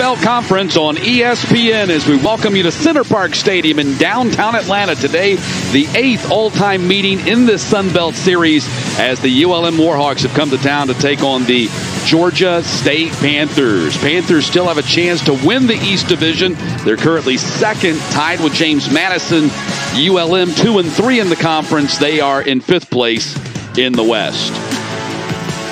Belt Conference on ESPN as we welcome you to Center Park Stadium in downtown Atlanta today. The 8th all-time meeting in this Sun Belt Series as the ULM Warhawks have come to town to take on the Georgia State Panthers. Panthers still have a chance to win the East Division. They're currently second, tied with James Madison. ULM 2-3 in the conference. They are in 5th place in the West.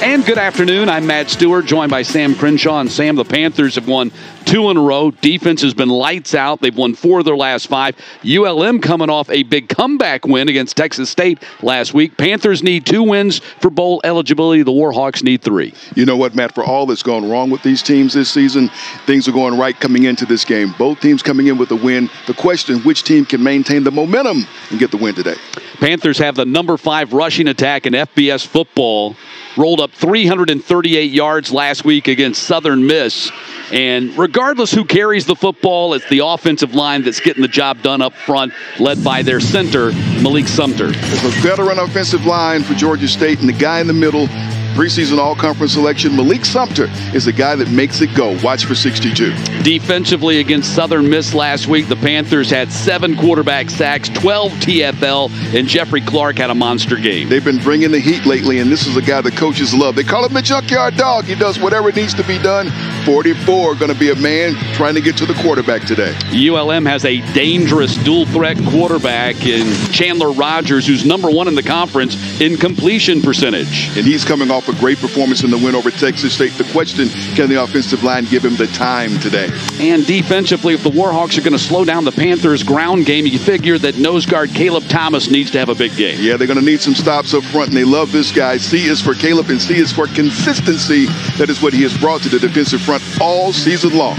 And good afternoon. I'm Matt Stewart, joined by Sam Crenshaw. And Sam, the Panthers have won 2 in a row. Defense has been lights out. They've won 4 of their last 5. ULM coming off a big comeback win against Texas State last week. Panthers need 2 wins for bowl eligibility. The Warhawks need 3. You know what, Matt? For all that's gone wrong with these teams this season, things are going right coming into this game. Both teams coming in with a win. The question, which team can maintain the momentum and get the win today? Panthers have the number 5 rushing attack in FBS football. Rolled up 338 yards last week against Southern Miss. And regardless who carries the football, it's the offensive line that's getting the job done up front, led by their center, Malik Sumter. There's a veteran offensive line for Georgia State, and the guy in the middle, preseason all-conference selection, Malik Sumter, is the guy that makes it go. Watch for 62. Defensively against Southern Miss last week, the Panthers had 7 quarterback sacks, 12 TFL, and Jeffrey Clark had a monster game. They've been bringing the heat lately, and this is a guy the coaches love. They call him the junkyard dog. He does whatever needs to be done. 44, going to be a man trying to get to the quarterback today. ULM has a dangerous dual-threat quarterback in Chandler Rogers, who's number 1 in the conference in completion percentage. And he's coming off a great performance in the win over Texas State. The question, can the offensive line give him the time today? And defensively, if the Warhawks are going to slow down the Panthers' ground game, you figure that nose guard Caleb Thomas needs to have a big game. Yeah, they're going to need some stops up front, and they love this guy. C is for Caleb, and C is for consistency. That is what he has brought to the defensive front all season long.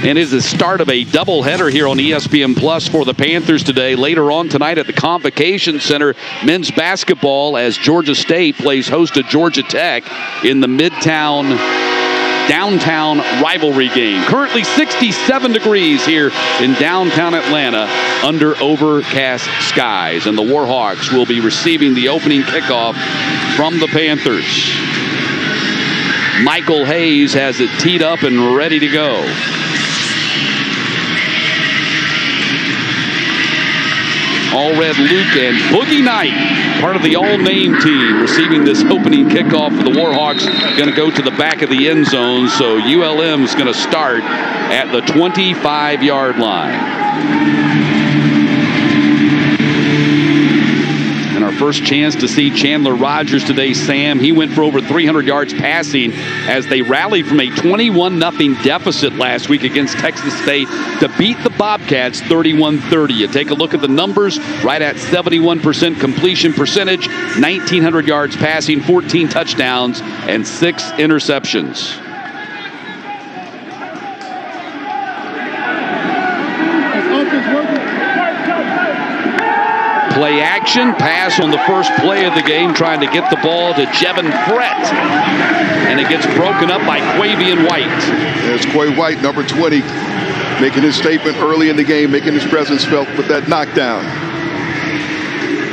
And it is the start of a doubleheader here on ESPN Plus for the Panthers today. Later on tonight at the Convocation Center, men's basketball as Georgia State plays host to Georgia Tech in the Midtown-downtown rivalry game. Currently 67 degrees here in downtown Atlanta under overcast skies. And the Warhawks will be receiving the opening kickoff from the Panthers. Michael Hayes has it teed up and ready to go. All-Red Luke and Boogie Knight, part of the all-name team, receiving this opening kickoff for the Warhawks. Going to go to the back of the end zone, so ULM is going to start at the 25-yard line. And our first chance to see Chandler Rogers today, Sam. He went for over 300 yards passing as they rallied from a 21-0 deficit last week against Texas State to beat the Bobcats 31-30. You take a look at the numbers, right at 71% completion percentage, 1,900 yards passing, 14 touchdowns, and 6 interceptions. Play action, pass on the first play of the game, trying to get the ball to Jevin Brett. And it gets broken up by Quavian White. There's Quay White, number 20, making his statement early in the game, making his presence felt with that knockdown.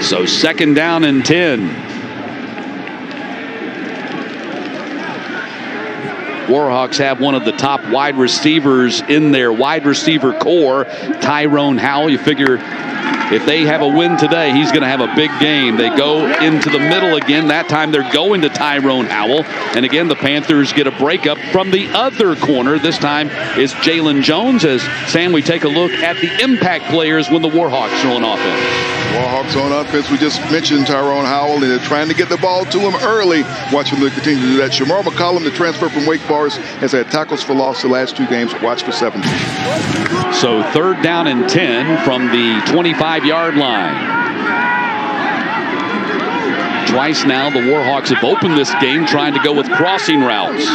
So 2nd down and 10. Warhawks have one of the top wide receivers in their wide receiver core, Tyrone Howell. You figure if they have a win today, he's going to have a big game. They go into the middle again. That time they're going to Tyrone Howell. And again, the Panthers get a breakup from the other corner. This time is Jalen Jones. As Sam, we take a look at the impact players when the Warhawks are on offense. Warhawks on offense. We just mentioned Tyrone Howell, and they're trying to get the ball to him early. Watch them continue to do that. Shamar McCollum, the transfer from Wake Forest, has had tackles for loss the last 2 games. Watch for 17. So 3rd down and 10 from the 25-yard line. Twice now the Warhawks have opened this game trying to go with crossing routes.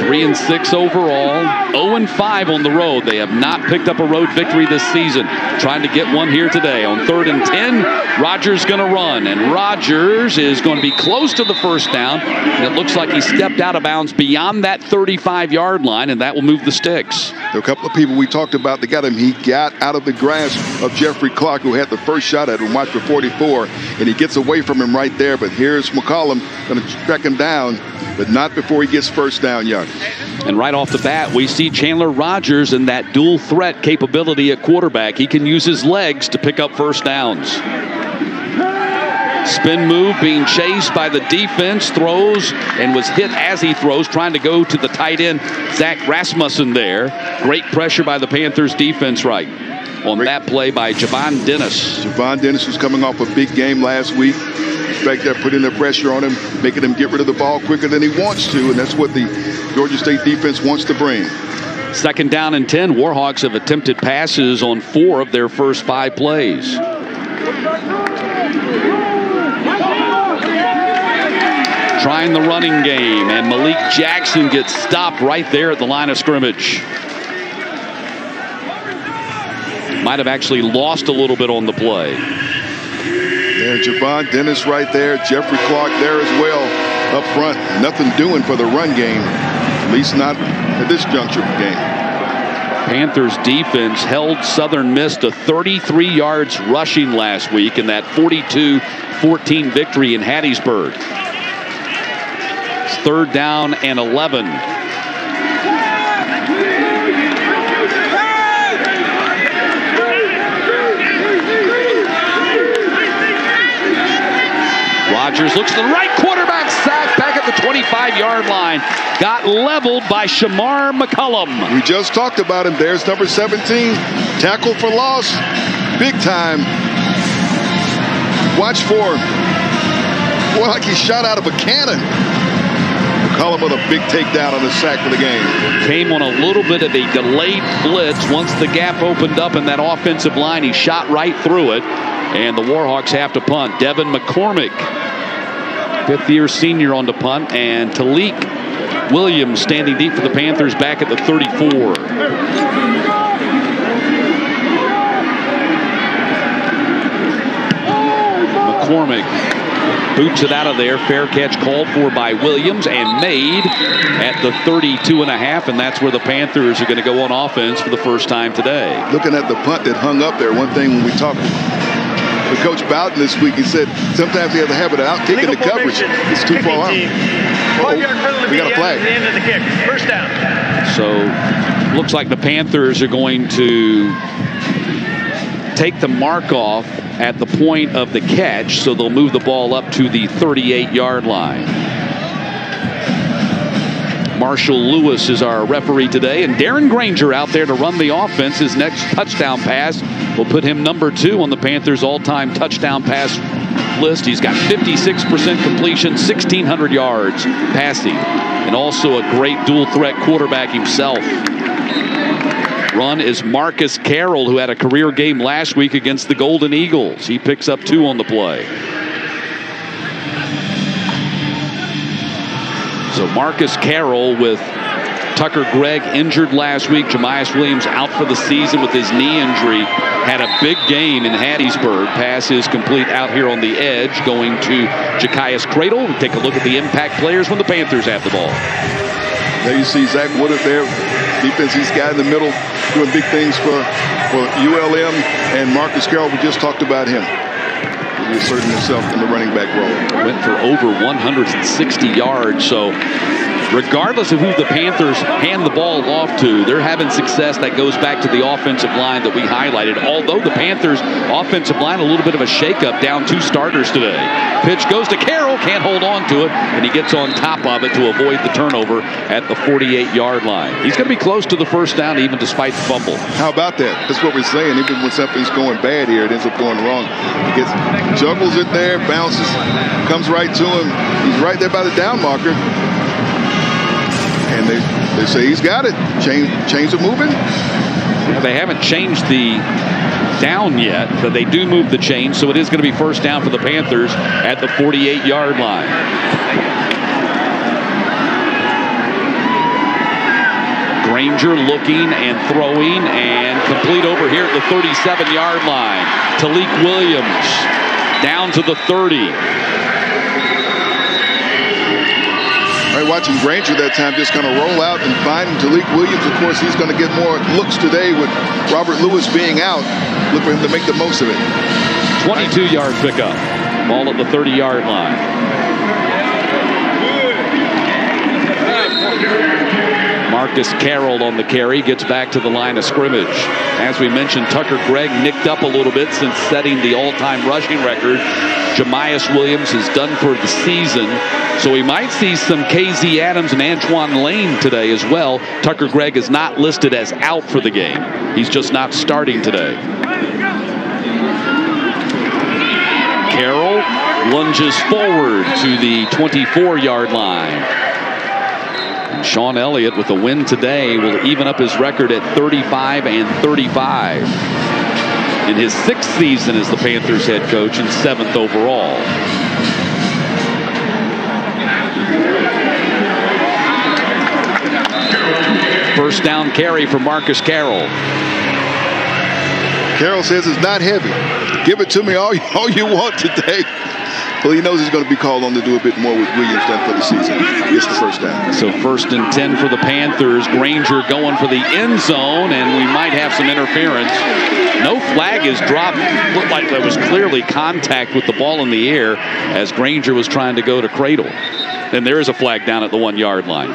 3-6 overall, 0-5 on the road. They have not picked up a road victory this season. Trying to get one here today. On 3rd and 10, Rogers going to run, and Rogers is going to be close to the first down. And it looks like he stepped out of bounds beyond that 35-yard line, and that will move the sticks. There are a couple of people we talked about that got him. He got out of the grasp of Jeffrey Clark, who had the first shot at him, watch for 44, and he gets away from him right there. But here's McCollum going to track him down, but not before he gets first down yardage. And right off the bat, we see Chandler Rogers in that dual threat capability at quarterback. He can use his legs to pick up first downs. Spin move, being chased by the defense, throws and was hit as he throws, trying to go to the tight end, Zach Rasmussen there. Great pressure by the Panthers defense right on that play by Javon Dennis. Javon Dennis was coming off a big game last week. Back there putting the pressure on him, making him get rid of the ball quicker than he wants to, and that's what the Georgia State defense wants to bring. 2nd down and 10. Warhawks have attempted passes on 4 of their first 5 plays. Trying the running game, and Malik Jackson gets stopped right there at the line of scrimmage. Might have actually lost a little bit on the play. There's Javon Dennis right there. Jeffrey Clark there as well up front. Nothing doing for the run game, at least not at this juncture of the game. Panthers defense held Southern Miss to 33 yards rushing last week in that 42-14 victory in Hattiesburg. It's 3rd down and 11. Rogers looks to the right, quarterback sack back at the 25-yard line. Got leveled by Shamar McCullum. We just talked about him. There's number 17. Tackle for loss. Big time. Watch for him. Boy, like he shot out of a cannon. McCullum with a big takedown on the sack for the game. Came on a little bit of a delayed blitz. Once the gap opened up in that offensive line, he shot right through it. And the Warhawks have to punt. Devin McCormick, 5th-year senior, on the punt, and Talik Williams standing deep for the Panthers back at the 34. McCormick boots it out of there. Fair catch called for by Williams and made at the 32.5, and that's where the Panthers are going to go on offense for the first time today. Looking at the punt that hung up there, one thing when we talked with Coach Bowden this week, he said sometimes he has a habit of out taking the coverage. It's too far out. We got a flag. The end of the kick. First down. So looks like the Panthers are going to take the mark off at the point of the catch, so they'll move the ball up to the 38-yard line. Marshall Lewis is our referee today, and Darren Granger out there to run the offense. His next touchdown pass will put him number 2 on the Panthers' all-time touchdown pass list. He's got 56% completion, 1,600 yards passing, and also a great dual-threat quarterback himself. Run is Marcus Carroll, who had a career game last week against the Golden Eagles. He picks up 2 on the play. So Marcus Carroll with Tucker Gregg injured last week. Jamias Williams out for the season with his knee injury. Had a big game in Hattiesburg. Pass is complete out here on the edge, going to Jakias Cradle. We'll take a look at the impact players when the Panthers have the ball. There you see Zach Woodard there. Defense he's got in the middle, doing big things for ULM. And Marcus Carroll, we just talked about him. He's asserting himself in the running back role. Went for over 160 yards. So regardless of who the Panthers hand the ball off to, they're having success. That goes back to the offensive line that we highlighted. Although the Panthers' offensive line, a little bit of a shakeup, down 2 starters today. Pitch goes to Carroll, can't hold on to it, and he gets on top of it to avoid the turnover at the 48-yard line. He's going to be close to the first down, even despite the fumble. How about that? That's what we're saying. Even when something's going bad here, it ends up going wrong. He juggles it there, bounces, comes right to him. He's right there by the down marker. And they say he's got it. Chains are moving. Well, they haven't changed the down yet, but they do move the chain, so it is going to be first down for the Panthers at the 48-yard line. Granger looking and throwing and complete over here at the 37-yard line. Talik Williams down to the 30. All right, watching Granger that time just kind of roll out and find Talik Williams. Of course, he's going to get more looks today with Robert Lewis being out. Look for him to make the most of it. 22-yard pickup. Ball at the 30-yard line. Marcus Carroll on the carry, gets back to the line of scrimmage. As we mentioned, Tucker Gregg nicked up a little bit since setting the all-time rushing record. Jamias Williams is done for the season, so we might see some KZ Adams and Antoine Lane today as well. Tucker Gregg is not listed as out for the game. He's just not starting today. Carroll lunges forward to the 24-yard line. And Sean Elliott, with a win today, will even up his record at 35-35 in his 6th season as the Panthers head coach and 7th overall. First down carry for Marcus Carroll. Carroll says it's not heavy. Give it to me all you want today. Well, he knows he's going to be called on to do a bit more with Williams done for the season. Gets the first down. So 1st and 10 for the Panthers. Granger going for the end zone, and we might have some interference. No flag is dropped. Looked like there was clearly contact with the ball in the air as Granger was trying to go to cradle. And there is a flag down at the 1-yard line.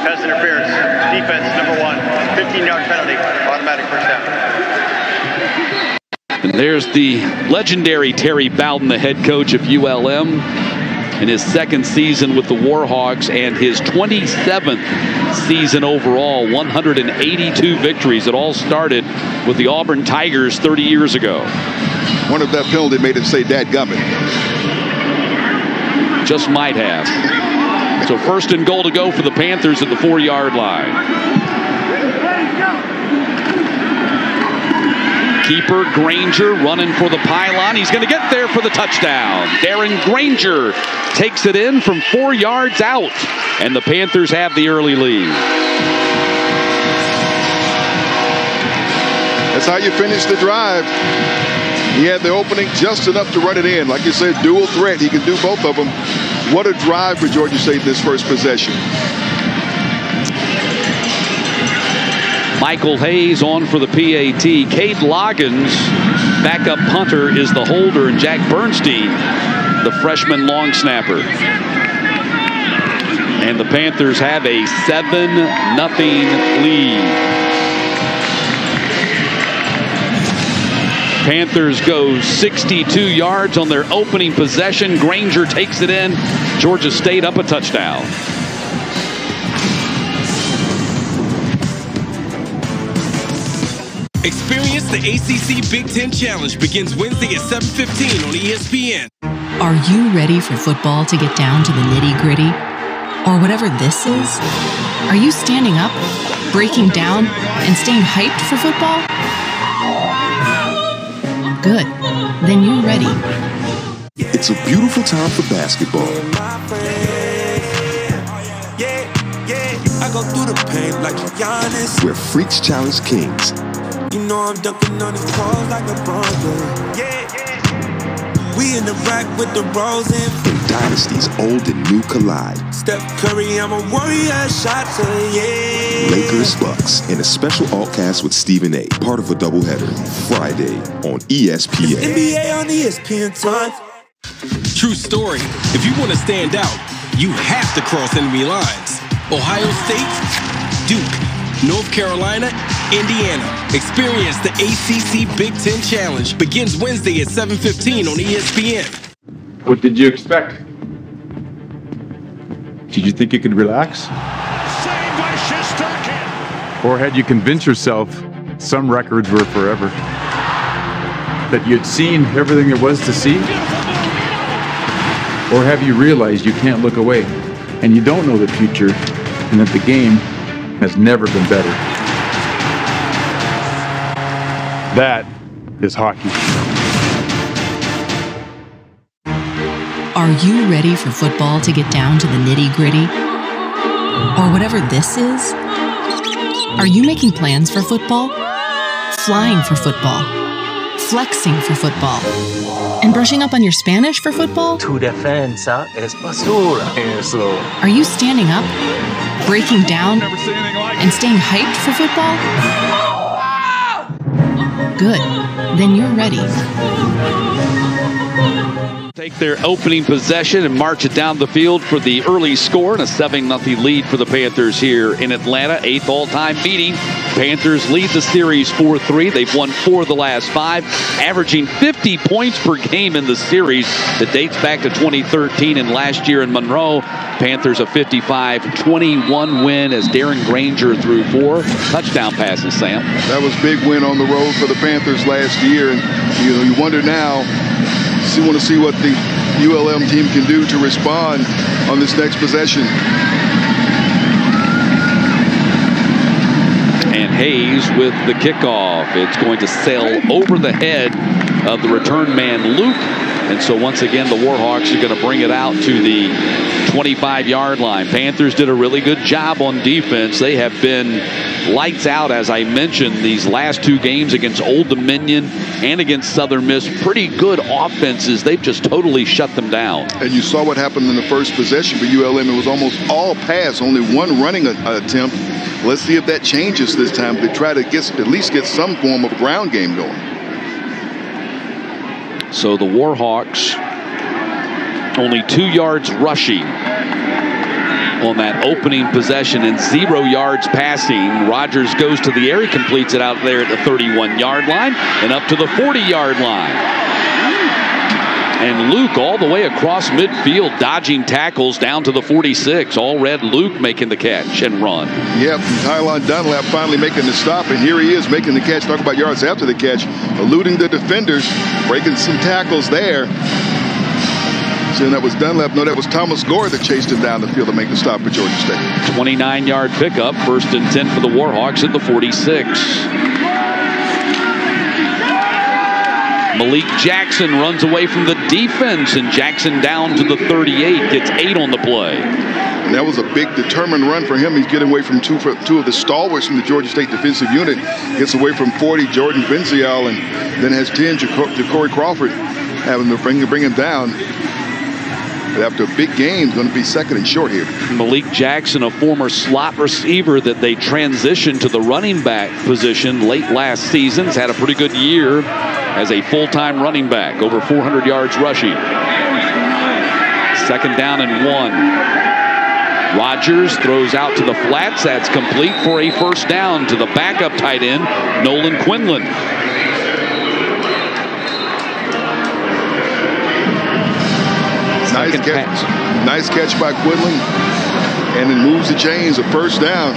Pass interference. Defense number 1. 15-yard penalty. Automatic first down. And there's the legendary Terry Bowden, the head coach of ULM, in his 2nd season with the Warhawks and his 27th season overall. 182 victories. It all started with the Auburn Tigers 30 years ago. One of that penalty made him say dadgummit. Just might have. So 1st and goal to go for the Panthers at the 4-yard line. Keeper Granger running for the pylon. He's going to get there for the touchdown. Darren Granger takes it in from 4 yards out, and the Panthers have the early lead. That's how you finish the drive. He had the opening just enough to run it in. Like you said, dual threat. He can do both of them. What a drive for Georgia State in this first possession. Michael Hayes on for the PAT. Cade Loggins, backup punter, is the holder, and Jack Bernstein, the freshman long snapper. And the Panthers have a 7-0 lead. Panthers go 62 yards on their opening possession. Granger takes it in. Georgia State up a touchdown. Experience the ACC Big Ten Challenge. Begins Wednesday at 7:15 on ESPN. Are you ready for football to get down to the nitty-gritty? Or whatever this is? Are you standing up, breaking down, and staying hyped for football? Good. Then you're ready. It's a beautiful time for basketball. I go through the pain like Giannis. Where freaks challenge kings. You know I'm dunking on his balls like a bronze. We in the rack with the rolls in. And dynasties old and new collide. Steph Curry, I'm a warrior, shots, yeah. Lakers Bucks in a special all-cast with Stephen A. Part of a doubleheader. Friday on ESPN. It's NBA on ESPN time. True story. If you want to stand out, you have to cross enemy lines. Ohio State, Duke, North Carolina, Indiana. Experience the ACC Big Ten Challenge. Begins Wednesday at 7:15 on ESPN. What did you expect? Did you think you could relax? Or had you convinced yourself some records were forever? That you'd seen everything there was to see? Or have you realized you can't look away and you don't know the future and that the game has never been better? That is hockey. Are you ready for football to get down to the nitty-gritty? Or whatever this is? Are you making plans for football? Flying for football? Flexing for football? And brushing up on your Spanish for football? Tu defensa es basura. Eso. Are you standing up, breaking down, and staying hyped for football? Good. Then you're ready. Take their opening possession and march it down the field for the early score and a 7-0 lead for the Panthers here in Atlanta. 8th all-time meeting. Panthers lead the series 4-3. They've won 4 of the last 5, averaging 50 points per game in the series that dates back to 2013 and last year in Monroe. Panthers a 55-21 win as Darren Granger threw 4 touchdown passes, Sam. That was a big win on the road for the Panthers last year. And you wonder now, you want to see what the ULM team can do to respond on this next possession. And Hayes with the kickoff. It's going to sail over the head of the return man, Luke. And so once again, the Warhawks are going to bring it out to the 25-yard line. Panthers did a really good job on defense. They have been lights out, as I mentioned, these last 2 games against Old Dominion and against Southern Miss. Pretty good offenses. They've just totally shut them down. And you saw what happened in the first possession for ULM. It was almost all pass, only 1 running attempt. Let's see if that changes this time. They try to at least get some form of ground game going. So the Warhawks only 2 yards rushing on that opening possession and 0 yards passing. Rogers goes to the air. He completes it out there at the 31-yard line and up to the 40-yard line. And Luke all the way across midfield, dodging tackles down to the 46. All red Luke making the catch and run. Yep, Tylon Dunlap finally making the stop, and here he is making the catch. Talk about yards after the catch, eluding the defenders, breaking some tackles there. So that was Dunlap. No, that was Thomas Gore that chased him down the field to make the stop for Georgia State. 29-yard pickup, 1st and 10 for the Warhawks at the 46. Malik Jackson runs away from the defense, and Jackson down to the 38, gets 8 on the play. And that was a big determined run for him. He's getting away from two of the stalwarts from the Georgia State defensive unit. Gets away from 40, Jordan Benzial, and then has 10, Ja'Cory Crawford, having to bring him down. But after a big game, it's going to be 2nd and short here. Malik Jackson, a former slot receiver that they transitioned to the running back position late last season, has had a pretty good year as a full-time running back, over 400 yards rushing. 2nd down and 1. Rogers throws out to the flats. That's complete for a 1st down to the backup tight end, Nolan Quinlan. Nice catch by Quinlan, and it moves the chains, a 1st down.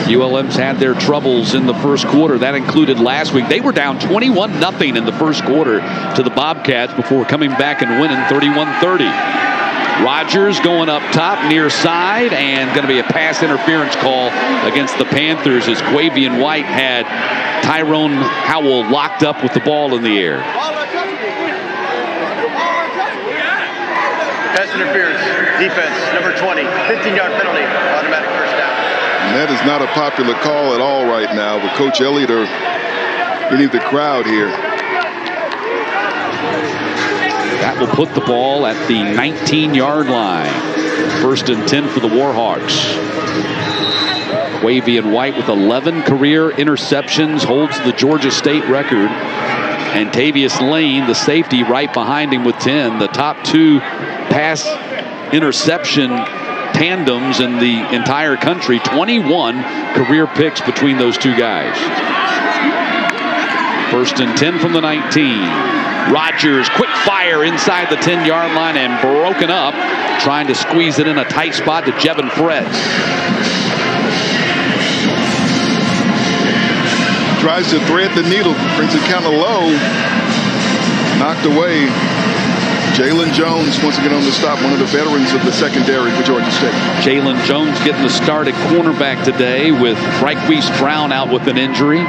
ULM's had their troubles in the 1st quarter. That included last week. They were down 21-0 in the 1st quarter to the Bobcats before coming back and winning 31-30. Rogers going up top near side, and going to be a pass interference call against the Panthers as Quavian White had Tyrone Howell locked up with the ball in the air. Pass interference, defense, number 20, 15-yard penalty, automatic 1st down. And that is not a popular call at all right now, with Coach Elliott or any of the crowd here. That will put the ball at the 19-yard line. 1st and 10 for the Warhawks. Quavian White with 11 career interceptions holds the Georgia State record. And Tavius Lane, the safety, right behind him with 10. The top 2 pass interception tandems in the entire country. 21 career picks between those 2 guys. 1st and 10 from the 19. Rogers, quick fire inside the 10-yard line and broken up, trying to squeeze it in a tight spot to Jevin Fretz. Tries to thread the needle, brings it kind of low, knocked away. Jalen Jones once again on the stop, one of the veterans of the secondary for Georgia State. Jalen Jones getting the start at cornerback today with Fryquise Brown out with an injury.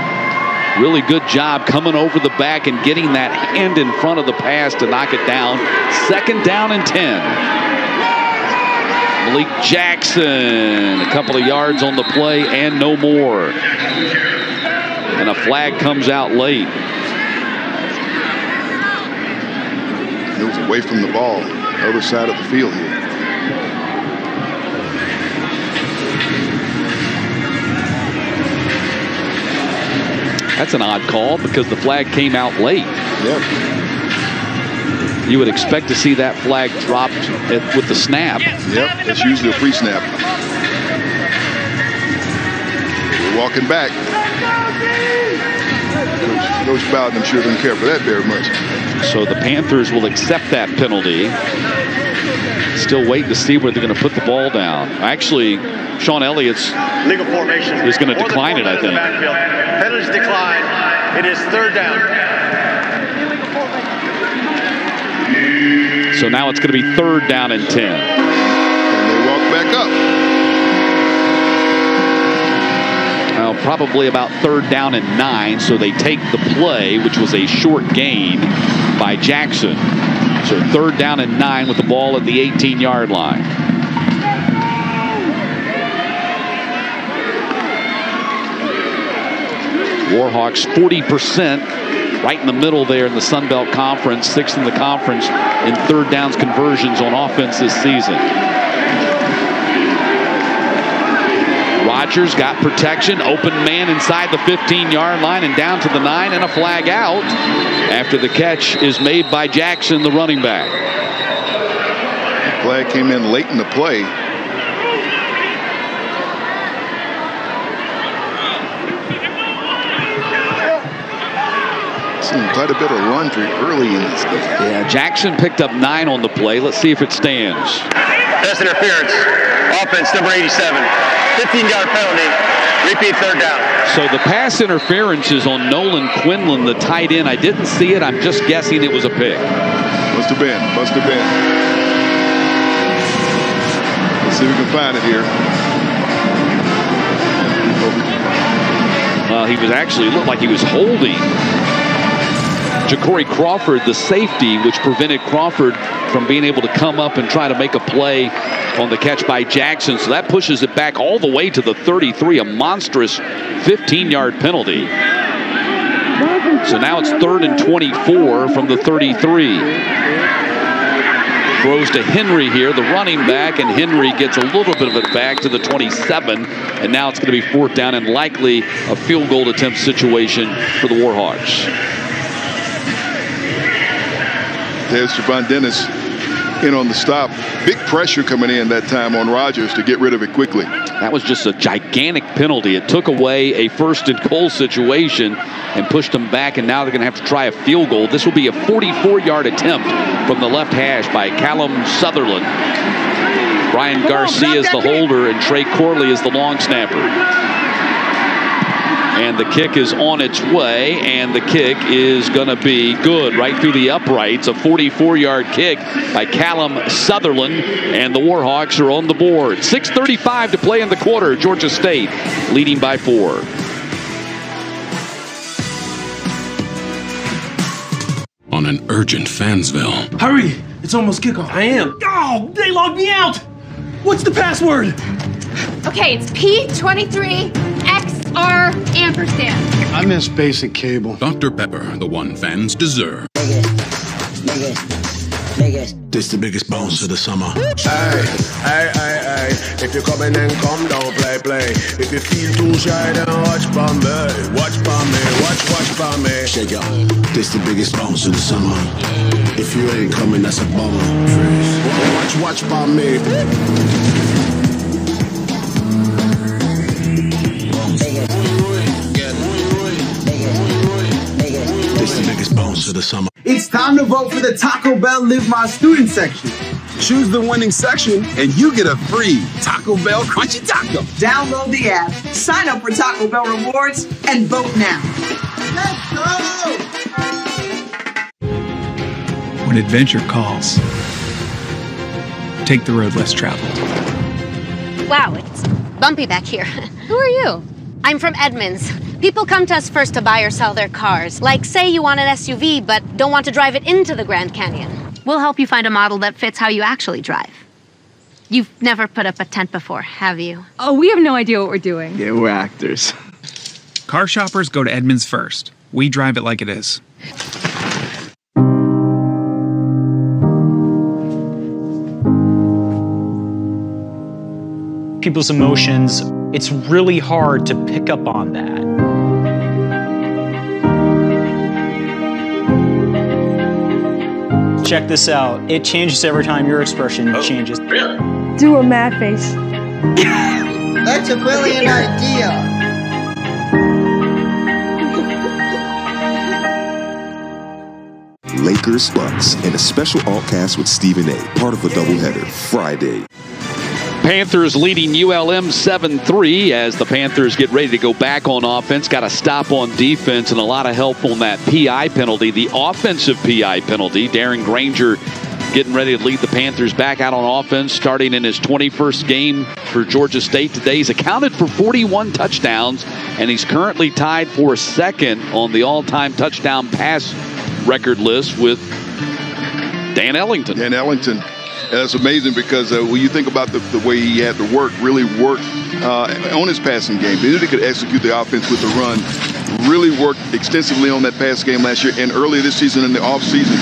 Really good job coming over the back and getting that hand in front of the pass to knock it down. 2nd down and 10. Malik Jackson, a couple of yards on the play and no more. And a flag comes out late. It was away from the ball, other side of the field here. That's an odd call because the flag came out late. Yep. You would expect to see that flag dropped with the snap. Yep, that's usually a pre-snap. We're walking back. Coach Bowden, I'm sure, doesn't care for that very much. So the Panthers will accept that penalty. Still waiting to see where they're going to put the ball down. Actually, Sean Elliott's legal formation is going to decline it, I think. Penalties decline. It is 3rd down. So now it's going to be 3rd down and 10. And they walk back up. Well, probably about 3rd down and 9. So they take the play, which was a short gain by Jackson. So 3rd down and 9 with the ball at the 18-yard line. Warhawks 40%, right in the middle there in the Sun Belt Conference, 6th in the conference in 3rd downs conversions on offense this season. Rodgers got protection, open man inside the 15-yard line and down to the 9, and a flag out after the catch is made by Jackson, the running back. The flag came in late in the play. Seen quite a bit of laundry early in this game. Yeah, Jackson picked up 9 on the play. Let's see if it stands. Pass interference. Offense number 87. 15-yard penalty. Repeat 3rd down. So the pass interference is on Nolan Quinlan, the tight end. I didn't see it. I'm just guessing it was a pick. Must have been. Must have been. Let's see if we can find it here. He was actually, looked like he was holding Ja'Cory Crawford, the safety, which prevented Crawford from being able to come up and try to make a play on the catch by Jackson. So that pushes it back all the way to the 33, a monstrous 15-yard penalty. So now it's 3rd and 24 from the 33. Throws to Henry here, the running back, and Henry gets a little bit of it back to the 27. And now it's going to be 4th down and likely a field goal attempt situation for the Warhawks. There's Javon Dennis in on the stop. Big pressure coming in that time on Rodgers to get rid of it quickly. That was just a gigantic penalty. It took away a 1st and goal situation and pushed them back, and now they're going to have to try a field goal. This will be a 44-yard attempt from the left hash by Callum Sutherland. Brian Garcia is the holder, and Trey Corley is the long snapper. And the kick is on its way, and the kick is going to be good right through the uprights. A 44-yard kick by Callum Sutherland, and the Warhawks are on the board. 6:35 to play in the quarter. Georgia State leading by 4. On an urgent Fansville. Hurry! It's almost kickoff. I am. Oh, they logged me out! What's the password? Okay, it's P23XR ampersand. I miss basic cable. Dr. Pepper, the one fans deserve. This the biggest bounce of the summer. Hey. If you come in and come down, play. If you feel too shy, then watch for me. Watch for me. Shake it. This the biggest bounce of the summer. If you ain't coming, that's a bummer. Watch for me. This the biggest bounce of the summer. It's time to vote for the Taco Bell Live My Student section. Choose the winning section and you get a free Taco Bell Crunchy Taco. Download the app, sign up for Taco Bell Rewards, and vote now. Let's go! When adventure calls, take the road less traveled. Wow, it's bumpy back here. Who are you? I'm from Edmonds. People come to us first to buy or sell their cars. Like, say you want an SUV, but don't want to drive it into the Grand Canyon. We'll help you find a model that fits how you actually drive. You've never put up a tent before, have you? Oh, we have no idea what we're doing. Yeah, we're actors. Car shoppers go to Edmunds first. We drive it like it is. People's emotions, it's really hard to pick up on that. Check this out. It changes every time your expression changes. Do a mad face. That's a brilliant idea. Lakers Bucks in a special all-cast with Stephen A. Part of a doubleheader Friday. Panthers leading ULM 7-3 as the Panthers get ready to go back on offense. Got a stop on defense and a lot of help on that PI penalty, the offensive PI penalty. Darren Granger getting ready to lead the Panthers back out on offense, starting in his 21st game for Georgia State today. He's accounted for 41 touchdowns, and he's currently tied for second on the all-time touchdown pass record list with Dan Ellington. Dan Ellington. And that's amazing because when you think about the way he had to really work on his passing game, he could execute the offense with the run, really worked extensively on that pass game last year and earlier this season in the offseason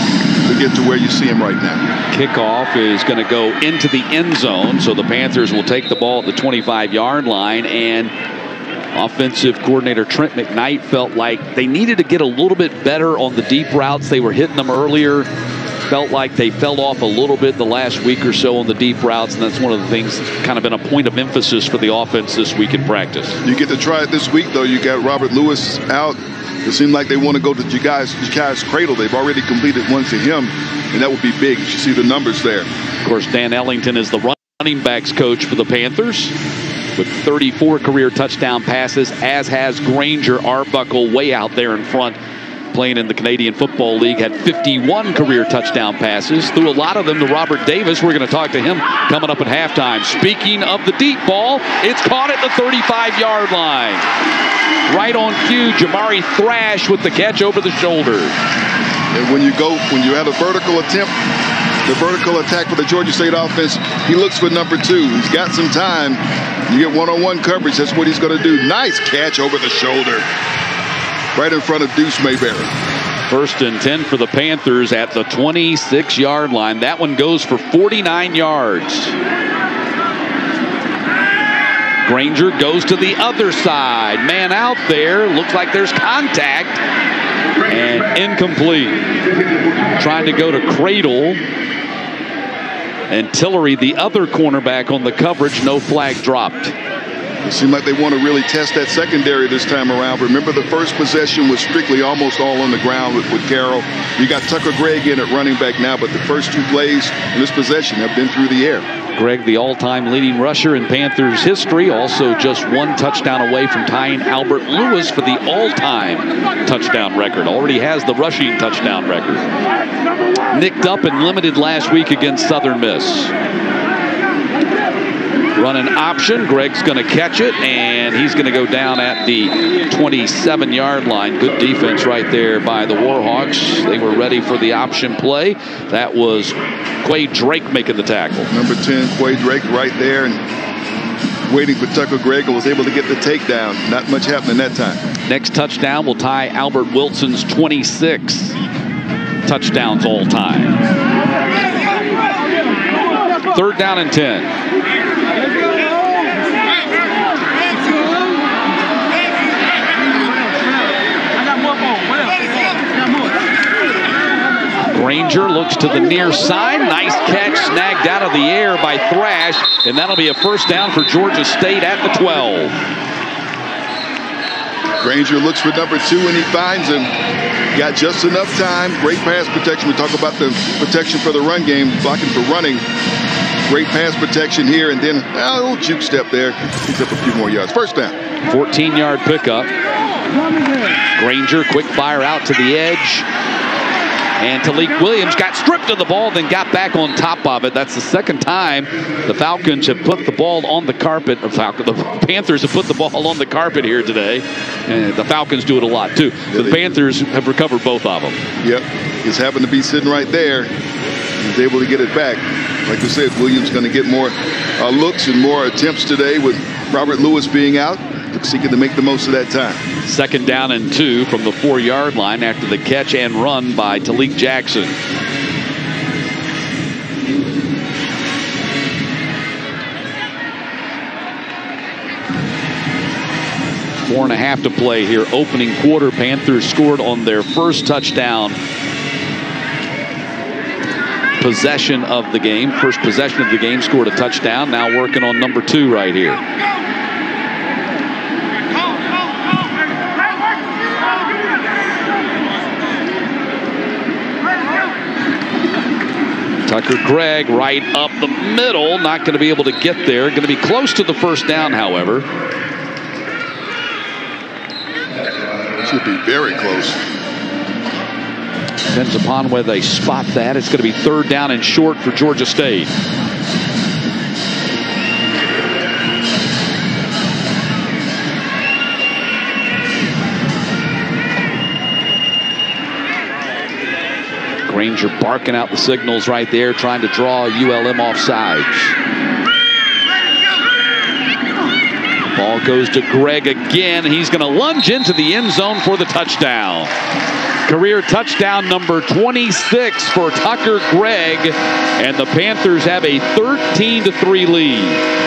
to get to where you see him right now. Kickoff is going to go into the end zone, so the Panthers will take the ball at the 25-yard line, and offensive coordinator Trent McKnight felt like they needed to get a little bit better on the deep routes. They were hitting them earlier. Felt like they fell off a little bit the last week or so on the deep routes, and that's one of the things that's kind of been a point of emphasis for the offense this week in practice. You get to try it this week, though. You got Robert Lewis out. It seemed like they want to go to Jakai's cradle. They've already completed one to him, and that would be big. You see the numbers there. Of course, Dan Ellington is the running backs coach for the Panthers with 34 career touchdown passes, as has Granger Arbuckle way out there in front. Playing in the Canadian Football League, had 51 career touchdown passes, threw a lot of them to Robert Davis. We're going to talk to him coming up at halftime. Speaking of the deep ball, it's caught at the 35-yard line. Right on cue, Jamari Thrash with the catch over the shoulder. And when you have a vertical attempt, the vertical attack for the Georgia State offense, he looks for number 2. He's got some time. You get one-on-one coverage, that's what he's going to do. Nice catch over the shoulder. Right in front of Deuce Mayberry. 1st and 10 for the Panthers at the 26-yard line. That one goes for 49 yards. Granger goes to the other side. Man out there. Looks like there's contact. And incomplete. Trying to go to Cradle. And Tillery, the other cornerback on the coverage, no flag dropped. It seemed like they want to really test that secondary this time around. Remember, the first possession was strictly almost all on the ground with Carroll. You got Tucker Gregg in at running back now, but the first 2 plays in this possession have been through the air. Gregg, the all-time leading rusher in Panthers history, also just 1 touchdown away from tying Albert Lewis for the all-time touchdown record. Already has the rushing touchdown record. Nicked up and limited last week against Southern Miss. Running option. Gregg's going to catch it, and he's going to go down at the 27-yard line. Good defense right there by the Warhawks. They were ready for the option play. That was Quay Drake making the tackle. Number 10, Quay Drake right there and waiting for Tucker Gregg, and was able to get the takedown. Not much happening that time. Next touchdown will tie Albert Wilson's 26 touchdowns all time. 3rd down and 10. Granger looks to the near side. Nice catch, snagged out of the air by Thrash, and that'll be a 1st down for Georgia State at the 12. Granger looks for number 2, and he finds him. Got just enough time. Great pass protection. We talk about the protection for the run game, blocking for running. Great pass protection here, and then a little juke step there. Picks up a few more yards. 1st down. 14-yard pickup. Granger, quick fire out to the edge. And Talik Williams got stripped of the ball, then got back on top of it. That's the second time the Falcons have put the ball on the carpet. The Panthers have put the ball on the carpet here today. And the Falcons do it a lot, too. Yeah, the Panthers have recovered both of them. Yep. Just happened to be sitting right there. He's able to get it back. Like I said, Williams going to get more looks and more attempts today with Robert Lewis being out. Seeking to make the most of that time. 2nd down and 2 from the 4-yard line after the catch and run by Talik Jackson. Four and a half to play here. Opening quarter, Panthers scored on their first touchdown possession of the game. First possession of the game, scored a touchdown. Now working on number 2 right here. Tucker Gregg right up the middle. Not going to be able to get there. Going to be close to the first down, however. Should be very close. Depends upon where they spot that. It's going to be 3rd down and short for Georgia State. Granger barking out the signals right there, trying to draw ULM off sides. Ball goes to Gregg again. He's going to lunge into the end zone for the touchdown. Career touchdown number 26 for Tucker Gregg, and the Panthers have a 13-3 lead.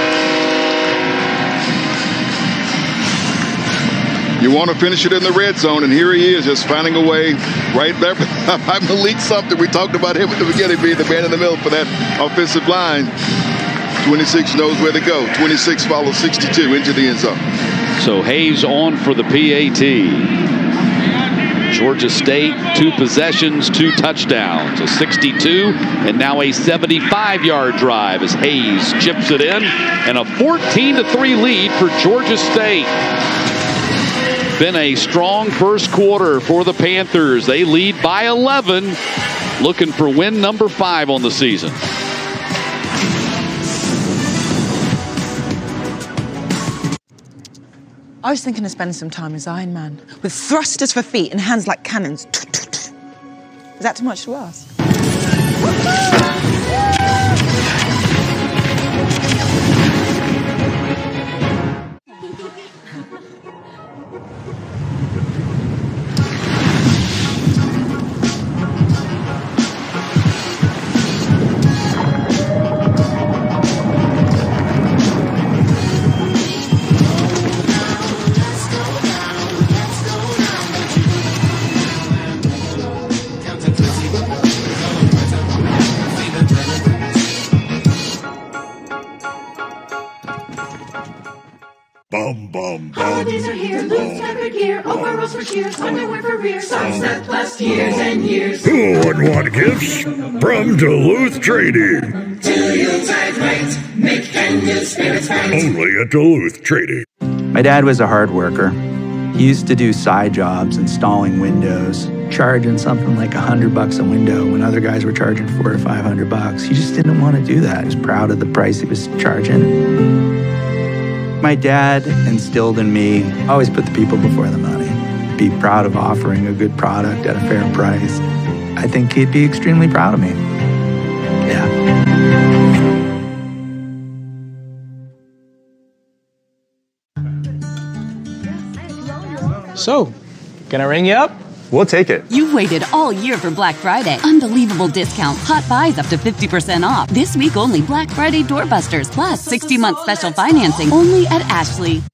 You want to finish it in the red zone, and here he is just finding a way right there by Malik Sumter. We talked about him at the beginning being the man in the middle for that offensive line. 26 knows where to go. 26 follows 62 into the end zone. So Hayes on for the PAT. Georgia State, 2 possessions, 2 touchdowns. A 62 and now a 75-yard drive as Hayes chips it in, and a 14-3 lead for Georgia State. Been a strong first quarter for the Panthers. They lead by 11, looking for win number 5 on the season. I was thinking of spending some time as Iron Man, with thrusters for feet and hands like cannons. Is that too much to ask? Holidays are here, Lowe's fabric gear, overalls for shears, underwear for rear, socks that last years and years. Who wouldn't want gifts from Duluth Trading? 2 Yuletide right, make can-do spirits bright. Only at Duluth Trading. My dad was a hard worker. He used to do side jobs, installing windows, charging something like $100 a window when other guys were charging $400 to $500. He just didn't want to do that. He was proud of the price he was charging. My dad instilled in me, always put the people before the money. Be proud of offering a good product at a fair price. I think he'd be extremely proud of me. Yeah. So, can I ring you up? We'll take it. You've waited all year for Black Friday. Unbelievable discounts, hot buys up to 50% off. This week only Black Friday doorbusters, plus 60-month special financing only at Ashley.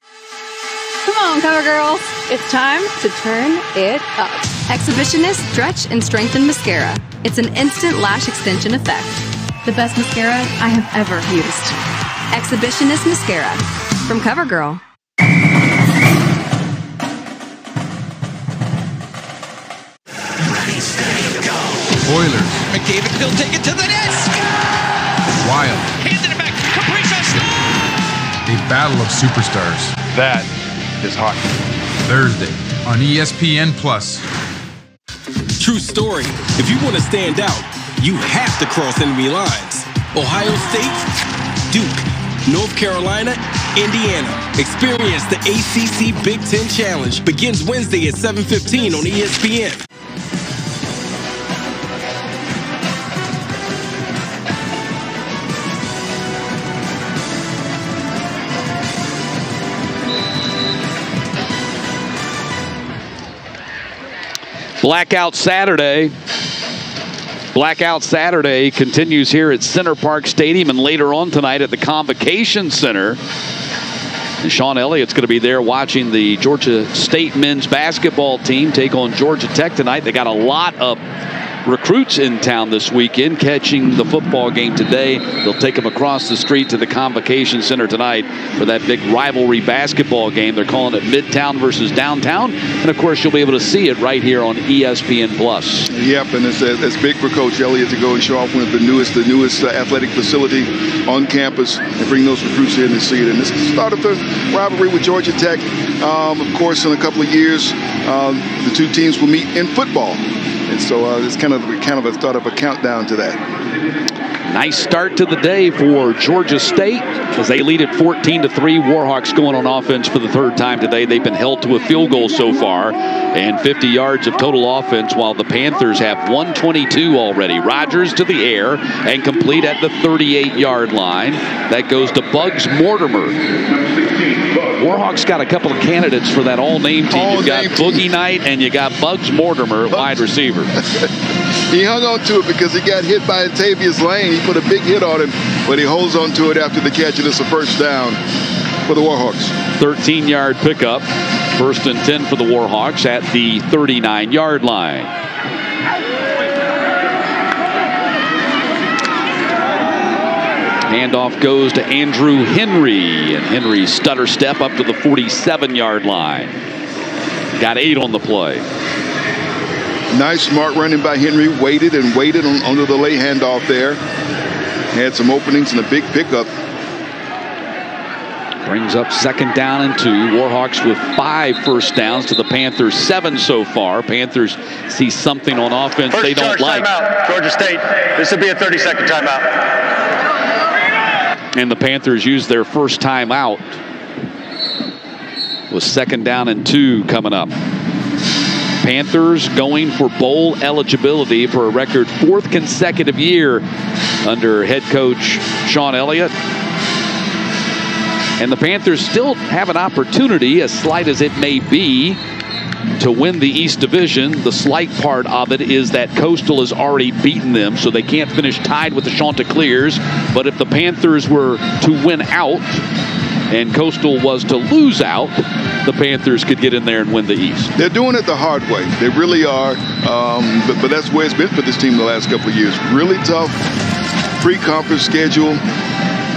Come on, Cover Girls. It's time to turn it up. Exhibitionist Stretch and Strengthen Mascara. It's an instant lash extension effect. The best mascara I have ever used. Exhibitionist Mascara from CoverGirl. Oilers. McDavid will take it to the net. Wild. Handed it back. Kaprizov scores. A battle of superstars. That is hockey. Thursday on ESPN+. True story. If you want to stand out, you have to cross enemy lines. Ohio State, Duke, North Carolina, Indiana. Experience the ACC Big Ten Challenge. Begins Wednesday at 7:15 on ESPN. Blackout Saturday. Blackout Saturday continues here at Center Park Stadium and later on tonight at the Convocation Center. And Sean Elliott's going to be there watching the Georgia State men's basketball team take on Georgia Tech tonight. They got a lot of recruits in town this weekend catching the football game today. They'll take them across the street to the Convocation Center tonight for that big rivalry basketball game. They're calling it Midtown versus Downtown. And, of course, you'll be able to see it right here on ESPN+. Yep, and it's big for Coach Elliott to go and show off one of the newest athletic facility on campus and bring those recruits in and see it. And this is the start of the rivalry with Georgia Tech. Of course, in a couple of years, the two teams will meet in football. And so it's kind of a start of a countdown to that. Nice start to the day for Georgia State as they lead at 14-3. Warhawks going on offense for the third time today. They've been held to a field goal so far and 50 yards of total offense, while the Panthers have 122 already. Rogers to the air and complete at the 38-yard line. That goes to Bugs Mortimer. Warhawks got a couple of candidates for that all-name team. You got Boogie Knight and you got Bugs Mortimer, wide receiver. He hung on to it because he got hit by Tavius Lane. He put a big hit on him, but he holds on to it after the catch, and it's a first down for the Warhawks. 13-yard pickup. First and 10 for the Warhawks at the 39-yard line. Handoff goes to Andrew Henry, and Henry stutter step up to the 47-yard line. Got 8 on the play. Nice smart running by Henry. Waited and waited on the delay handoff there. Had some openings and a big pickup. Brings up second down and 2. Warhawks with 5 first downs to the Panthers 7 so far. Panthers see something on offense First they don't like. Timeout, Georgia State. This will be a 30-second timeout. And the Panthers use their first timeout with second down and 2 coming up. Panthers going for bowl eligibility for a record 4th consecutive year under head coach Sean Elliott. And the Panthers still have an opportunity, as slight as it may be, to win the East Division. The slight part of it is that Coastal has already beaten them, so they can't finish tied with the Chanticleers. But if the Panthers were to win out and Coastal was to lose out, the Panthers could get in there and win the East. They're doing it the hard way. They really are. But that's the way it's been for this team the last couple of years. Really tough pre-conference schedule.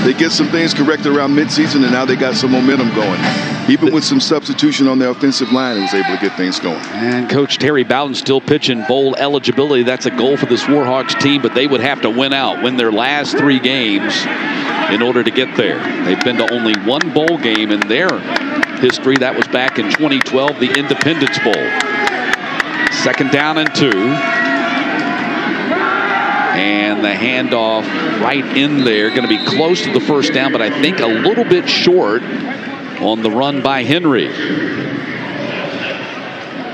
They get some things corrected around midseason, and now they got some momentum going. Even with some substitution on their offensive line, he was able to get things going. And Coach Terry Bowden still pitching bowl eligibility. That's a goal for this Warhawks team, but they would have to win their last 3 games in order to get there. They've been to only 1 bowl game in their history. That was back in 2012, the Independence Bowl. Second down and 2. And the handoff right in there. Going to be close to the first down, but I think a little bit short on the run by Henry.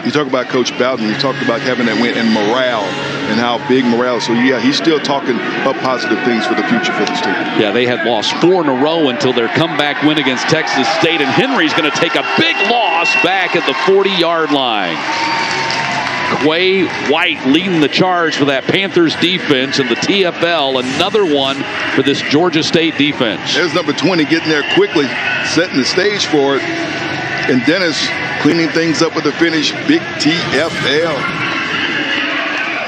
You talk about Coach Bowden. You talked about having that win and morale and how big morale is. So, yeah, he's still talking up positive things for the future for this team. Yeah, they had lost 4 in a row until their comeback win against Texas State. And Henry's going to take a big loss back at the 40-yard line. Quay White leading the charge for that Panthers defense in the TFL. Another one for this Georgia State defense. There's number 20 getting there quickly, setting the stage for it. And Dennis cleaning things up with the finish. Big TFL.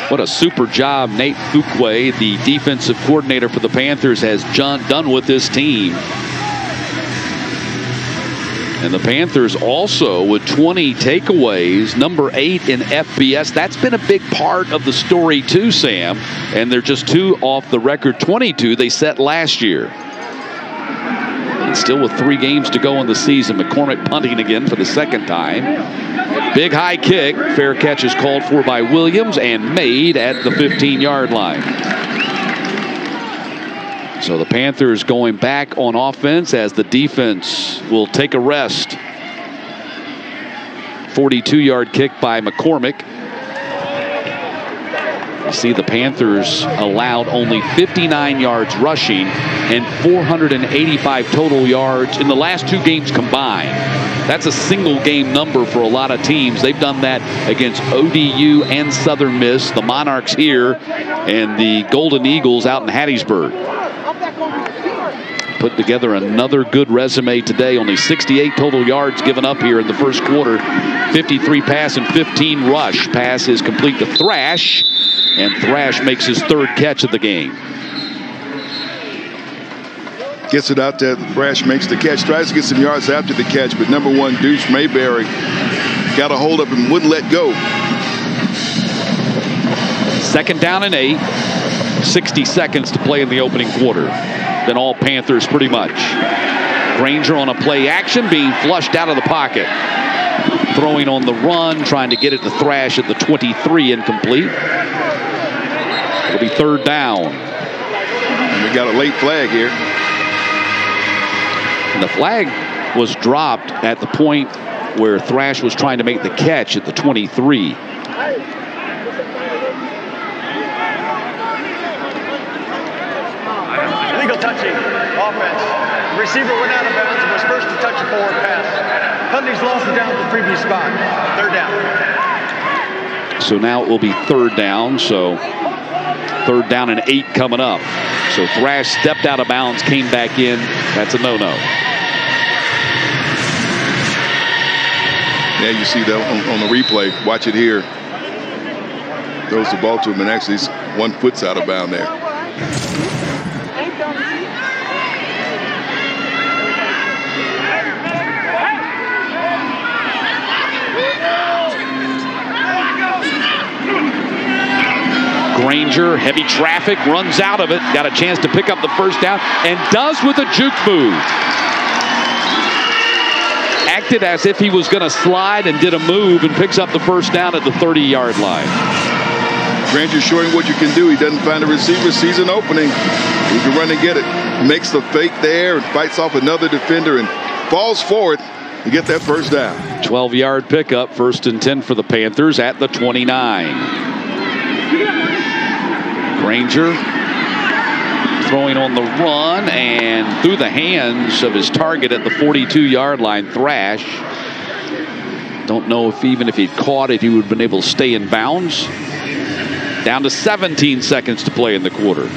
What a super job Nate Fuquay, the defensive coordinator for the Panthers, has done with this team. And the Panthers also with 20 takeaways, number 8 in FBS. That's been a big part of the story too, Sam. And they're just 2 off the record 22 they set last year. And still with 3 games to go in the season. McCormick punting again for the second time. Big high kick. Fair catch is called for by Williams and made at the 15-yard line. So the Panthers going back on offense as the defense will take a rest. 42-yard kick by McCormick. You see the Panthers allowed only 59 yards rushing and 485 total yards in the last 2 games combined. That's a single game number for a lot of teams. They've done that against ODU and Southern Miss, the Monarchs here, and the Golden Eagles out in Hattiesburg. Put together another good resume today. Only 68 total yards given up here in the first quarter. 53 pass and 15 rush. Pass is complete to Thrash, and Thrash makes his 3rd catch of the game. Gets it out there. Thrash makes the catch. Tries to get some yards after the catch, but number 1, Deuce Mayberry, got a hold of him, wouldn't let go. 2nd down and 8. 60 seconds to play in the opening quarter. Then all Panthers pretty much. Granger on a play action, being flushed out of the pocket. Throwing on the run, trying to get it to Thrash at the 23, incomplete. It'll be 3rd down. And we got a late flag here. And the flag was dropped at the point where Thrash was trying to make the catch at the 23. Illegal touching, offense. The receiver went out of bounds and was first to touch a forward pass. Penalties lost it down to the previous spot. 3rd down. So now it will be 3rd down. So 3rd down and 8 coming up. So Thrash stepped out of bounds, came back in. That's a no-no. Yeah, you see that on the replay. Watch it here. Throws the ball to him, and actually 1 foot's out of bounds there. Granger, heavy traffic, runs out of it. Got a chance to pick up the 1st down, and does with a juke move. Acted as if he was going to slide and did a move and picks up the 1st down at the 30-yard line. Granger showing what you can do. He doesn't find a receiver, sees an opening. He can run and get it. Makes the fake there and fights off another defender and falls forward to get that 1st down. 12-yard pickup, 1st and 10 for the Panthers at the 29. Granger throwing on the run and through the hands of his target at the 42-yard line, Thrash. Don't know if even if he'd caught it, he would have been able to stay in bounds. Down to 17 seconds to play in the quarter.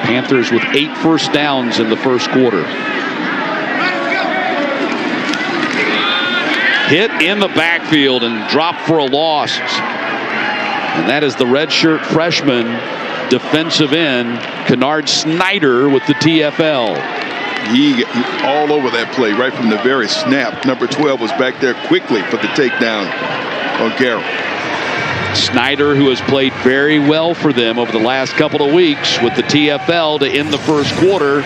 Panthers with 8 first downs in the first quarter. Hit in the backfield and dropped for a loss. And that is the redshirt freshman defensive end, Kennard Snyder, with the TFL. He all over that play right from the very snap. Number 12 was back there quickly for the takedown on Carroll. Snyder, who has played very well for them over the last couple of weeks with the TFL to end the first quarter.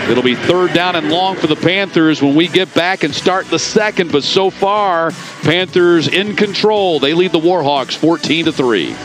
It'll be 3rd down and long for the Panthers when we get back and start the second. But so far, Panthers in control. They lead the Warhawks 14-3.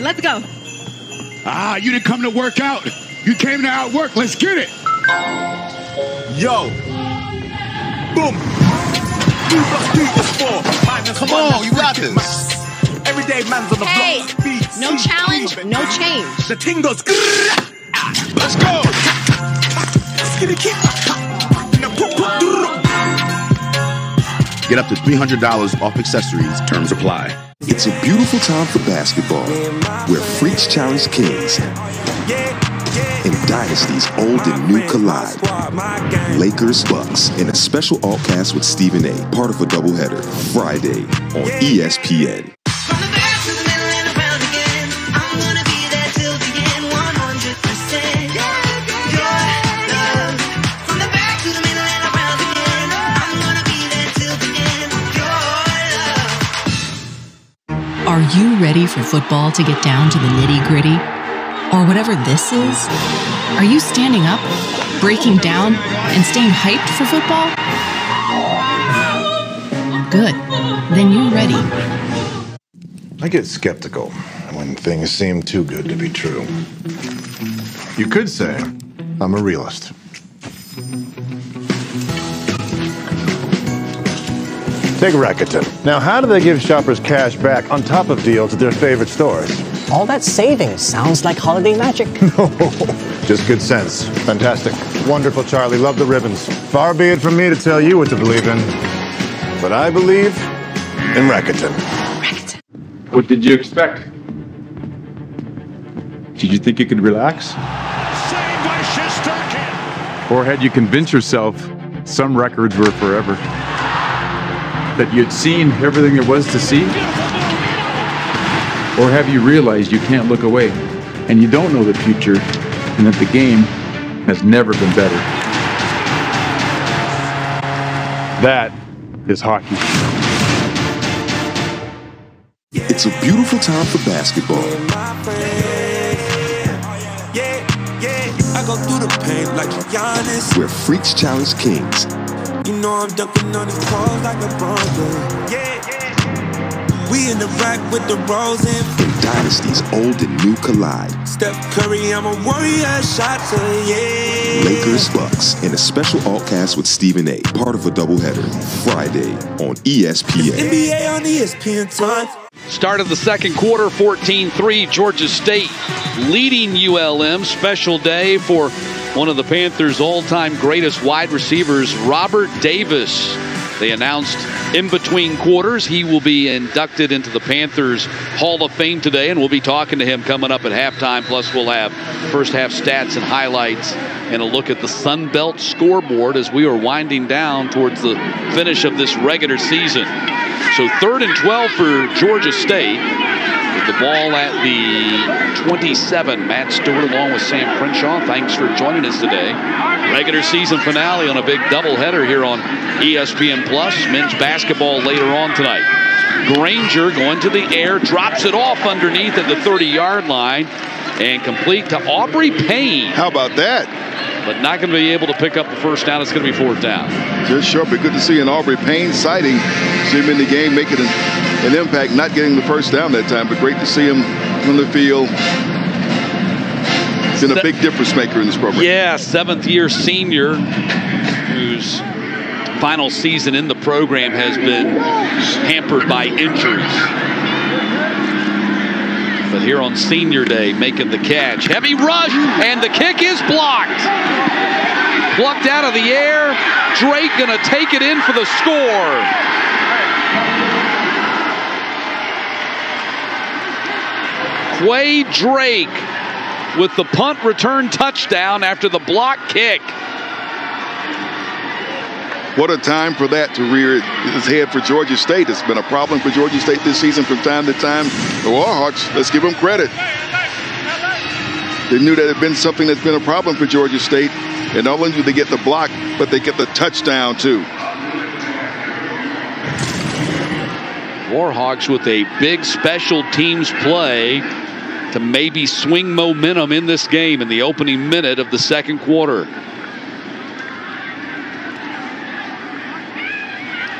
Let's go. Ah, you didn't come to work out. You came to outwork. Let's get it. Yo. Boom. 2 + 2 = 4. Come on, you got this. Everyday man's on the block. No challenge, no change. The ting goes. Let's go. Get up to $300 off accessories. Terms apply. It's a beautiful time for basketball, where freaks challenge kings and dynasties old and new collide. Lakers Bucks in a special all-cast with Stephen A., part of a doubleheader, Friday on ESPN. Are you ready for football to get down to the nitty-gritty? Or whatever this is? Are you standing up, breaking down, and staying hyped for football? Good. Then you're ready. I get skeptical when things seem too good to be true. You could say I'm a realist. Take Rakuten. Now, how do they give shoppers cash back on top of deals at their favorite stores? All that savings sounds like holiday magic. No, just good sense. Fantastic. Wonderful, Charlie. Love the ribbons. Far be it from me to tell you what to believe in, but I believe in Rakuten. What did you expect? Did you think you could relax? Or had you convinced yourself some records were forever? That you'd seen everything there was to see? Or have you realized you can't look away and you don't know the future and that the game has never been better? That is hockey. It's a beautiful time for basketball, I go through the pain like Giannis. where freaks challenge kings You know I'm dunking on his calls like a Bronco. We in the rack with the rolls in. and dynasties old and new collide. Steph Curry, I'm a warrior, shots Lakers Bucks in a special all-cast with Stephen A., part of a doubleheader, Friday on ESPN. NBA on ESPN time. Start of the second quarter, 14-3, Georgia State leading ULM. Special day for one of the Panthers' all-time greatest wide receivers, Robert Davis. They announced in between quarters he will be inducted into the Panthers Hall of Fame today, and we'll be talking to him coming up at halftime. Plus, we'll have first half stats and highlights and a look at the Sun Belt scoreboard as we are winding down towards the finish of this regular season. So 3rd and 12 for Georgia State. With the ball at the 27. Matt Stewart along with Sam Crenshaw. Thanks for joining us today. Regular season finale on a big doubleheader here on ESPN Plus. Men's basketball later on tonight. Granger going to the air, drops it off underneath at the 30-yard line, and complete to Aubrey Payne. How about that? But not going to be able to pick up the first down. It's going to be 4th down. Just sharp, but good to see an Aubrey Payne sighting. See him in the game, making an impact, not getting the first down that time, but great to see him on the field. He's been a big difference maker in this program. Yeah, 7th-year senior whose final season in the program has been hampered by injuries. But here on senior day, making the catch. Heavy rush, and the kick is blocked. Plucked out of the air. Drake going to take it in for the score. Quay Drake with the punt return touchdown after the block kick. What a time for that to rear his head for Georgia State. It's been a problem for Georgia State this season from time to time. The Warhawks, let's give them credit. They knew that it had been something that's been a problem for Georgia State. And not only do they get the block, but they get the touchdown too. Warhawks with a big special teams play to maybe swing momentum in this game in the opening minute of the second quarter.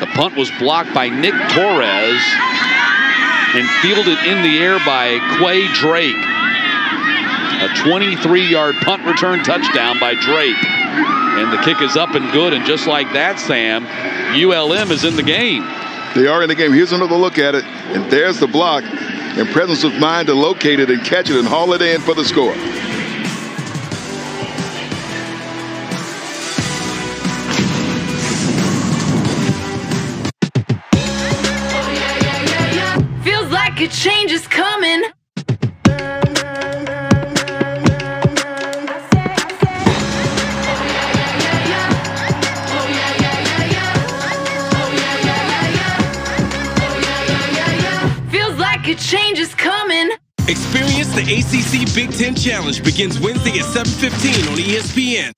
The punt was blocked by Nick Torres and fielded in the air by Quay Drake. A 23-yard punt return touchdown by Drake. And the kick is up and good, and just like that, Sam, ULM is in the game. They are in the game. Here's another look at it, and there's the block. And presence of mind to locate it and catch it and haul it in for the score. Feels like Experience the ACC Big Ten Challenge begins Wednesday at 7:15 on ESPN.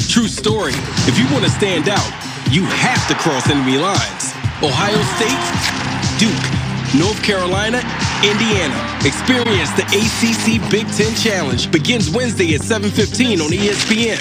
True story. If you want to stand out, you have to cross enemy lines. Ohio State, Duke, North Carolina, Indiana. Experience the ACC Big Ten Challenge begins Wednesday at 7:15 on ESPN.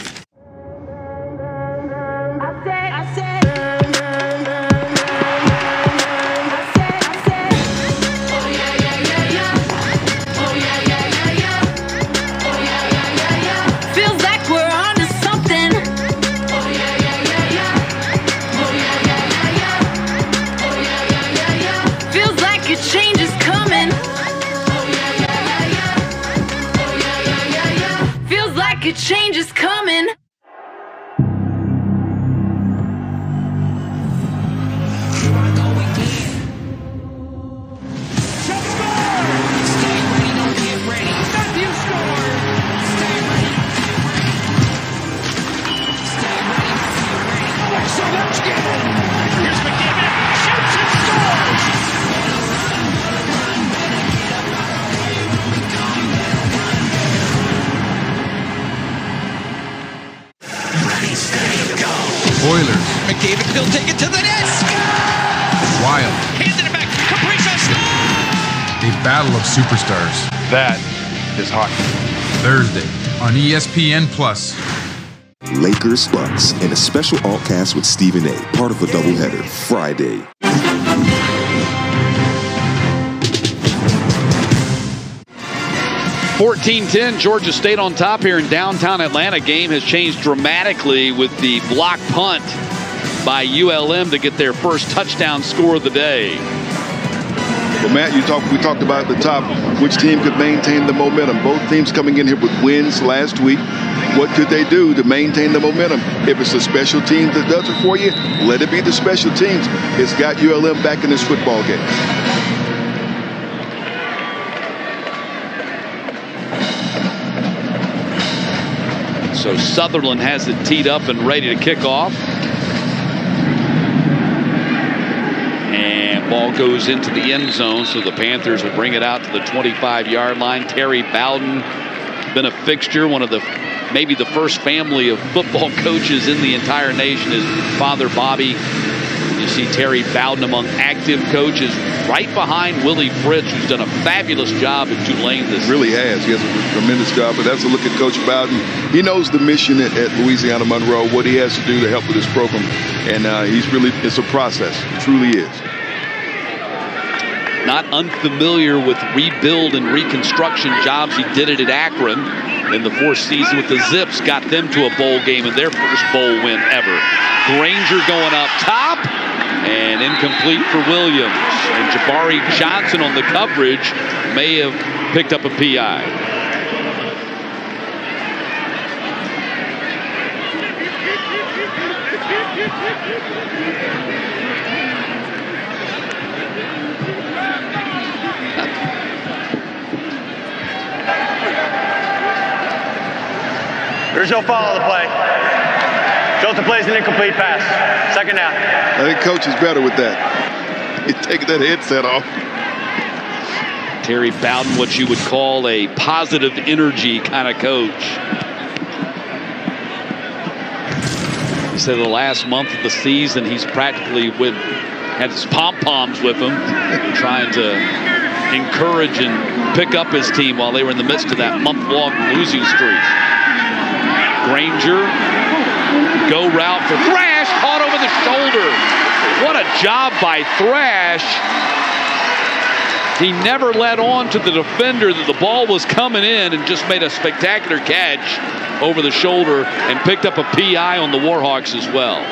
Change is coming. Oilers. McDavid, he'll take it to the net. Wild. Handed it back. Kaprizov score! A battle of superstars. That is hockey. Thursday on ESPN+. Lakers Bucks in a special altcast with Stephen A. Part of a doubleheader. Friday. 14-10, Georgia State on top here in downtown Atlanta. Game has changed dramatically with the block punt by ULM to get their first touchdown score of the day. Well, Matt, we talked about at the top which team could maintain the momentum. Both teams coming in here with wins last week. What could they do to maintain the momentum? If it's a special team that does it for you, let it be the special teams. It's got ULM back in this football game. So Sutherland has it teed up and ready to kick off. And ball goes into the end zone, so the Panthers will bring it out to the 25-yard line. Terry Bowden, been a fixture, one of the maybe the first family of football coaches in the entire nation. His father, Bobby. You see Terry Bowden among active coaches, right behind Willie Fritz, who's done a fabulous job at Tulane this really has. He has a tremendous job. But that's a look at Coach Bowden. He knows the mission at Louisiana Monroe, what he has to do to help with this program. And it's a process. It truly is. Not unfamiliar with rebuild and reconstruction jobs. He did it at Akron in the fourth season with the Zips. Got them to a bowl game in their first bowl win ever. Granger going up top. And incomplete for Williams. And Jabari Johnson on the coverage may have picked up a PI. There's no follow the play. Jolton plays an incomplete pass. Second down. I think Coach is better with that. He's taking that headset off. Terry Bowden, what you would call a positive energy kind of coach. He said the last month of the season, he's practically had his pom-poms with him, trying to encourage and pick up his team while they were in the midst of that month-long losing streak. Granger, go route for Thrash, caught over the shoulder. What a job by Thrash. He never let on to the defender that the ball was coming in and just made a spectacular catch over the shoulder and picked up a PI on the Warhawks as well.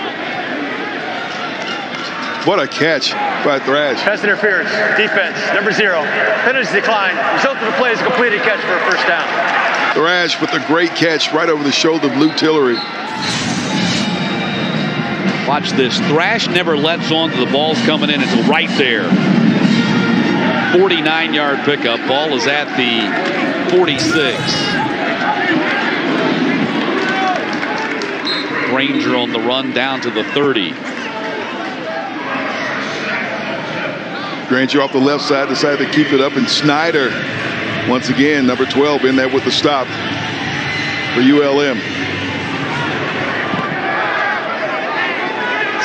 What a catch by Thrash. Pass interference, defense, number 0. Penalty decline. Result of the play is a completed catch for a first down. Thrash with a great catch right over the shoulder of Luke Tillery. Watch this. Thrash never lets on to the ball's coming in until right there. 49-yard pickup. Ball is at the 46. Granger on the run down to the 30. Granger off the left side decided to keep it up, and Snyder Once again, number 12 in there with the stop for ULM.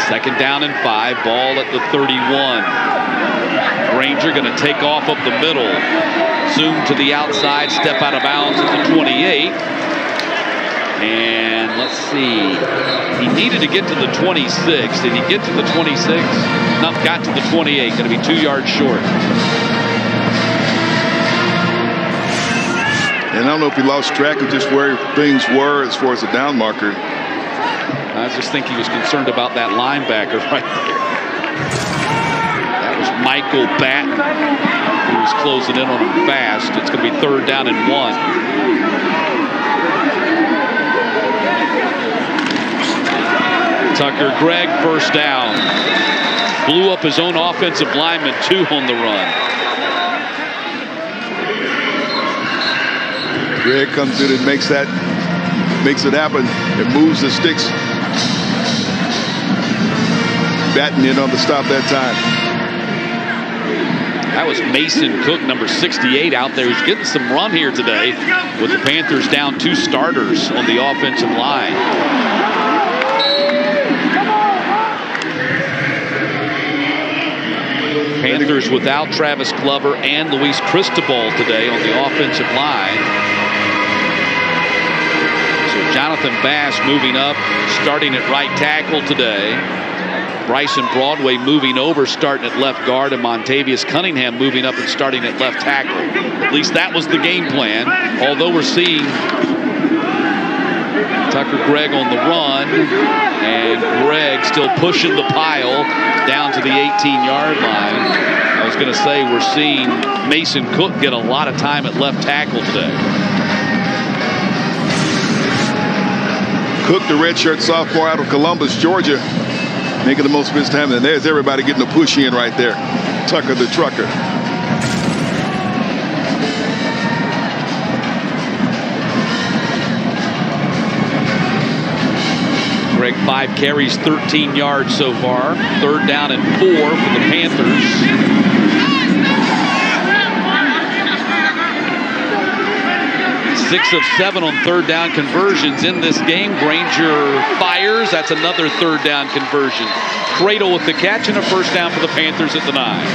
Second down and 5, ball at the 31. Granger going to take off up the middle. Zoom to the outside, step out of bounds at the 28. And let's see. He needed to get to the 26. Did he get to the 26? No, got to the 28. Going to be 2 yards short. And I don't know if he lost track of just where things were as far as the down marker. I just think he was concerned about that linebacker right there. That was Michael Batten, who was closing in on him fast. It's going to be 3rd down and 1. Tucker Gregg, first down. Blew up his own offensive lineman, 2 on the run. Gregg comes in and makes it happen and moves the sticks. Batten in on the stop that time. That was Mason Cook, number 68, out there, who's getting some run here today with the Panthers down 2 starters on the offensive line. Panthers without Travis Glover and Luis Cristobal today on the offensive line. So Jonathan Bass moving up, starting at right tackle today. Bryson Broadway moving over, starting at left guard, and Montavious Cunningham moving up and starting at left tackle. At least that was the game plan, although we're seeing Tucker Gregg on the run, and Gregg still pushing the pile down to the 18-yard line. I was going to say we're seeing Mason Cook get a lot of time at left tackle today. Cook, the redshirt sophomore out of Columbus, Georgia, making the most of his time. And there's everybody getting a push in right there. Tucker the trucker. Gregg 5 carries, 13 yards so far. 3rd down and 4 for the Panthers. Six of 7 on 3rd down conversions in this game. Granger fires. That's another 3rd down conversion. Cradle with the catch and a first down for the Panthers at the 9.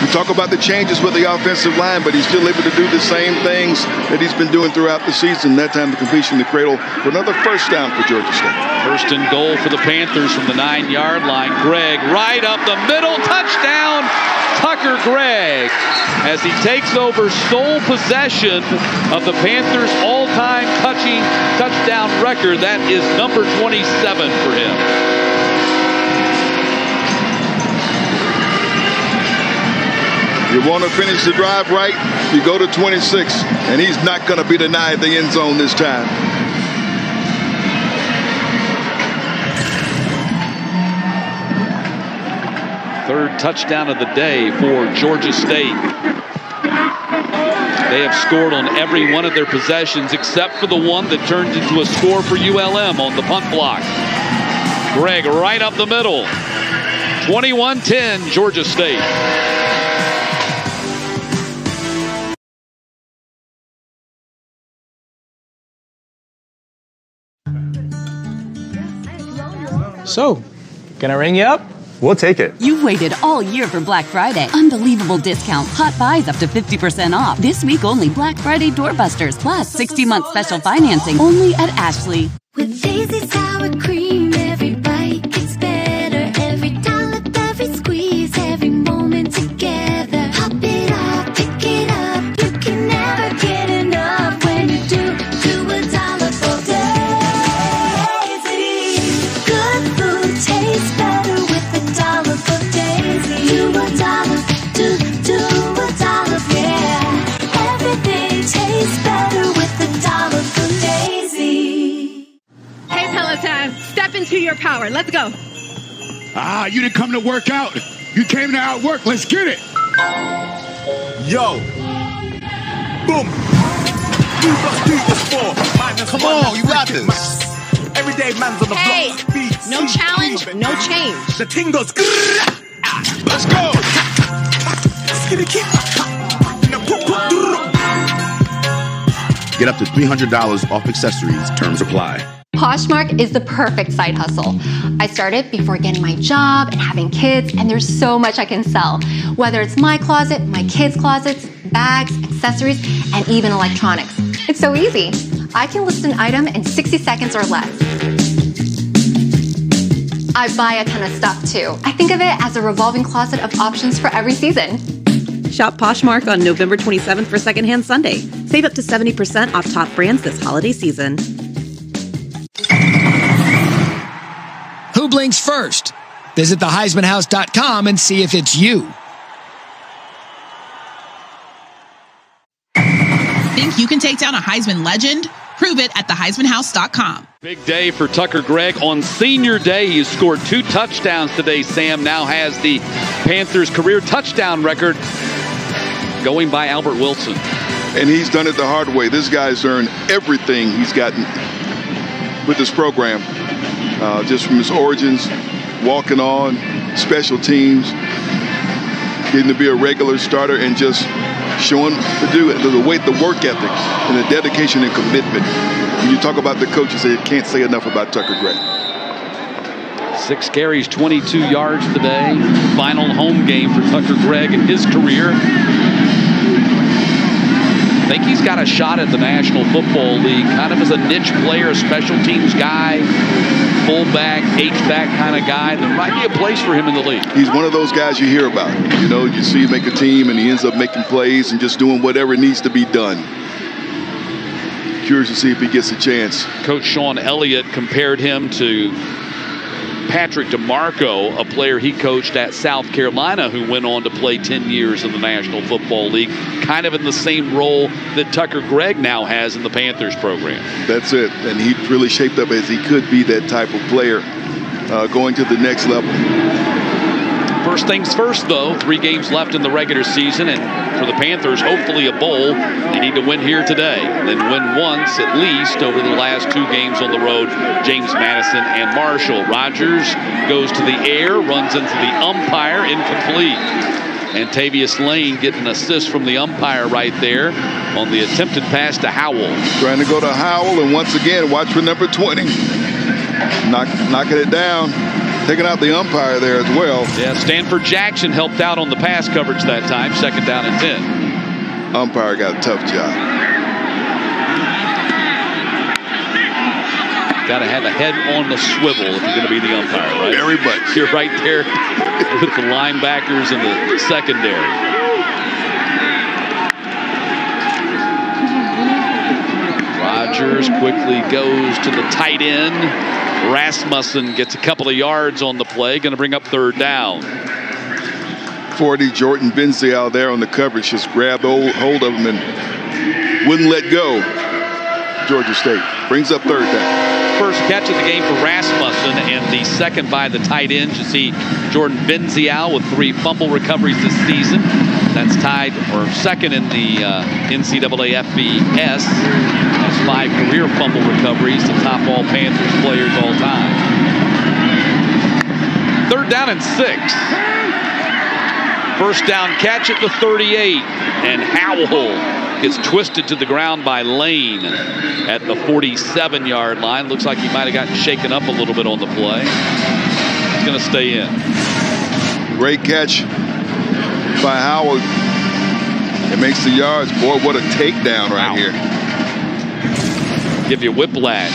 We talk about the changes with the offensive line, but he's still able to do the same things that he's been doing throughout the season. That time the completion to Cradle for another first down for Georgia State. First and goal for the Panthers from the 9-yard line. Gregg right up the middle. Touchdown, Tucker Gregg, as he takes over sole possession of the Panthers' all-time touchdown record. That is number 27 for him. You want to finish the drive right, you go to 26, and he's not going to be denied the end zone this time. Third touchdown of the day for Georgia State. They have scored on every one of their possessions except for the one that turned into a score for ULM on the punt block. Gregg right up the middle. 21-10 Georgia State. So, can I ring you up? We'll take it. You've waited all year for Black Friday. Unbelievable discounts, hot buys up to 50% off. This week only Black Friday doorbusters, plus 60-month special financing only at Ashley. With Daisy sour cream, every bite gets better. Every dollop, every squeeze, every moment together. Pop it up, pick it up. You can never get enough when you do $1 for Daisy. Good food tastes better with $1 for Daisy. Do $1, do $1, yeah. Everything tastes better with $1 for Daisy. Hey, Peloton, step into your power. Let's go. Ah, you didn't come to work out. You came to outwork. Let's get it. Yo. Boom. 2 + 2 = 4. Come on, you got this. Everyday man's on the Hey, block. Beats, no challenge, no change. The ting goes. Let's go. Get up to $300 off accessories. Terms apply. Poshmark is the perfect side hustle. I started before getting my job and having kids, and there's so much I can sell. Whether it's my closet, my kids' closets, bags, accessories, and even electronics. It's so easy. I can list an item in 60 seconds or less. I buy a ton of stuff too. I think of it as a revolving closet of options for every season. Shop Poshmark on November 27th for Secondhand Sunday. Save up to 70% off top brands this holiday season. Who blinks first? Visit theheismanhouse.com and see if it's you. Think you can take down a Heisman legend? Prove it at theheismanhouse.com. Big day for Tucker Gregg on senior day. He scored 2 touchdowns today. Sam now has the Panthers' career touchdown record going by Albert Wilson. And he's done it the hard way. This guy's earned everything he's gotten with this program. Just from his origins, walking on, special teams, getting to be a regular starter, and just showing the work ethic and the dedication and commitment. When you talk about the coaches, I can't say enough about Tucker Gregg. 6 carries, 22 yards today. Final home game for Tucker Gregg in his career. I think he's got a shot at the National Football League, kind of as a niche player, a special teams guy, fullback, H-back kind of guy. There might be a place for him in the league. He's one of those guys you hear about. You know, you see him make a team and he ends up making plays and just doing whatever needs to be done. Curious to see if he gets a chance. Coach Sean Elliott compared him to Patrick DeMarco, a player he coached at South Carolina who went on to play 10 years in the National Football League, kind of in the same role that Tucker Gregg now has in the Panthers program. That's it, and he really shaped up as he could be that type of player going to the next level. First things first, though, 3 games left in the regular season, and for the Panthers, hopefully a bowl. They need to win here today, then win once at least over the last 2 games on the road, James Madison and Marshall. Rodgers goes to the air, runs into the umpire, incomplete. And Tavius Lane getting an assist from the umpire right there on the attempted pass to Howell. Trying to go to Howell, and once again, watch for number 20. Knocking it down. Taking out the umpire there as well. Yeah, Stanford Jackson helped out on the pass coverage that time. 2nd down and 10. Umpire got a tough job. Got to have a head on the swivel if you're going to be the umpire, right? Very much. You're right there with the linebackers in the secondary. Rodgers quickly goes to the tight end. Rasmussen gets a couple of yards on the play, going to bring up 3rd down. 40, Jordan Benzial there on the coverage, just grabbed hold of him and wouldn't let go. Georgia State brings up 3rd down. First catch of the game for Rasmussen, and the second by the tight end. You see Jordan Benzial with 3 fumble recoveries this season. That's tied, or second in the NCAA FBS. Has 5 career fumble recoveries to top all Panthers players all time. 3rd down and 6. First down catch at the 38, and Howell gets twisted to the ground by Lane at the 47-yard line. Looks like he might have gotten shaken up a little bit on the play. He's going to stay in. Great catch by Howell. It makes the yards. Boy, what a takedown right here. Give you whiplash.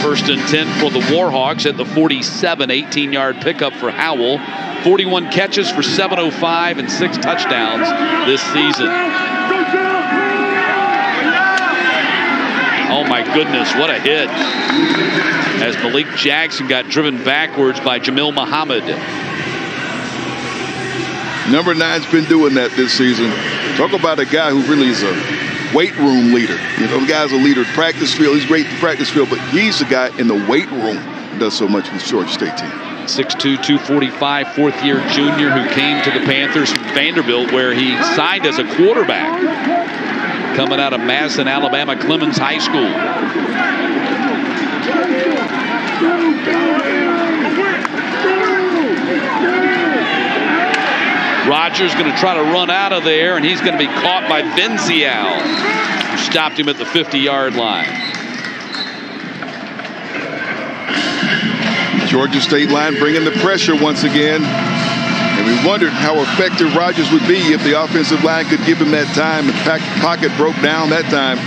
1st and 10 for the Warhawks at the 47, 18-yard pickup for Howell. 41 catches for 705 and 6 touchdowns this season. Oh my goodness, what a hit. As Malik Jackson got driven backwards by Jamil Muhammad. Number 9's been doing that this season. Talk about a guy who really is a weight room leader. You know, the guy's a leader at practice field. He's great at the practice field, but he's the guy in the weight room who does so much with the Georgia State team. 6'2", 245, 4th-year junior who came to the Panthers from Vanderbilt, where he signed as a quarterback, coming out of Madison, Alabama, Clemens High School. Rogers going to try to run out of there, and he's going to be caught by Benzial, who stopped him at the 50-yard line. Georgia State line bringing the pressure once again. And we wondered how effective Rogers would be if the offensive line could give him that time. And pocket broke down that time.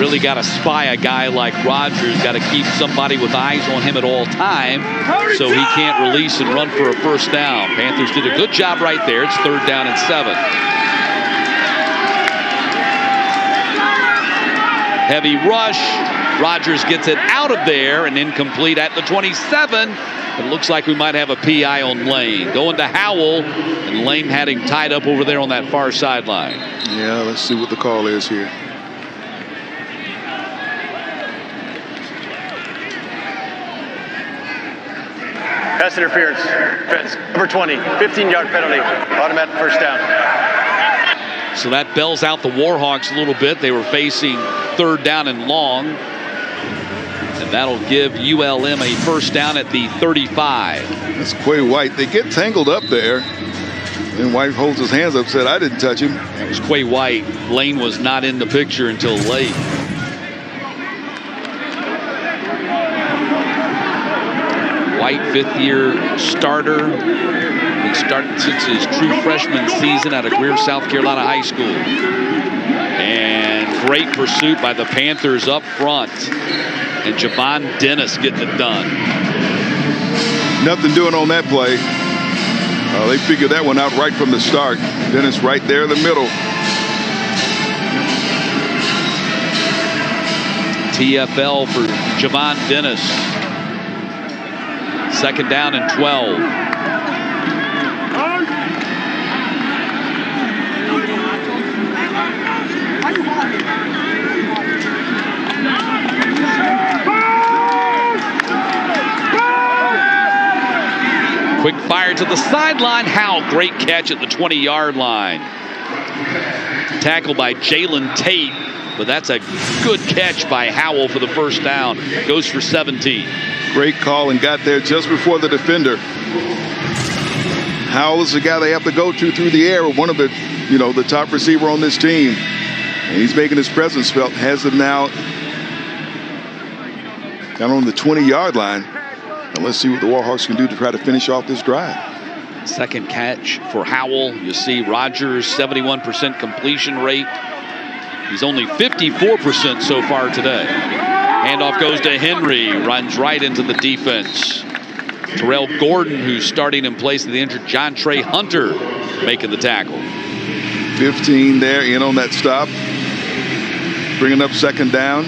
Really got to spy a guy like Rogers. Got to keep somebody with eyes on him at all time so he can't release and run for a first down. Panthers did a good job right there. It's 3rd down and 7. Heavy rush. Rogers gets it out of there and incomplete at the 27. It looks like we might have a PI on Lane. Going to Howell, and Lane had him tied up over there on that far sideline. Yeah, let's see what the call is here. Pass interference. Number 20, 15-yard penalty. Automatic first down. So that bells out the Warhawks a little bit. They were facing 3rd down and long. And that'll give ULM a first down at the 35. That's Quay White. They get tangled up there. And White holds his hands up, said, I didn't touch him. That was Quay White. Lane was not in the picture until late. White, 5th-year starter. He started since his true freshman season out of Greer, South Carolina High School. And great pursuit by the Panthers up front. And Javon Dennis getting it done. Nothing doing on that play. They figured that one out right from the start. Dennis right there in the middle. TFL for Javon Dennis. 2nd down and 12. Quick fire to the sideline. Howell, great catch at the 20-yard line. Tackle by Jalen Tate, but that's a good catch by Howell for the first down. Goes for 17. Great call and got there just before the defender. Howell is the guy they have to go to through the air. One of the, the top receiver on this team. And he's making his presence felt. Has him now down on the 20-yard line. And let's see what the Warhawks can do to try to finish off this drive. Second catch for Howell. You see Rogers, 71% completion rate. He's only 54% so far today. Handoff goes to Henry. Runs right into the defense. Terrell Gordon, who's starting in place of the injured John Trey Hunter, making the tackle. 15 there in on that stop. Bringing up 2nd down.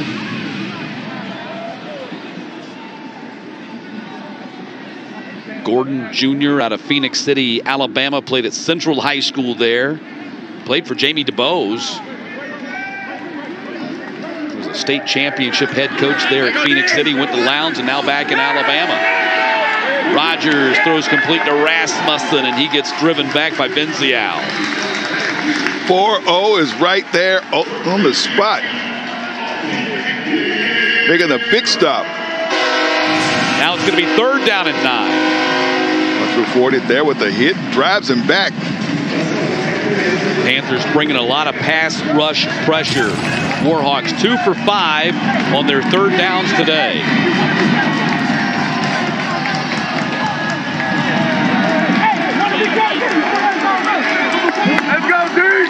Gordon Jr. out of Phoenix City, Alabama, played at Central High School there. Played for Jamie DeBose. Was a state championship head coach there at Phoenix City. Went to Lowndes and now back in Alabama. Rogers throws complete to Rasmussen, and he gets driven back by Benzial. 4-0 is right there on the spot. Making a big stop. Now it's going to be 3rd down and 9. Rewarded there with a hit, drives him back. Panthers bringing a lot of pass rush pressure. Warhawks 2 for 5 on their 3rd downs today. Let's go, dude.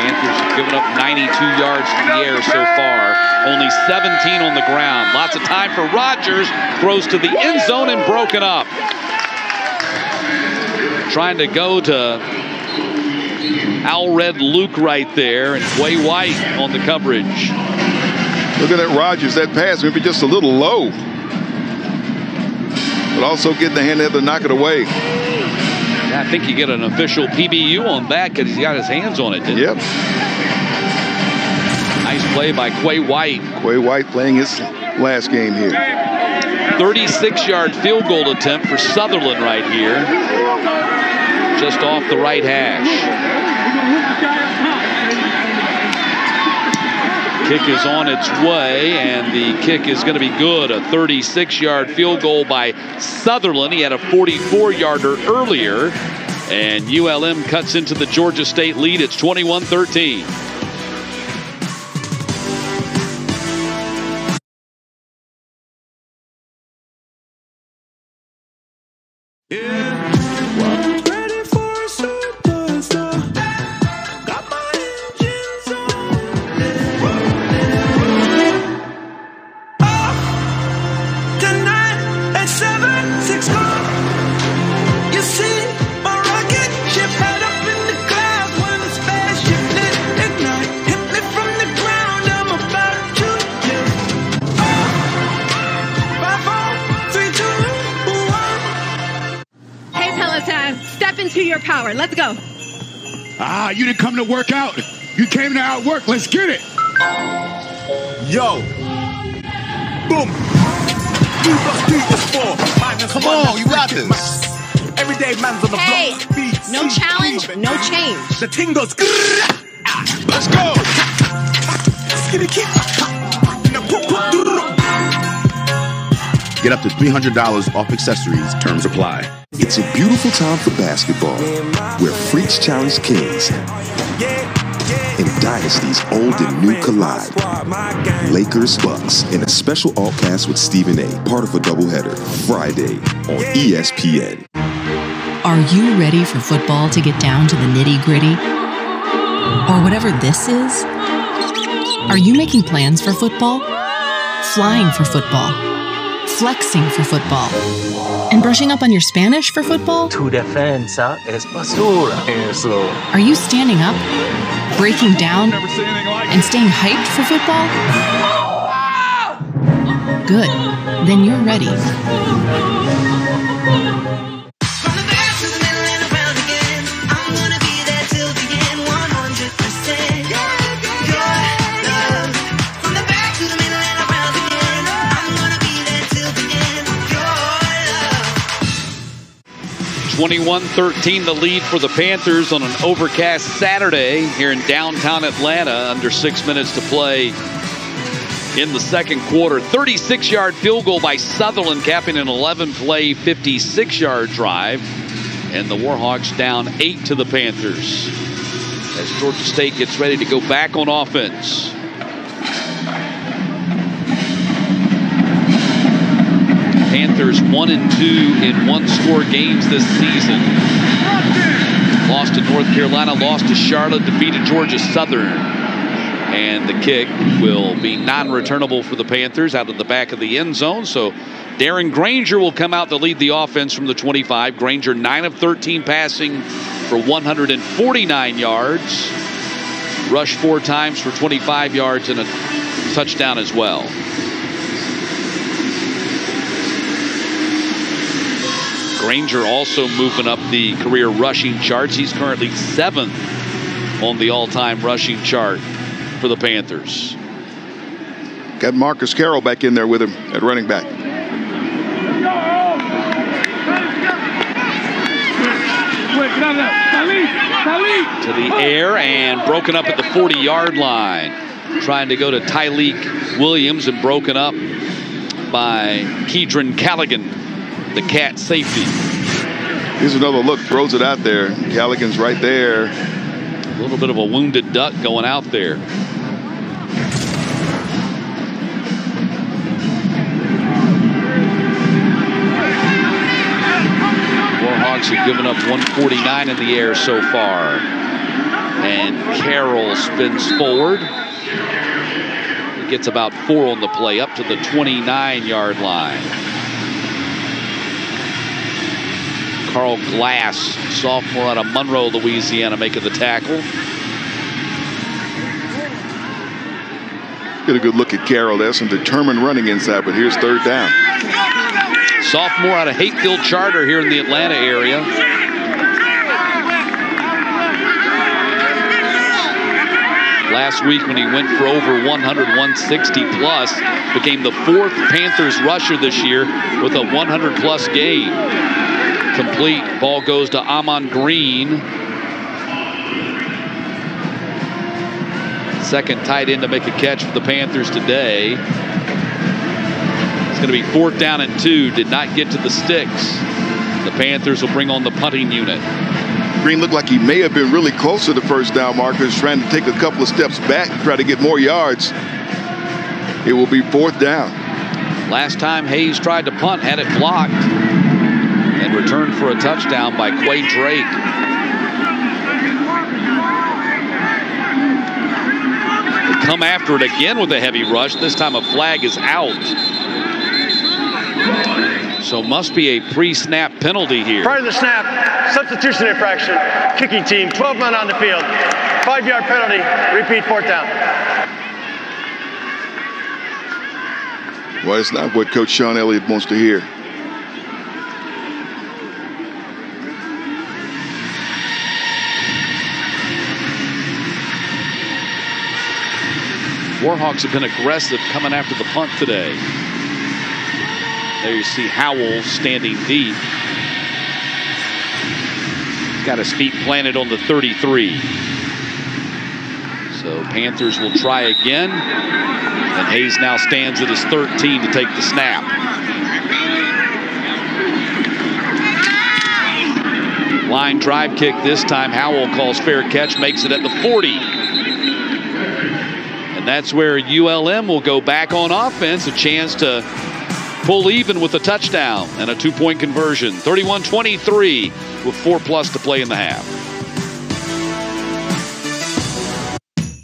Panthers have given up 92 yards in the air so far. Only 17 on the ground. Lots of time for Rogers. Throws to the end zone and broken up. Trying to go to Al Red Luke right there, and Quay White on the coverage. Looking at Rogers, that pass maybe just a little low. But also getting the hand there to knock it away. Yeah, I think you get an official PBU on that because he's got his hands on it, didn't Yep. he? Nice play by Quay White. Quay White playing his last game here. 36-yard field goal attempt for Sutherland right here. Just off the right hash. Kick is on its way, and the kick is going to be good. A 36-yard field goal by Sutherland. He had a 44-yarder earlier, and ULM cuts into the Georgia State lead. It's 21-13. Your power. Let's go. Ah, you didn't come to work out. You came to outwork. Let's get it. Yo. Boom. 2 + 2 is 4. Come on, you got this. Everyday man's on the block. Beat, no challenge, no change. The ting goes. Let's go. Skitty kick. Get up to $300 off accessories. Terms apply. It's a beautiful time for basketball, where freaks challenge kings and dynasties old and new collide. Lakers Bucks in a special all-cast with Stephen A., part of a doubleheader, Friday on ESPN. Are you ready for football to get down to the nitty-gritty? Or whatever this is? Are you making plans for football? Flying for football? Flexing for football? And brushing up on your Spanish for football? Tu defensa es basura. Eso. Are you standing up, breaking down, and staying hyped for football? Good. Then you're ready. (21-13) the lead for the Panthers on an overcast Saturday here in downtown Atlanta. Under 6 minutes to play in the second quarter. 36-yard field goal by Sutherland, capping an 11-play, 56-yard drive. And the Warhawks down 8 to the Panthers as Georgia State gets ready to go back on offense. Panthers 1-2 in one-score games this season. Lost to North Carolina, lost to Charlotte, defeated Georgia Southern. And the kick will be non-returnable for the Panthers out of the back of the end zone. So Darren Granger will come out to lead the offense from the 25. Granger 9 of 13 passing for 149 yards. Rushed 4 times for 25 yards and a touchdown as well. Granger also moving up the career rushing charts. He's currently 7th on the all-time rushing chart for the Panthers. Got Marcus Carroll back in there with him at running back. To the air and broken up at the 40-yard line. Trying to go to Tyleek Williams and broken up by Keedron Callaghan, the Cat safety. Here's another look, throws it out there. Callaghan's right there. A little bit of a wounded duck going out there. Warhawks have given up 149 in the air so far. And Carroll spins forward. He gets about 4 on the play, up to the 29-yard line. Carl Glass, sophomore out of Monroe, Louisiana, making the tackle. Get a good look at Carroll. There's some determined running inside, but here's third down. Sophomore out of Hatefield Charter here in the Atlanta area. Last week when he went for over 100, 160 plus, became the 4th Panthers rusher this year with a 100 plus game. Complete. Ball goes to Amon Green. second tight end to make a catch for the Panthers today. It's going to be 4th down and 2. Did not get to the sticks. The Panthers will bring on the punting unit. Green looked like he may have been really close to the first down markers, trying to take a couple of steps back, try to get more yards. It will be 4th down. Last time Hayes tried to punt, had it blocked, and returned for a touchdown by Quay Drake. They come after it again with a heavy rush. This time a flag is out. So must be a pre-snap penalty here. Prior to the snap, substitution infraction, kicking team, 12 men on the field, 5-yard penalty, repeat 4th down. Well, it's not what Coach Sean Elliott wants to hear. Warhawks have been aggressive coming after the punt today. There you see Howell standing deep. He's got his feet planted on the 33. So Panthers will try again. And Hayes now stands at his 13 to take the snap. Line drive kick this time. Howell calls fair catch, makes it at the 40. And that's where ULM will go back on offense, a chance to pull even with a touchdown and a 2-point conversion. 31-23 with 4+ to play in the half.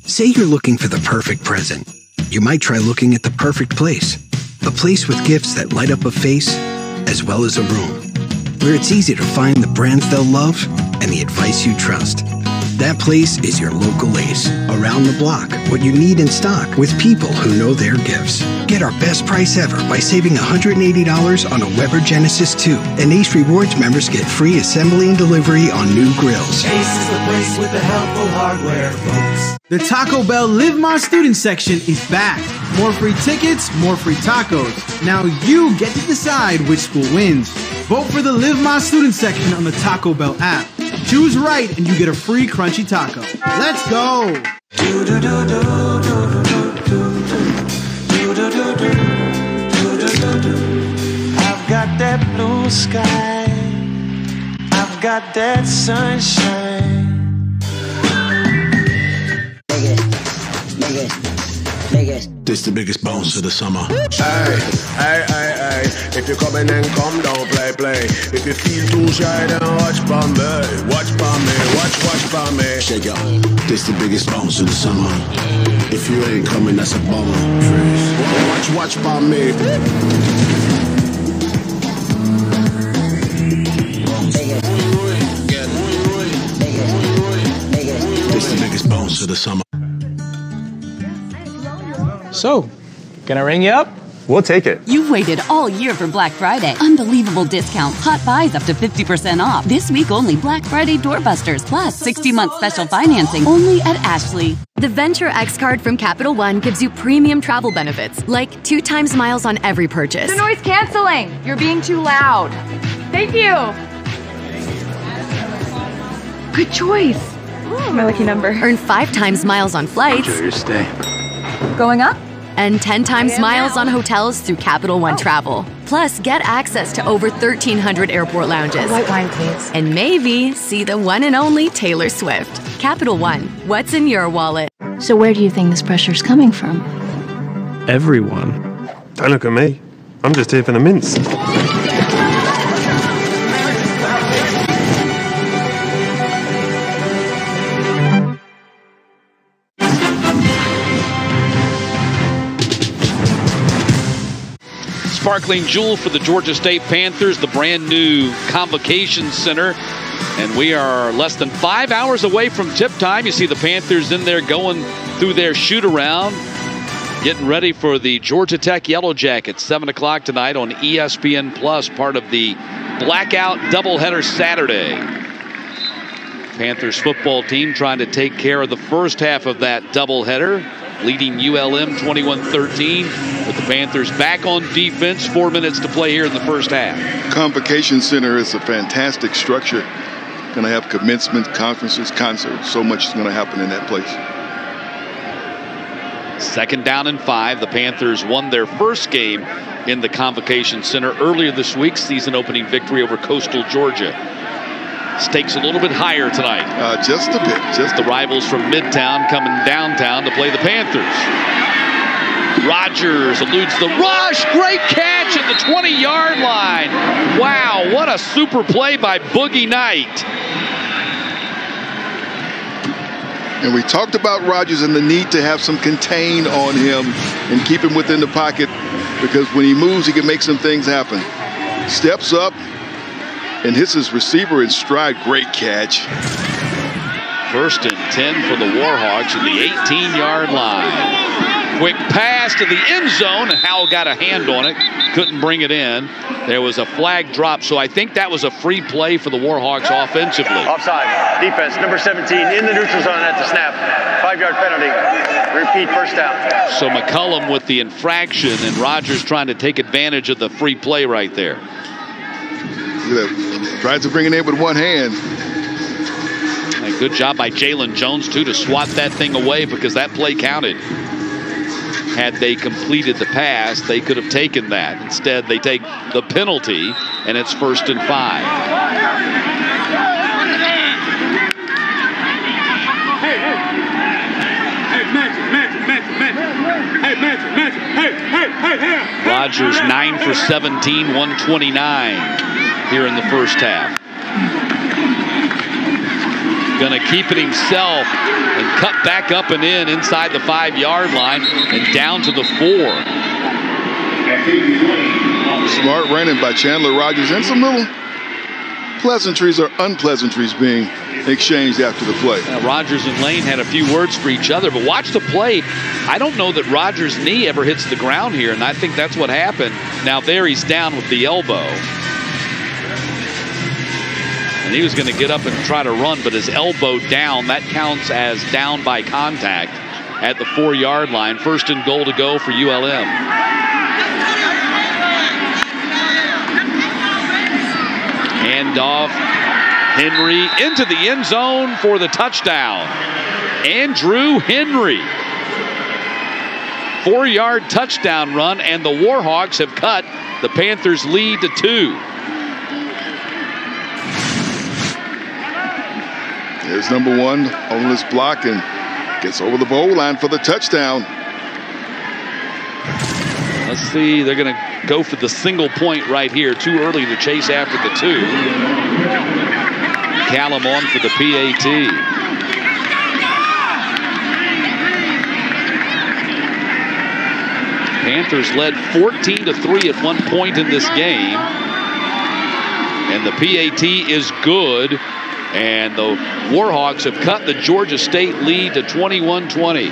Say you're looking for the perfect present. You might try looking at the perfect place. A place with gifts that light up a face as well as a room. Where it's easy to find the brands they'll love and the advice you trust. That place is your local Ace. Around the block, what you need in stock with people who know their gifts. Get our best price ever by saving $180 on a Weber Genesis 2. And Ace Rewards members get free assembly and delivery on new grills. Ace is the place with the helpful hardware, folks. The Taco Bell Live My Student section is back. More free tickets, more free tacos. Now you get to decide which school wins. Vote for the Live My Student section on the Taco Bell app. Choose right and you get a free crunchy taco. Let's go! I've got that blue sky. I've got that sunshine. This the biggest bounce of the summer. Hey, hey, hey, hey. If you're coming and come down, play, play. If you feel too shy, then watch for me. Watch for me, watch for me. Shake up. This the biggest bounce of the summer. If you ain't coming, that's a bummer. Watch for me. This the biggest bounce of the summer. So, can I ring you up? We'll take it. You've waited all year for Black Friday. Unbelievable discounts, hot buys up to 50% off. This week only Black Friday doorbusters, plus 60-month special financing only at Ashley. The Venture X card from Capital One gives you premium travel benefits, like 2 times miles on every purchase. The noise canceling. You're being too loud. Thank you. Good choice. Oh, my lucky number. Earn 5 times miles on flights. Enjoy your stay. Going up? And 10 times miles on hotels through Capital One Travel. Plus, get access to over 1,300 airport lounges. White wine, please. And maybe see the one and only Taylor Swift. Capital One, what's in your wallet? So where do you think this pressure's coming from? Everyone. Don't look at me. I'm just here for the mints. Sparkling jewel for the Georgia State Panthers, the brand new Convocation Center. And we are less than 5 hours away from tip time. You see the Panthers in there going through their shoot around, getting ready for the Georgia Tech Yellow Jackets, 7 o'clock tonight on ESPN Plus, part of the Blackout doubleheader Saturday. Panthers football team trying to take care of the first half of that doubleheader, leading ULM 21-13, with the Panthers back on defense. 4 minutes to play here in the first half. Convocation Center is a fantastic structure. Going to have commencement, conferences, concerts. So much is going to happen in that place. 2nd down and 5. The Panthers won their first game in the Convocation Center earlier this week. Season opening victory over Coastal Georgia. Stakes a little bit higher tonight. Just a bit. Just the rivals from Midtown coming downtown to play the Panthers. Rodgers eludes the rush. Great catch at the 20-yard line. Wow, what a super play by Boogie Knight. And we talked about Rodgers and the need to have some contain on him and keep him within the pocket, because when he moves, he can make some things happen. Steps up and hits his receiver in stride. Great catch. 1st and 10 for the Warhawks at the 18-yard line. Quick pass to the end zone, and Howell got a hand on it. Couldn't bring it in. There was a flag drop, so I think that was a free play for the Warhawks offensively. Offside. Defense, number 17, in the neutral zone at the snap. 5-yard penalty. Repeat, 1st down. So McCullum with the infraction, and Rodgers trying to take advantage of the free play right there. Look at that. Tried to bring it in with one hand. A good job by Jalen Jones, too, to swat that thing away, because that play counted. Had they completed the pass, they could have taken that. Instead, they take the penalty, and it's 1st and 5. Rodgers 9 for 17, 129 here in the first half. Gonna keep it himself and cut back up and in inside the 5-yard line and down to the 4. Smart running by Chandler Rodgers, and some little pleasantries or unpleasantries being exchanged after the play. Rodgers and Lane had a few words for each other, but watch the play. I don't know that Rodgers' knee ever hits the ground here, and I think that's what happened. Now there he's down with the elbow. And he was going to get up and try to run, but his elbow down, that counts as down by contact at the 4-yard line. 1st and goal to go for ULM. Handoff. Henry into the end zone for the touchdown. Andrew Henry. 4-yard touchdown run, and the Warhawks have cut the Panthers' lead to 2. There's number 1 on this block and gets over the goal line for the touchdown. Let's see, they're going to go for the single point right here. Too early to chase after the 2. Callum on for the PAT. Panthers led 14-3 at one point in this game. And the PAT is good. And the Warhawks have cut the Georgia State lead to 21-20.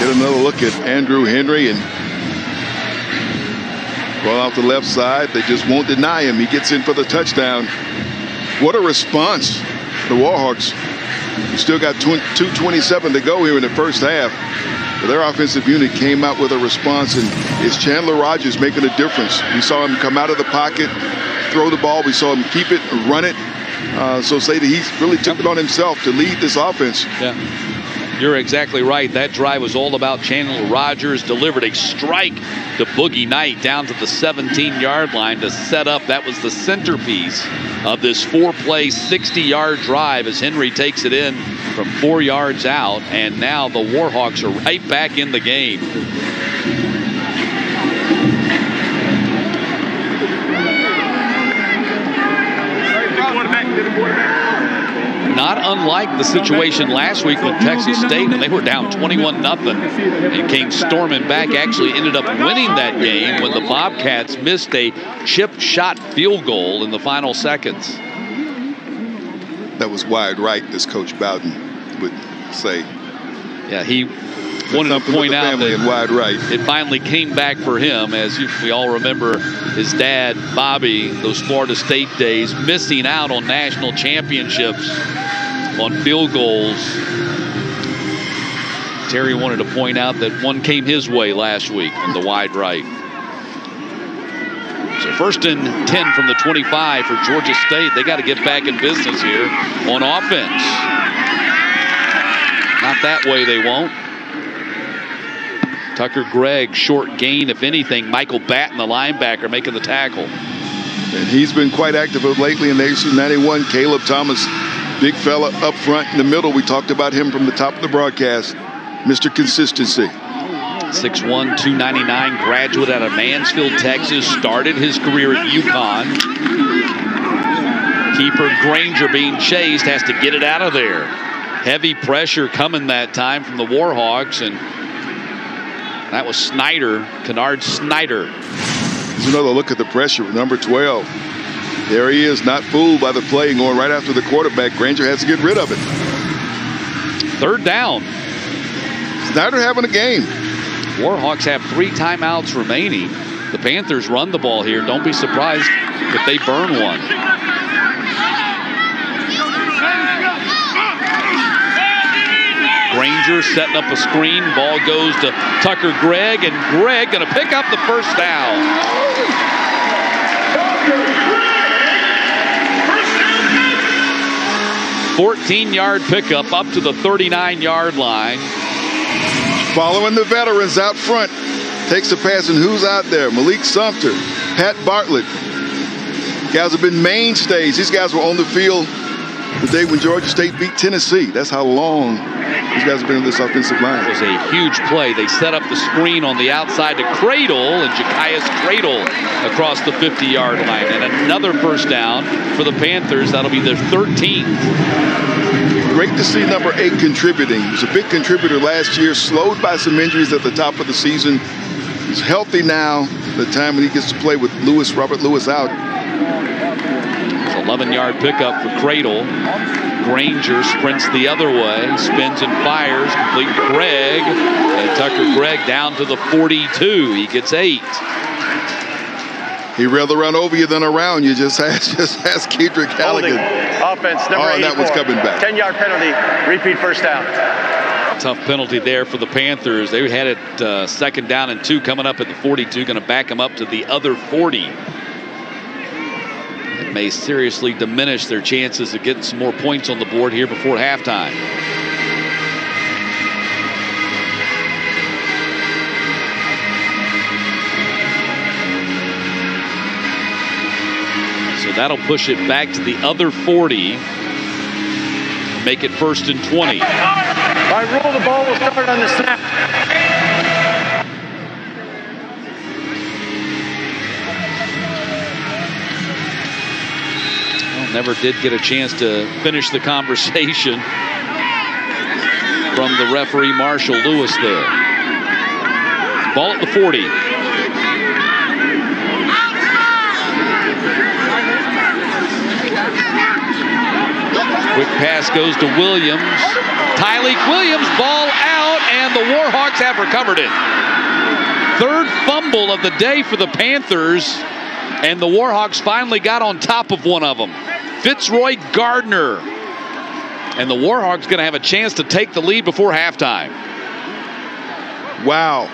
Get another look at Andrew Henry, and well, off the left side, they just won't deny him. He gets in for the touchdown. What a response. The Warhawks, you still got 2:27 to go here in the first half. But their offensive unit came out with a response, and it's Chandler Rodgers making a difference. We saw him come out of the pocket, throw the ball. We saw him keep it, run it. So say that he's really took it on himself to lead this offense. Yeah, you're exactly right. That drive was all about Chandler Rodgers. Delivered a strike to Boogie Knight down to the 17-yard line to set up. That was the centerpiece of this 4-play, 60-yard drive as Henry takes it in from 4 yards out. And now the Warhawks are right back in the game. Not unlike the situation last week with Texas State when they were down 21-0 and came storming back. Actually ended up winning that game when the Bobcats missed a chip shot field goal in the final seconds. That was wide right, as Coach Bowden would say. Yeah, he wanted to point out that wide right. It finally came back for him, as we all remember his dad, Bobby, those Florida State days, missing out on national championships on field goals. Terry wanted to point out that one came his way last week on the wide right. So 1st and 10 from the 25 for Georgia State. They got to get back in business here on offense. Not that way, they won't. Tucker Gregg, short gain, if anything. Michael Batten, the linebacker, making the tackle. And he's been quite active lately in the AC91. Caleb Thomas, big fella up front in the middle. We talked about him from the top of the broadcast. Mr. Consistency. 6'1", 299, graduate out of Mansfield, Texas. Started his career at UConn. Keeper Granger being chased, has to get it out of there. Heavy pressure coming that time from the Warhawks, and that was Snyder, Kennard Snyder. There's another look at the pressure with number 12. There he is, not fooled by the play, going right after the quarterback. Granger has to get rid of it. Third down. Snyder having a game. Warhawks have 3 timeouts remaining. The Panthers run the ball here. Don't be surprised if they burn one. Granger setting up a screen. Ball goes to Tucker Gregg, and Gregg going to pick up the first down. 14-yard pickup up to the 39-yard line. Following the veterans out front. Takes the pass, and who's out there? Malik Sumter, Pat Bartlett. Guys have been mainstays. These guys were on the field the day when Georgia State beat Tennessee. That's how long these guys have been in this offensive line. It was a huge play. They set up the screen on the outside to Cradle, and Jakias Cradle across the 50-yard line. And another first down for the Panthers. That'll be their 13th. Great to see number 8 contributing. He was a big contributor last year, slowed by some injuries at the top of the season. He's healthy now, the time when he gets to play with Robert Lewis out. 11-yard pickup for Cradle. Granger sprints the other way, spins and fires, complete to Gregg. And Tucker Gregg down to the 42. He gets 8. He'd rather run over you than around you. Just ask Kedrick Halligan. Offense number 84. That one's coming back. 10-yard penalty, repeat first down. Tough penalty there for the Panthers. They had it 2nd down and 2 coming up at the 42, going to back them up to the other 40. It may seriously diminish their chances of getting some more points on the board here before halftime. So that'll push it back to the other 40. Make it 1st and 20. By rule, the ball will start on the snap. Well, never did get a chance to finish the conversation from the referee Marshall Lewis there. Ball at the 40. Quick pass goes to Williams. Tyleek Williams, ball out, and the Warhawks have recovered it. 3rd fumble of the day for the Panthers, and the Warhawks finally got on top of one of them. Fitzroy Gardner. And the Warhawks going to have a chance to take the lead before halftime. Wow.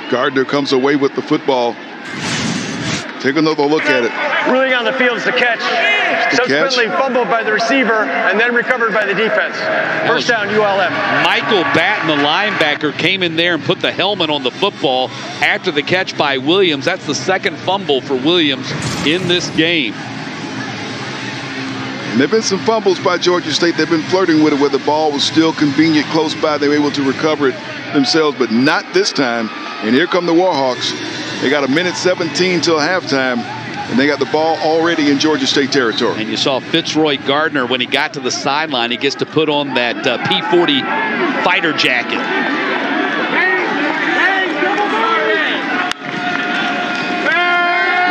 Gardner comes away with the football. Take another look at it. Ruling on the field is the catch. Subsequently fumbled by the receiver and then recovered by the defense. First down, ULM. Michael Batten, the linebacker, came in there and put the helmet on the football after the catch by Williams. That's the 2nd fumble for Williams in this game. And there have been some fumbles by Georgia State. They've been flirting with it where the ball was still convenient close by. They were able to recover it themselves, but not this time. And here come the Warhawks. They got 1:17 till halftime, and they got the ball already in Georgia State territory. And you saw Fitzroy Gardner, when he got to the sideline, he gets to put on that P40 fighter jacket.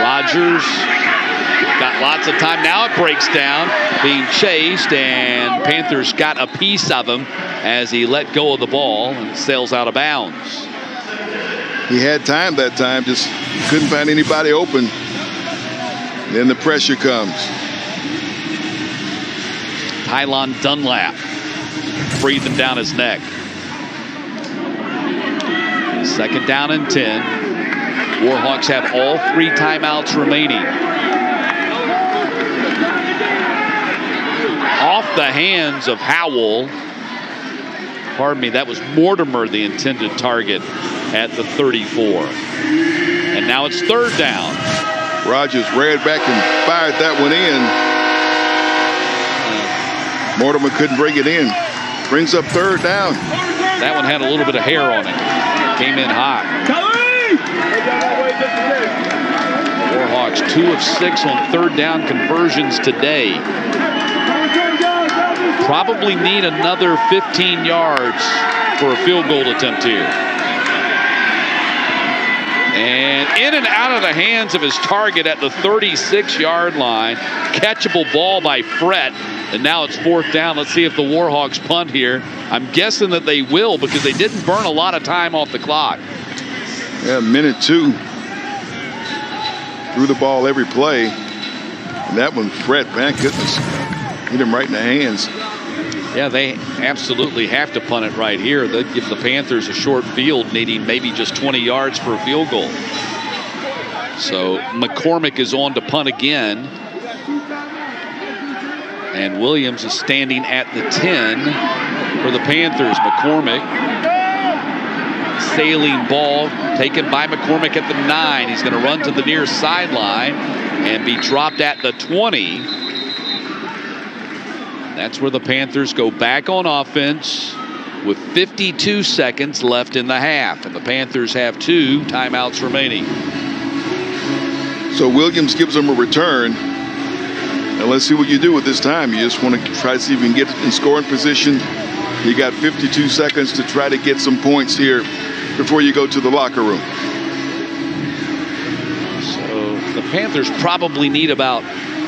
Rogers got lots of time. Now it breaks down, being chased, and Panthers got a piece of him as he let go of the ball and sails out of bounds. He had time that time, just couldn't find anybody open. Then the pressure comes. Tylon Dunlap breathing down his neck. 2nd down and 10. Warhawks have all 3 timeouts remaining. Off the hands of Howell. pardon me, that was Mortimer, the intended target at the 34. And now it's third down. Rogers ran back and fired that one in. Mortimer couldn't bring it in. Brings up third down. That one had a little bit of hair on it. Came in hot. Warhawks 2 of 6 on third down conversions today. Probably need another 15 yards for a field goal attempt here. And in and out of the hands of his target at the 36-yard line. Catchable ball by Fret. And now it's fourth down. Let's see if the Warhawks punt here. I'm guessing that they will because they didn't burn a lot of time off the clock. Yeah, minute 2. Threw the ball every play. And that one, Fret, man, goodness. Hit him right in the hands. Yeah, they absolutely have to punt it right here. They'd give the Panthers a short field, needing maybe just 20 yards for a field goal. So McCormick is on to punt again. And Williams is standing at the 10 for the Panthers. McCormick, sailing ball taken by McCormick at the 9. He's going to run to the near sideline and be dropped at the 20. That's where the Panthers go back on offense with 52 seconds left in the half. And the Panthers have 2 timeouts remaining. So Williams gives them a return. And let's see what you do with this time. You just want to try to see if you can get in scoring position. You got 52 seconds to try to get some points here before you go to the locker room. So the Panthers probably need about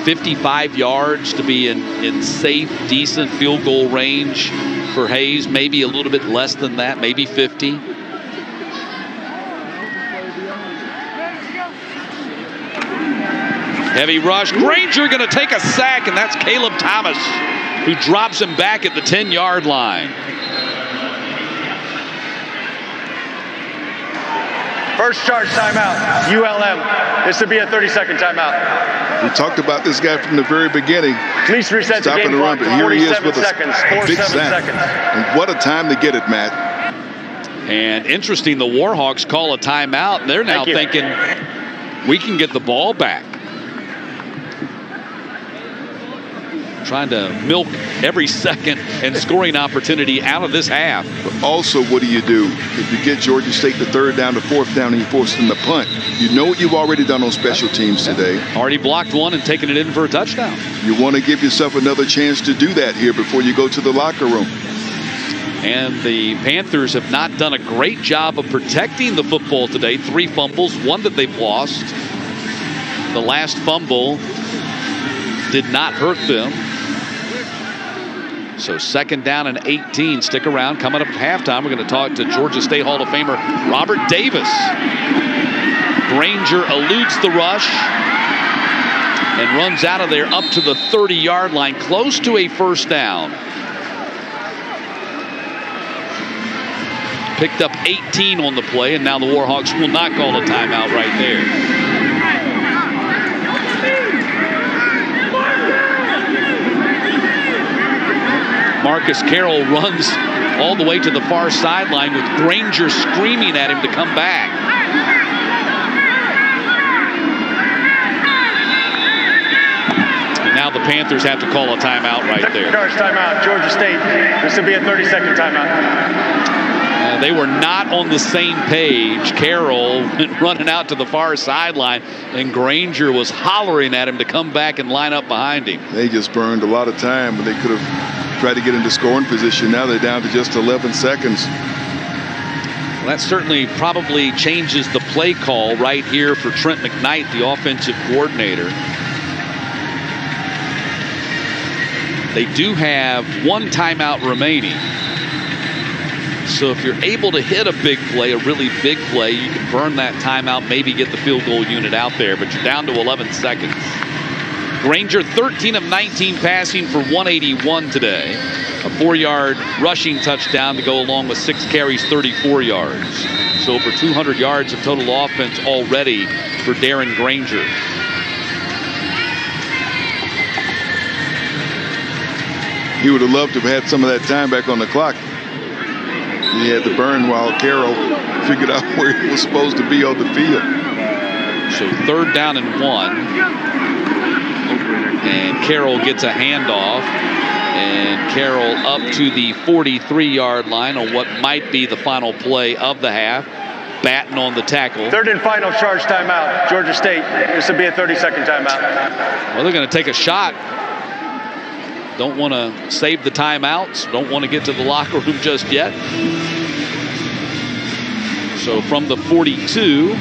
55 yards to be in safe, decent field goal range for Hayes. Maybe a little bit less than that, maybe 50. Heavy rush. Granger going to take a sack, and that's Caleb Thomas, who drops him back at the 10-yard line. First charge timeout, ULM. This would be a 30-second timeout. We talked about this guy from the very beginning. Please reset the game clock to 47 seconds. 47 seconds. And what a time to get it, Matt. And interesting, the Warhawks call a timeout. They're now thinking we can get the ball back. Trying to milk every second and scoring opportunity out of this half. But also, what do? If you get Georgia State to third down to fourth down and you force them to punt, you know what you've already done on special teams today. Already blocked one and taken it in for a touchdown. You want to give yourself another chance to do that here before you go to the locker room. And the Panthers have not done a great job of protecting the football today. 3 fumbles, 1 that they've lost. The last fumble did not hurt them. So second down and 18. Stick around. Coming up at halftime, we're going to talk to Georgia State Hall of Famer Robert Davis. Granger eludes the rush and runs out of there up to the 30-yard line, close to a first down. Picked up 18 on the play, and now the Warhawks will not call a timeout right there. Marcus Carroll runs all the way to the far sideline with Granger screaming at him to come back. And now the Panthers have to call a timeout right there. Timeout, Georgia State. This will be a 30-second timeout. They were not on the same page. Carroll went running out to the far sideline, and Granger was hollering at him to come back and line up behind him. They just burned a lot of time, but they could have tried to get into scoring position. Now they're down to just 11 seconds. Well, that certainly probably changes the play call right here for Trent McKnight, the offensive coordinator. They do have 1 timeout remaining. So if you're able to hit a big play, a really big play, you can burn that timeout, maybe get the field goal unit out there, but you're down to 11 seconds. Granger 13 of 19 passing for 181 today. A 4-yard rushing touchdown to go along with 6 carries, 34 yards. So over 200 yards of total offense already for Darren Granger. He would have loved to have had some of that time back on the clock. He had to burn while Carroll figured out where he was supposed to be on the field. So 3rd down and 1. And Carroll gets a handoff. And Carroll up to the 43-yard line on what might be the final play of the half. Batten on the tackle. 3rd and final charge timeout. Georgia State. This will be a 30-second timeout. Well, they're going to take a shot. Don't want to save the timeouts. Don't want to get to the locker room just yet. So from the 42,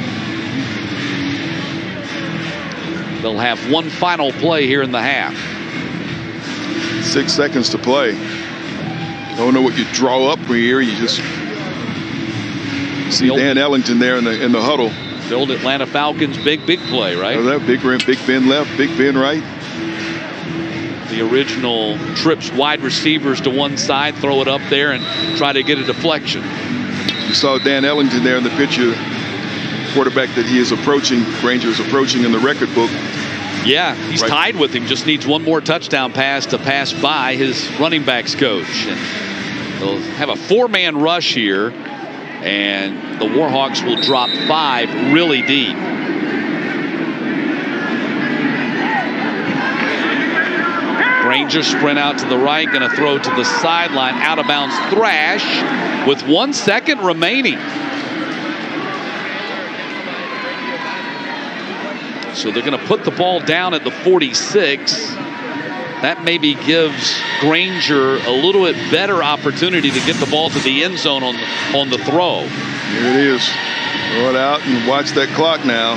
they'll have one final play here in the half. 6 seconds to play. Don't know what you draw up here. You just see Dan Ellington there in the huddle. The old Atlanta Falcons big play, right? Oh, that Big Ben left, Big Ben right. The original trips wide receivers to one side, throw it up there and try to get a deflection. You saw Dan Ellington there in the picture, quarterback that he is approaching, Granger is approaching in the record book. Yeah, he's tied with him, just needs one more touchdown pass to pass by his running backs coach. And they'll have a 4-man rush here, and the Warhawks will drop 5 really deep. Granger sprint out to the right, going to throw to the sideline, out of bounds Thrash with 1 second remaining. So they're going to put the ball down at the 46. That maybe gives Granger a little bit better opportunity to get the ball to the end zone on the throw. Here it is. Throw it out and watch that clock now.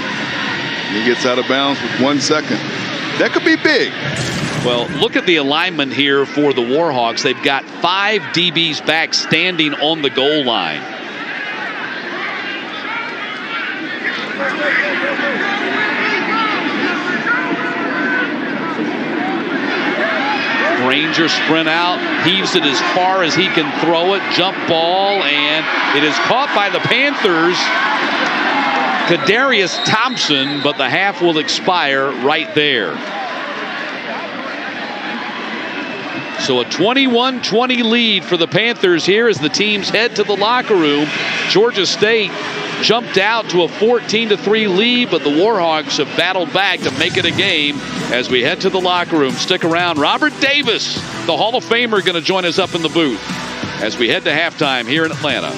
He gets out of bounds with 1 second. That could be big. Well, look at the alignment here for the Warhawks. They've got 5 DBs back standing on the goal line. Granger sprint out, heaves it as far as he can throw it, jump ball, and it is caught by the Panthers. Kadarius Thompson, but the half will expire right there. So a 21-20 lead for the Panthers here as the teams head to the locker room. Georgia State jumped out to a 14-3 lead, but the Warhawks have battled back to make it a game as we head to the locker room. Stick around. Robert Davis, the Hall of Famer, going to join us up in the booth as we head to halftime here in Atlanta.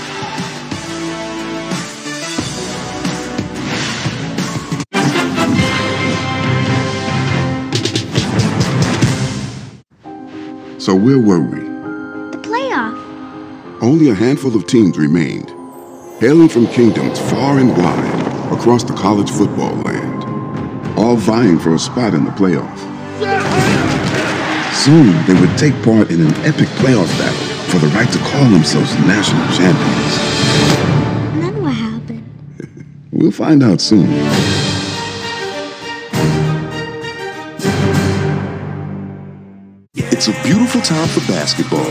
So where were we? The playoff. Only a handful of teams remained, hailing from kingdoms far and wide across the college football land, all vying for a spot in the playoff. Soon, they would take part in an epic playoff battle for the right to call themselves national champions. And then what happened? We'll find out soon. It's a beautiful time for basketball.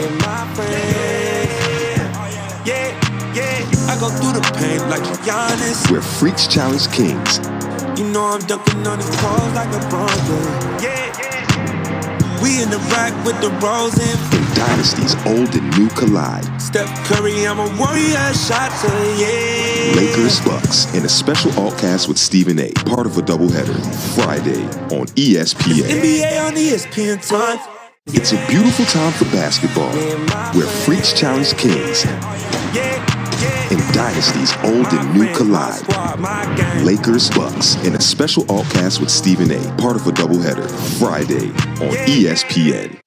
I go through the pain like Giannis. Where freaks challenge kings. You know I'm dunking on these calls like LeBron. We in the rack with the rose and Dynasties old and new collide. Steph Curry, I'm a warrior, shots Lakers Bucks in a special altcast with Stephen A. Part of a doubleheader Friday on ESPN. NBA on ESPN time. It's a beautiful time for basketball, where freaks challenge kings and dynasties old and new collide. Lakers Bucks in a special altcast with Stephen A. Part of a doubleheader Friday on ESPN.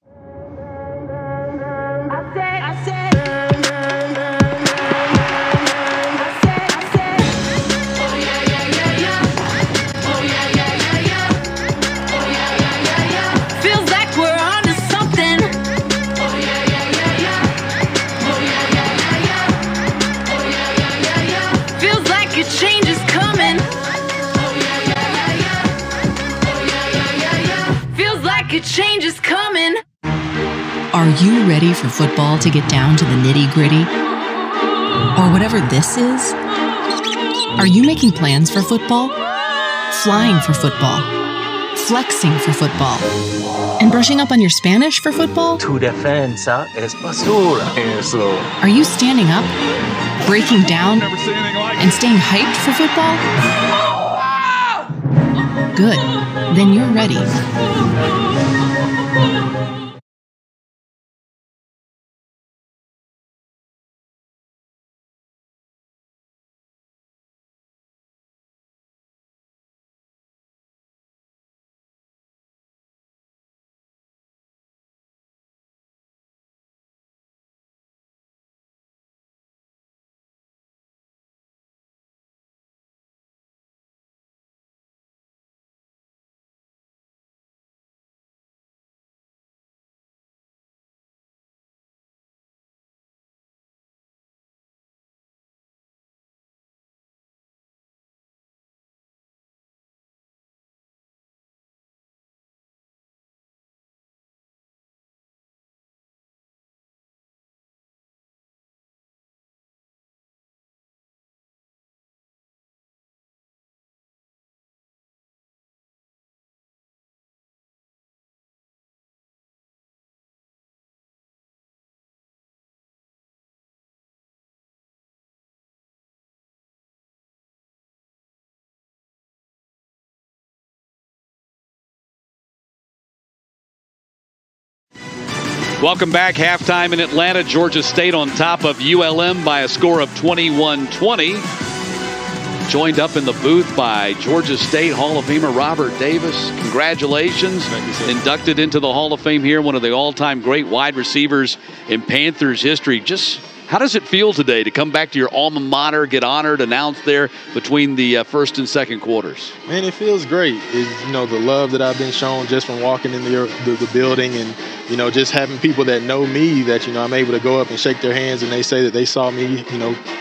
Change is coming. Are you ready for football to get down to the nitty-gritty? Or whatever this is? Are you making plans for football? Flying for football? flexing for football? And brushing up on your Spanish for football? Tu defensa es basura. Eso. Are you standing up, breaking down, and staying hyped for football? Good. Then you're ready. Welcome back. Halftime in Atlanta. Georgia State on top of ULM by a score of 21-20. Joined up in the booth by Georgia State Hall of Famer Robert Davis. Congratulations. Inducted into the Hall of Fame here. One of the all-time great wide receivers in Panthers history. Just how does it feel today to come back to your alma mater, get honored, announced there between the first and second quarters? Man, it feels great. The love that I've been shown just from walking in the building and, just having people that know me that, I'm able to go up and shake their hands and they say that they saw me,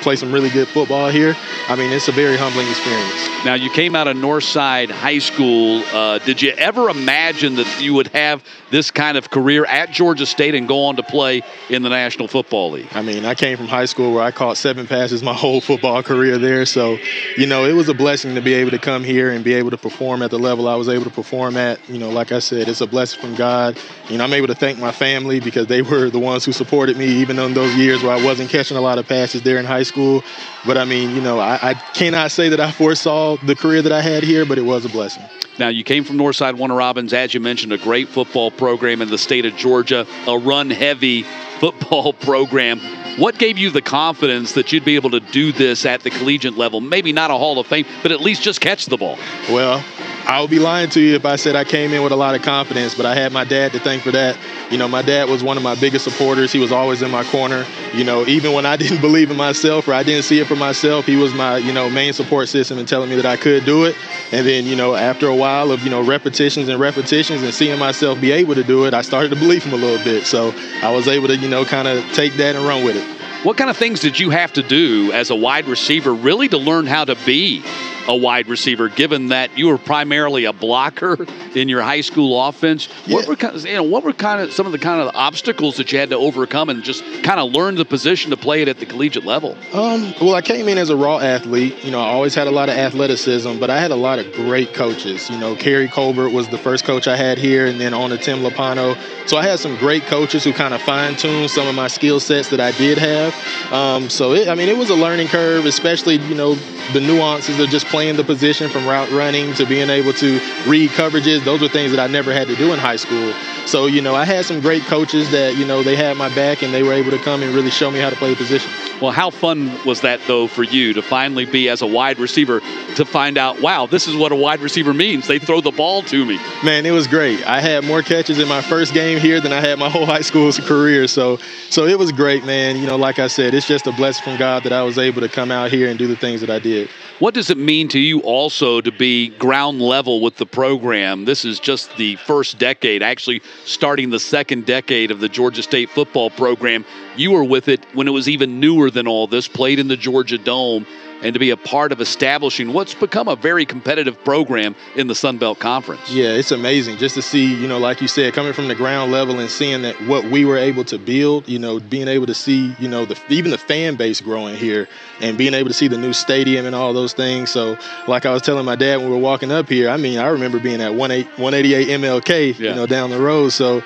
play some really good football here. I mean, it's a very humbling experience. Now, you came out of Northside High School. Did you ever imagine that you would have this kind of career at Georgia State and go on to play in the National Football League? I mean, I came from high school where I caught 7 passes my whole football career there. So, it was a blessing to be able to come here and be able to perform at the level I was able to perform at. Like I said, it's a blessing from God. I'm able to thank my family because they were the ones who supported me, even in those years where I wasn't catching a lot of passes there in high school. But, I cannot say that I foresaw the career that I had here, but it was a blessing. Now, you came from Northside Warner Robins, as you mentioned, a great football program in the state of Georgia, a run-heavy football program. What gave you the confidence that you'd be able to do this at the collegiate level? Maybe not a Hall of Fame, but at least just catch the ball. Well, I would be lying to you if I said I came in with a lot of confidence, but I had my dad to thank for that. My dad was one of my biggest supporters. He was always in my corner. Even when I didn't believe in myself or I didn't see it for myself, he was my, main support system and telling me that I could do it. And then, after a while of, repetitions and seeing myself be able to do it, I started to believe him a little bit. So I was able to, kind of take that and run with it. What kind of things did you have to do as a wide receiver really to learn how to be a wide receiver, given that you were primarily a blocker in your high school offense? Yeah. What were some of the obstacles that you had to overcome and just kind of learn the position to play it at the collegiate level? Well, I came in as a raw athlete. I always had a lot of athleticism, but I had a lot of great coaches. Kerry Colbert was the first coach I had here, and then on to Tim Lapano. So I had some great coaches who kind of fine-tuned some of my skill sets that I did have. It was a learning curve, especially, the nuances of just playing the position from route running to being able to read coverages. Those were things that I never had to do in high school. So, I had some great coaches that, they had my back and they were able to come and really show me how to play the position. Well, how fun was that, though, for you to finally be as a wide receiver to find out, wow, this is what a wide receiver means. They throw the ball to me. Man, it was great. I had more catches in my first game here than I had my whole high school career. So it was great, man. Like I said, it's just a blessing from God that I was able to come out here and do the things that I did. What does it mean to you also to be ground level with the program? This is just the first decade, actually starting the second decade of the Georgia State football program. You were with it when it was even newer than all this, played in the Georgia Dome. and to be a part of establishing what's become a very competitive program in the Sun Belt Conference. Yeah, it's amazing just to see, like you said, coming from the ground level and seeing that what we were able to build, being able to see, even the fan base growing here and being able to see the new stadium and all those things. So like I was telling my dad when we were walking up here, I remember being at 188 MLK, down the road. So,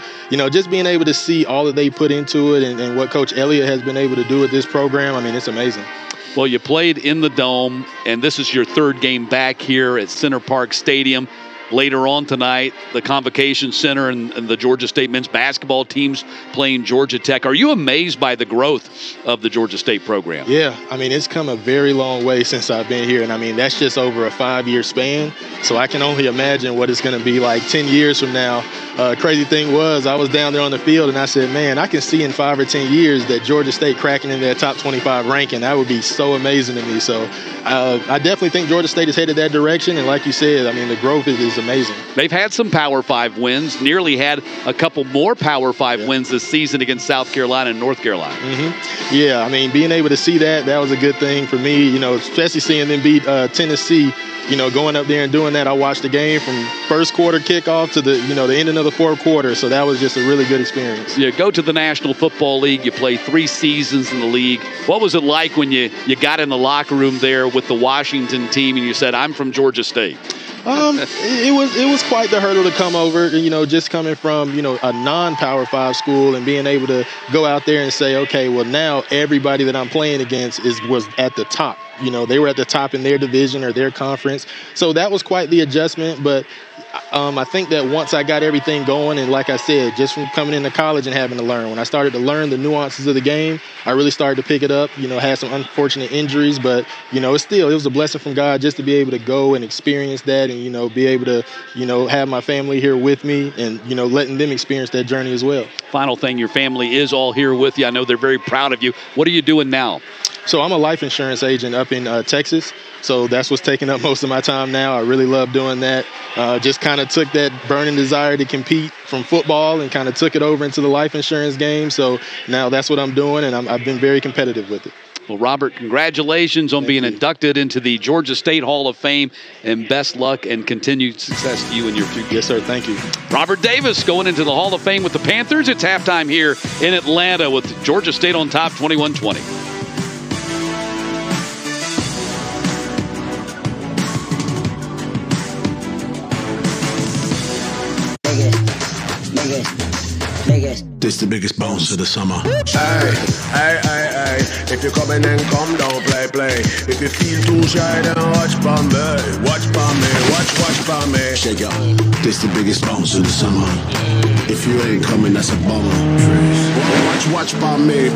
just being able to see all that they put into it and what Coach Elliott has been able to do with this program, it's amazing. Well, you played in the Dome, and this is your third game back here at Center Park Stadium. Later on tonight, the Convocation Center and the Georgia State men's basketball teams playing Georgia Tech. Are you amazed by the growth of the Georgia State program? Yeah, it's come a very long way since I've been here, and that's just over a 5-year span. So I can only imagine what it's going to be like 10 years from now. Crazy thing was, I was down there on the field, and I said, man, I can see in 5 or 10 years that Georgia State cracking in their top 25 ranking. That would be so amazing to me. So I definitely think Georgia State is headed that direction, and like you said, the growth is amazing. They've had some Power 5 wins, nearly had a couple more Power 5 wins this season against South Carolina and North Carolina. Mm-hmm. Yeah, being able to see that was a good thing for me, especially seeing them beat Tennessee. Going up there and doing that, I watched the game from first quarter kickoff to the ending of the fourth quarter. So that was just a really good experience. You go to the National Football League. You play 3 seasons in the league. What was it like when you got in the locker room there with the Washington team and you said, I'm from Georgia State? It was quite the hurdle to come over, just coming from, a non-Power 5 school and being able to go out there and say, okay, well, now everybody that I'm playing against was at the top. They were at the top in their division or their conference. So that was quite the adjustment. But I think that once I got everything going, and like I said, just from coming into college and having to learn, when I started to learn the nuances of the game, I really started to pick it up. Had some unfortunate injuries, but, it was a blessing from God just to be able to go and experience that and, be able to, have my family here with me and, letting them experience that journey as well. Final thing, your family is all here with you. I know they're very proud of you. What are you doing now? So I'm a life insurance agent up in Texas. So that's what's taking up most of my time now. I really love doing that. Just kind of took that burning desire to compete from football and kind of took it over into the life insurance game. So now that's what I'm doing, and I've been very competitive with it. Well, Robert, congratulations on being inducted into the Georgia State Hall of Fame, and best luck and continued success to you in your future. Yes, sir. Thank you. Robert Davis going into the Hall of Fame with the Panthers. It's halftime here in Atlanta with Georgia State on top, 21-20. This the biggest bounce of the summer. Hey, if you come in and come down, play. If you feel too shy, then watch for me. Watch for me. Shake up. This the biggest bounce of the summer. If you ain't coming, that's a bummer. Watch for me.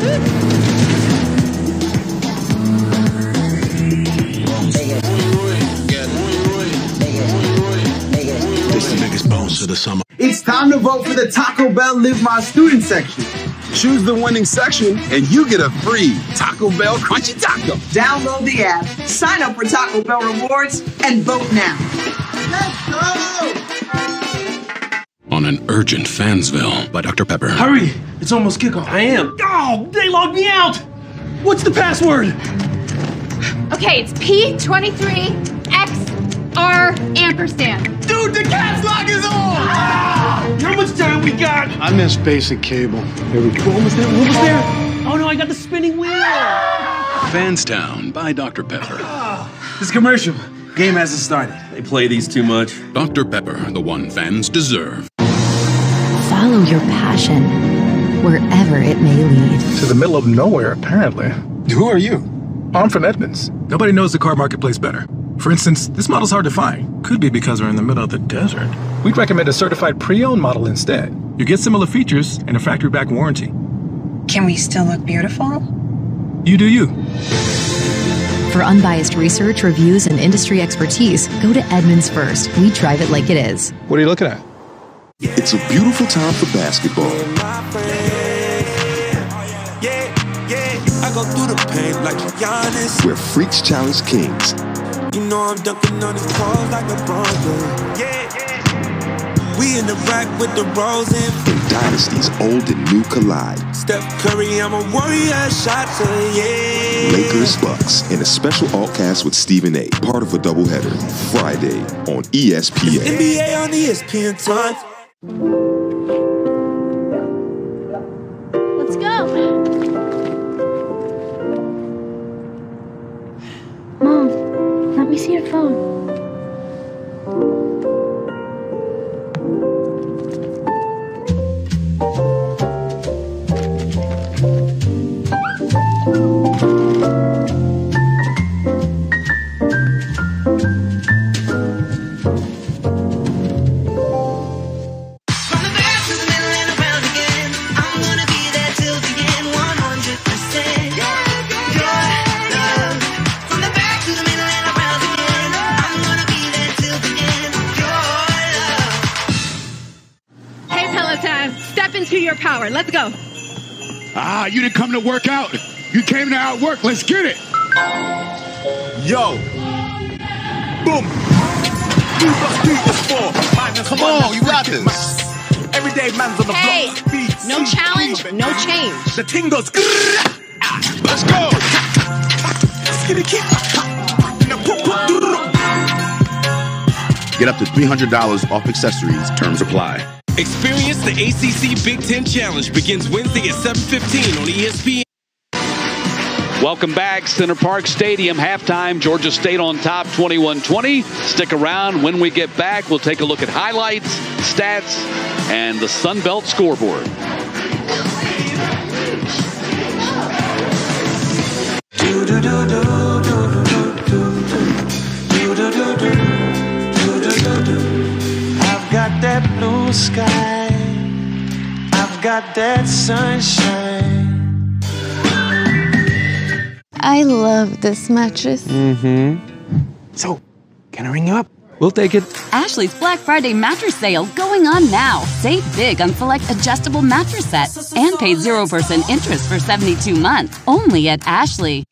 This the biggest bounce of the summer. It's time to vote for the Taco Bell Live My Student section. Choose the winning section and you get a free Taco Bell Crunchy Taco. Download the app, sign up for Taco Bell Rewards, and vote now. Let's go! On an Urgent Fansville by Dr. Pepper. Hurry! It's almost kickoff. I am. Oh, they logged me out! What's the password? Okay, it's P23XR ampersand. Dude, the caps lock is on! Ah! How much time we got? I missed basic cable. Here we go. Almost there. Oh no, I got the spinning wheel. Fanstown by Dr. Pepper. This commercial. Game hasn't started. They play these too much. Dr. Pepper, the one fans deserve. Follow your passion wherever it may lead. To the middle of nowhere, apparently. Who are you? I'm from Edmonds. Nobody knows the car marketplace better. For instance, this model's hard to find. Could be because we're in the middle of the desert. We'd recommend a certified pre-owned model instead. You get similar features and a factory-back warranty. Can we still look beautiful? You do you. For unbiased research, reviews, and industry expertise, go to Edmunds First. We drive it like it is. What are you looking at? It's a beautiful time for basketball. I go through the pain like Giannis. Where freaks challenge kings. You know I'm dunking on these calls like a bronco. We in the rack with the rolls in. Dynasties old and new collide. Steph Curry, I'm a warrior, shots, yeah. Lakers Bucks in a special altcast with Stephen A. Part of a doubleheader. Friday on ESPN. NBA on ESPN time. Let's go. Mom, let me see your phone. Your power. Let's go. Ah, you didn't come to work out. You came to outwork. Let's get it. Yo. Boom. 2 + 2 = 4. Minus Come 1, on, you got this. Everyday man's on the block. Beats, no challenge, no change. The ting goes. Let's go. Get up to $300 off accessories. Terms apply. Experience the ACC Big Ten Challenge. Begins Wednesday at 7:15 on ESPN. Welcome back, Center Park Stadium. Halftime, Georgia State on top, 21-20. Stick around. When we get back, we'll take a look at highlights, stats, and the Sun Belt scoreboard. I've got that blue sky. I've got that sunshine. I love this mattress. So, can I ring you up? We'll take it. Ashley's Black Friday mattress sale going on now. Save big on select adjustable mattress sets and pay 0% interest for 72 months. Only at Ashley.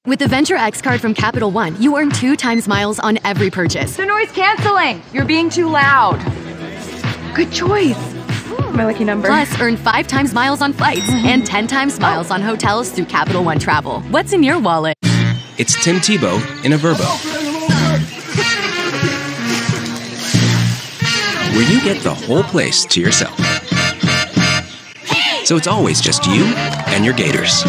With the Venture X card from Capital One, you earn 2 times miles on every purchase. The noise canceling! You're being too loud. Good choice. My lucky number. Plus, earn 5 times miles on flights and 10 times miles on hotels through Capital One Travel. What's in your wallet? It's Tim Tebow in a Verbo. Where you get the whole place to yourself. So it's always just you and your Gators.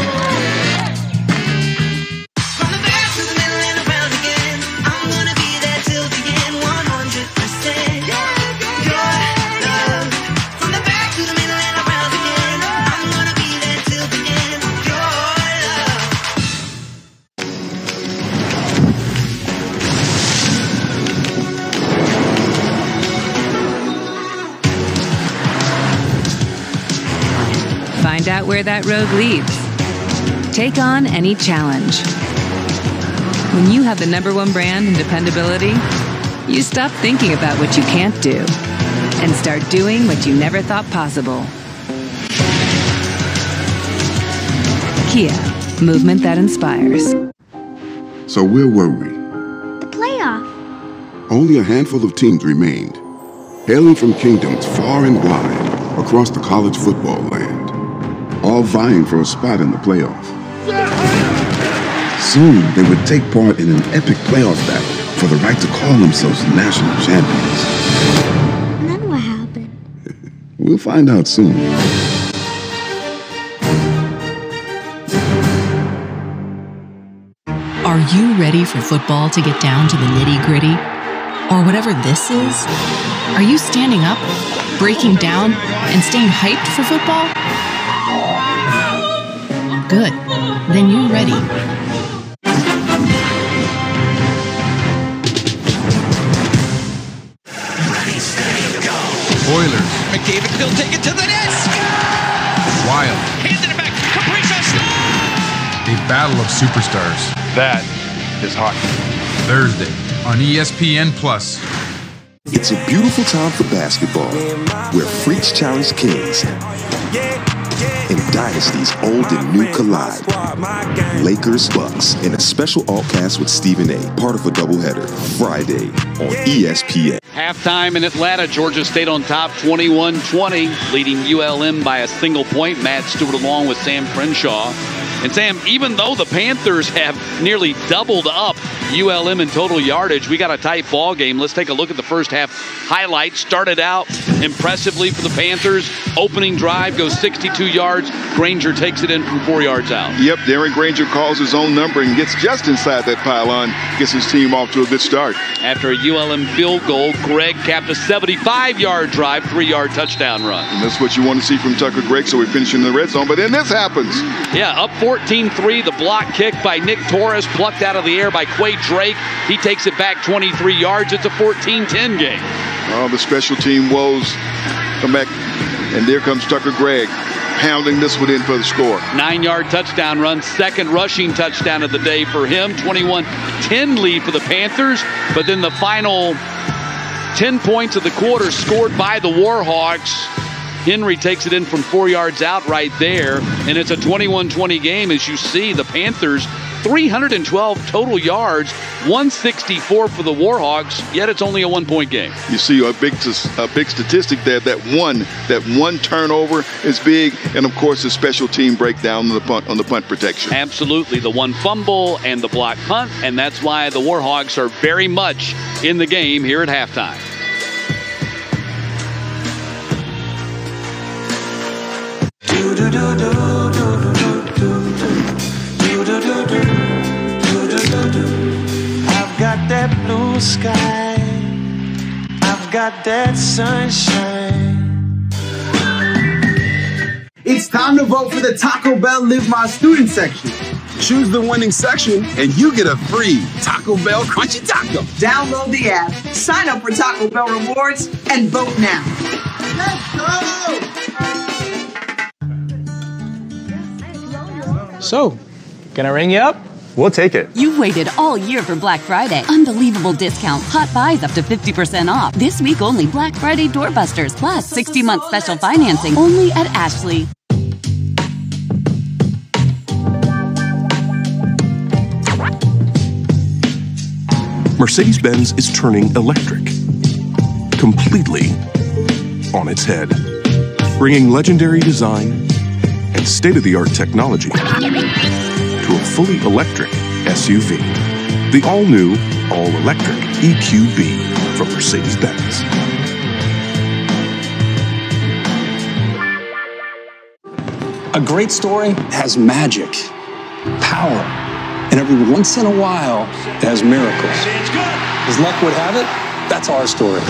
Find out where that road leads. Take on any challenge. When you have the #1 brand in dependability, you stop thinking about what you can't do and start doing what you never thought possible. Kia, movement that inspires. So where were we? The playoff. Only a handful of teams remained, hailing from kingdoms far and wide across the college football land, all vying for a spot in the playoff. Soon, they would take part in an epic playoff battle for the right to call themselves national champions. And then what happened? We'll find out soon. Are you ready for football to get down to the nitty-gritty? Or whatever this is? Are you standing up, breaking down, and staying hyped for football? Good. Then you're ready. Oilers, Kick it to the net. Wild. Handed it back. Kaprizov scores. A battle of superstars. That is hockey. Thursday on ESPN+. It's a beautiful time for basketball, where freaks challenge kings and dynasties old and new collide. Lakers Bucks in a special alt-cast with Stephen A., part of a doubleheader, Friday on ESPN. Halftime in Atlanta, Georgia State on top 21-20, leading ULM by a single point. Matt Stewart along with Sam Crenshaw. And Sam, even though the Panthers have nearly doubled up ULM in total yardage, we got a tight ball game. Let's take a look at the first half highlights. Started out impressively for the Panthers. Opening drive goes 62 yards. Granger takes it in from 4 yards out. Yep, Darren Granger calls his own number and gets just inside that pylon. Gets his team off to a good start. After a ULM field goal, Gregg capped a 75-yard drive, 3-yard touchdown run. And that's what you want to see from Tucker Gregg, so we finish in the red zone. But then this happens. Yeah, up 14-3, the block kick by Nick Torres, plucked out of the air by Quay Drake. He takes it back 23 yards. It's a 14-10 game. Oh, the special team woes come back, and there comes Tucker Gregg, pounding this one in for the score. 9-yard touchdown run, second rushing touchdown of the day for him. 21-10 lead for the Panthers, but then the final 10 points of the quarter scored by the Warhawks. Henry takes it in from 4 yards out right there, and it's a 21-20 game. As you see, the Panthers 312 total yards, 164 for the Warhawks, yet it's only a 1-point game. You see a big statistic there. That one turnover is big, and of course the special team breakdown on the punt protection. Absolutely, the one fumble and the block punt, and that's why the Warhawks are very much in the game here at halftime. I've got that blue sky, I've got that sunshine. It's time to vote for the Taco Bell Live My Student section. Choose the winning section and you get a free Taco Bell Crunchy Taco. Download the app, sign up for Taco Bell Rewards, and vote now. Let's go! So, can I ring you up? We'll take it. You've waited all year for Black Friday. Unbelievable discounts, hot buys up to 50% off. This week only Black Friday doorbusters, plus 60-month special financing only at Ashley. Mercedes-Benz is turning electric completely on its head, bringing legendary design and state-of-the-art technology to a fully electric SUV. The all-new, all-electric EQB from Mercedes-Benz. A great story has magic, power, and every once in a while, it has miracles. As luck would have it, that's our story.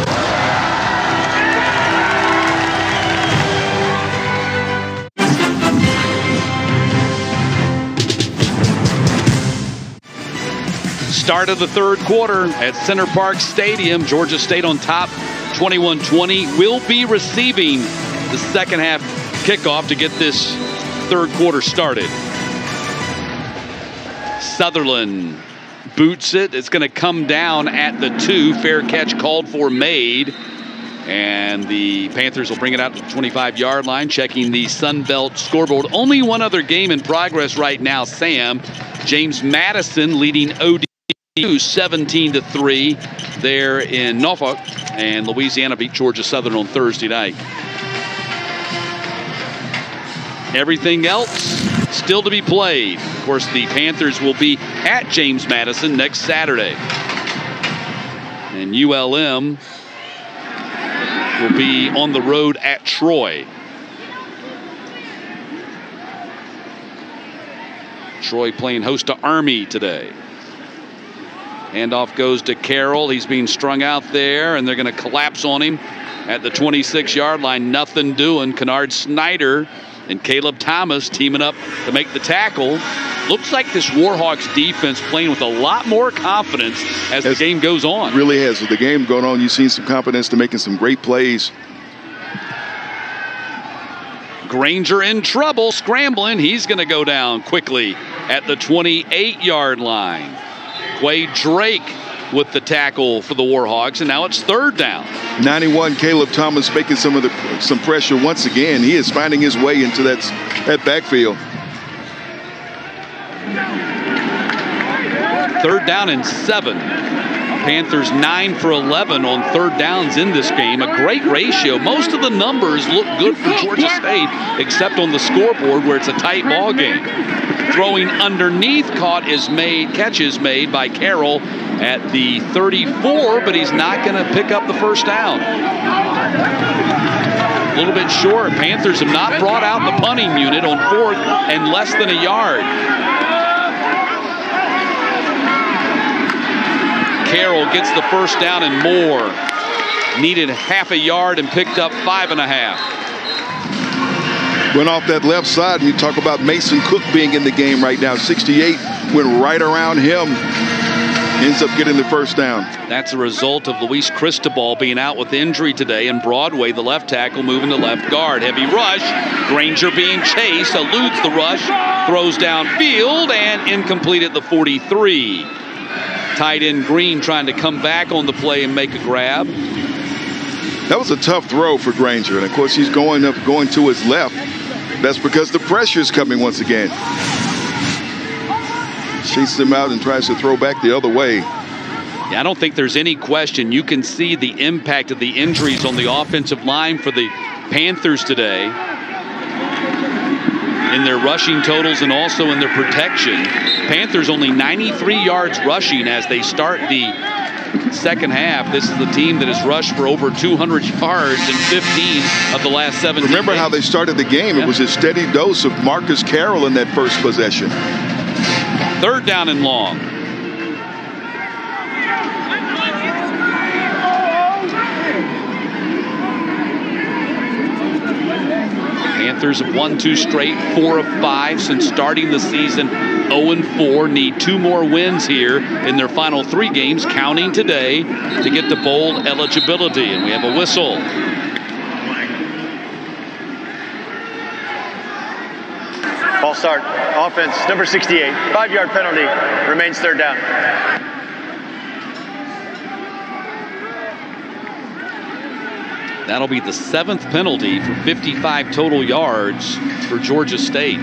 Start of the third quarter at Center Park Stadium. Georgia State on top, 21-20. Will be receiving the second half kickoff to get this third quarter started. Sutherland boots it. It's going to come down at the 2. Fair catch called for, made. And the Panthers will bring it out to the 25-yard line, checking the Sun Belt scoreboard. Only one other game in progress right now, Sam. James Madison leading ODU 17-3 there in Norfolk, and Louisiana beat Georgia Southern on Thursday night. Everything else still to be played. Of course, the Panthers will be at James Madison next Saturday, and ULM will be on the road at Troy. Troy playing host to Army today. Handoff goes to Carroll. He's being strung out there, and they're going to collapse on him at the 26-yard line. Nothing doing. Kennard Snyder and Caleb Thomas teaming up to make the tackle. Looks like this Warhawks defense playing with a lot more confidence as the game goes on. Really has. With the game going on, you've seen some confidence to making some great plays. Granger in trouble, scrambling. He's going to go down quickly at the 28-yard line. Quay Drake with the tackle for the Warhawks, and now it's 3rd down. 91, Caleb Thomas making some pressure once again. He is finding his way into that backfield. 3rd down and 7. Panthers 9 for 11 on 3rd downs in this game. A great ratio. Most of the numbers look good for Georgia State, except on the scoreboard where it's a tight ball game. Throwing underneath catch is made by Carroll at the 34, but he's not going to pick up the 1st down. A little bit short. Panthers have not brought out the punting unit on 4th and less than a yard. Carroll gets the 1st down and more. Needed half a yard and picked up 5.5. Went off that left side, and you talk about Mason Cook being in the game right now. 68 went right around him. Ends up getting the 1st down. That's a result of Luis Cristobal being out with injury today, and Broadway, the left tackle, moving to left guard. Heavy rush. Granger being chased, eludes the rush, throws downfield, and incomplete at the 43. Tight end Green trying to come back on the play and make a grab. That was a tough throw for Granger, and of course he's going to his left. That's because the pressure is coming once again. Chases him out and tries to throw back the other way. Yeah, I don't think there's any question. You can see the impact of the injuries on the offensive line for the Panthers today, in their rushing totals and also in their protection. Panthers only 93 yards rushing as they start the 2nd half. This is the team that has rushed for over 200 yards in 15 of the last 17 Remember games. how they started the game. It was a steady dose of Marcus Carroll in that 1st possession. 3rd down and long. Panthers have won 2 straight, 4 of 5 since starting the season. 0-4, need 2 more wins here in their final 3 games, counting today, to get to bowl eligibility. And we have a whistle. False start. Offense, number 68. 5-yard penalty. Remains 3rd down. That'll be the 7th penalty for 55 total yards for Georgia State.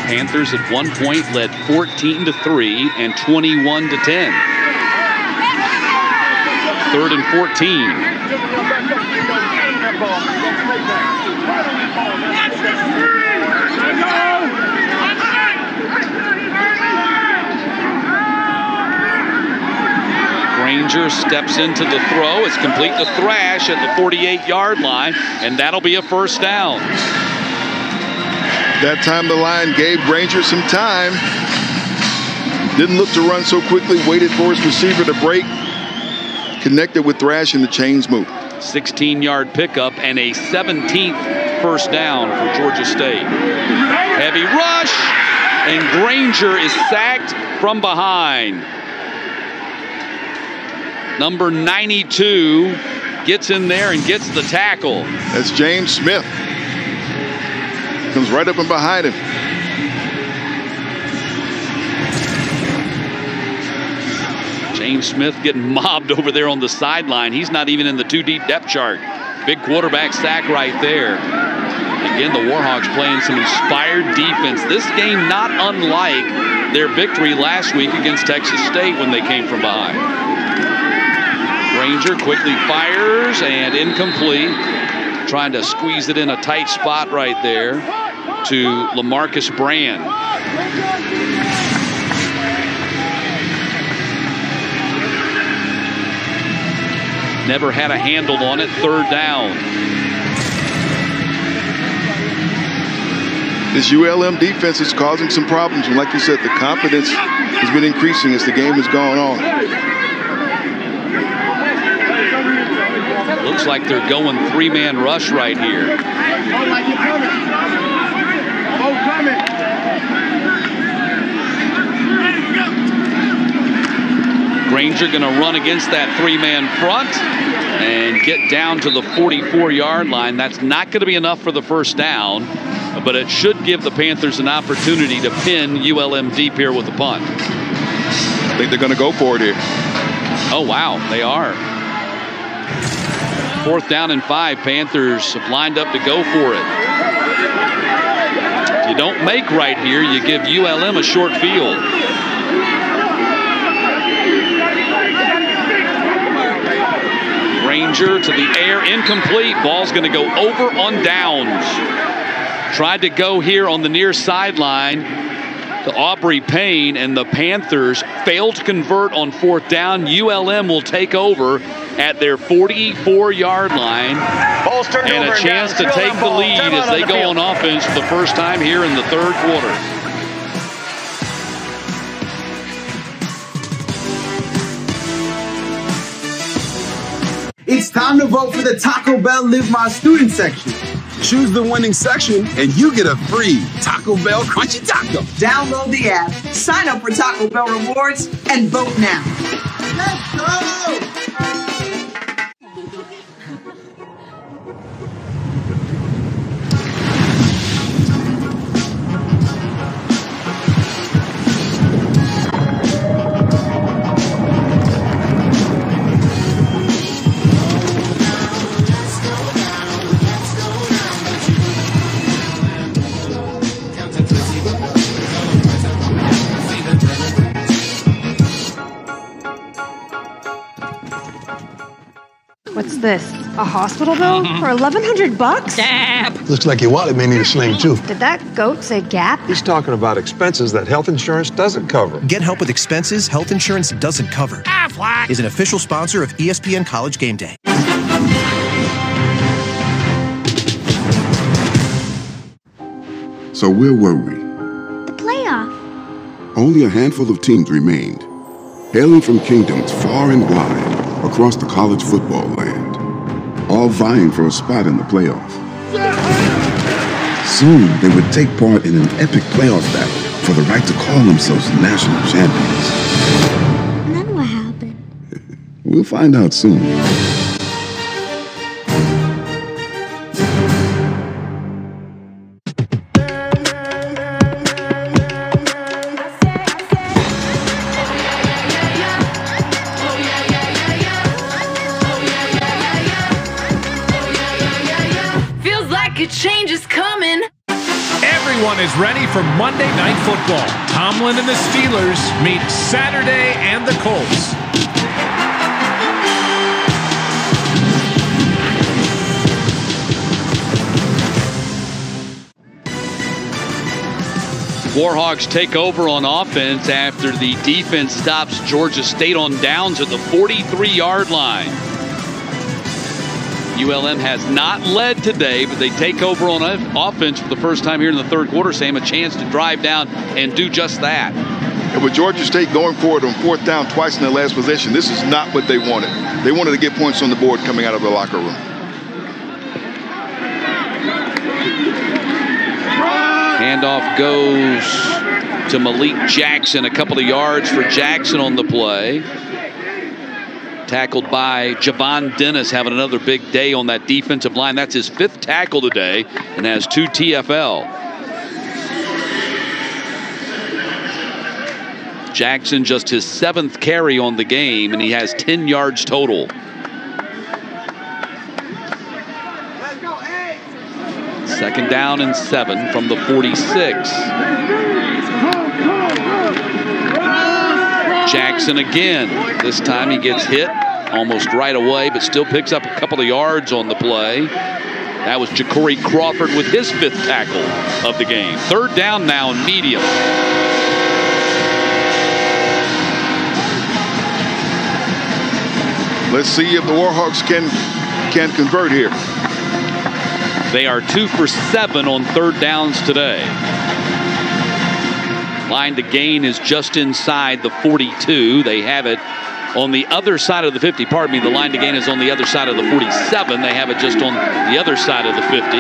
Panthers at one point led 14-3 and 21-10. 3rd and 14. Granger steps into the throw. It's complete to Thrash at the 48-yard line, and that'll be a 1st down. That time the line gave Granger some time. Didn't look to run so quickly, waited for his receiver to break. Connected with Thrash and the chains move. 16-yard pickup and a 17th 1st down for Georgia State. Heavy rush, and Granger is sacked from behind. Number 92 gets in there and gets the tackle. That's James Smith. Comes right up and behind him. James Smith getting mobbed over there on the sideline. He's not even in the 2-deep depth chart. Big quarterback sack right there. Again, the Warhawks playing some inspired defense. This game not unlike their victory last week against Texas State when they came from behind. Granger quickly fires and incomplete. Trying to squeeze it in a tight spot right there to LaMarcus Brand. Never had a handle on it. 3rd down. This ULM defense is causing some problems. And like you said, the confidence has been increasing as the game has gone on. Looks like they're going 3-man rush right here. Granger going to run against that three-man front and get down to the 44-yard line. That's not going to be enough for the first down, but it should give the Panthers an opportunity to pin ULM deep here with the punt. I think they're going to go for it here. Oh, wow, they are. 4th down and 5. Panthers have lined up to go for it. If you don't make right here, you give ULM a short field. Granger to the air, incomplete. Ball's going to go over on downs. Tried to go here on the near sideline to Aubrey Payne, and the Panthers failed to convert on 4th down. ULM will take over at their 44-yard line, and a chance to take the lead as they go on offense for the first time here in the 3rd quarter. It's time to vote for the Taco Bell Live My Student section. Choose the winning section and you get a free Taco Bell Crunchy Taco. Download the app, sign up for Taco Bell Rewards, and vote now. Let's go! What's this? A hospital bill for $1,100? Gap. Looks like your wallet may need a sling too. Did that goat say Gap? He's talking about expenses that health insurance doesn't cover. Get help with expenses health insurance doesn't cover. Aflac is an official sponsor of ESPN College Game Day. So where were we? The playoff. Only a handful of teams remained, hailing from kingdoms far and wide across the college football land, all vying for a spot in the playoff. Soon, they would take part in an epic playoff battle for the right to call themselves national champions. And then what happened? We'll find out soon. Change is coming. Everyone is ready for Monday Night Football. Tomlin and the Steelers meet Saturday and the Colts. Warhawks take over on offense after the defense stops Georgia State on downs at the 43-yard line. ULM has not led today, but they take over on offense for the first time here in the 3rd quarter. Sam, a chance to drive down and do just that. And with Georgia State going for it on 4th down twice in their last possession, this is not what they wanted. They wanted to get points on the board coming out of the locker room. Handoff goes to Malik Jackson. A couple of yards for Jackson on the play. Tackled by Javon Dennis, having another big day on that defensive line. That's his 5th tackle today and has 2 TFL. Jackson just his 7th carry on the game, and he has 10 yards total. Second down and 7 from the 46. Jackson again. This time he gets hit almost right away, but still picks up a couple of yards on the play. That was Ja'Cory Crawford with his 5th tackle of the game. 3rd down now and medium. Let's see if the Warhawks can convert here. They are 2 for 7 on 3rd downs today. Line to gain is just inside the 42. They have it on the other side of the 50. Pardon me, the line to gain is on the other side of the 47. They have it just on the other side of the 50.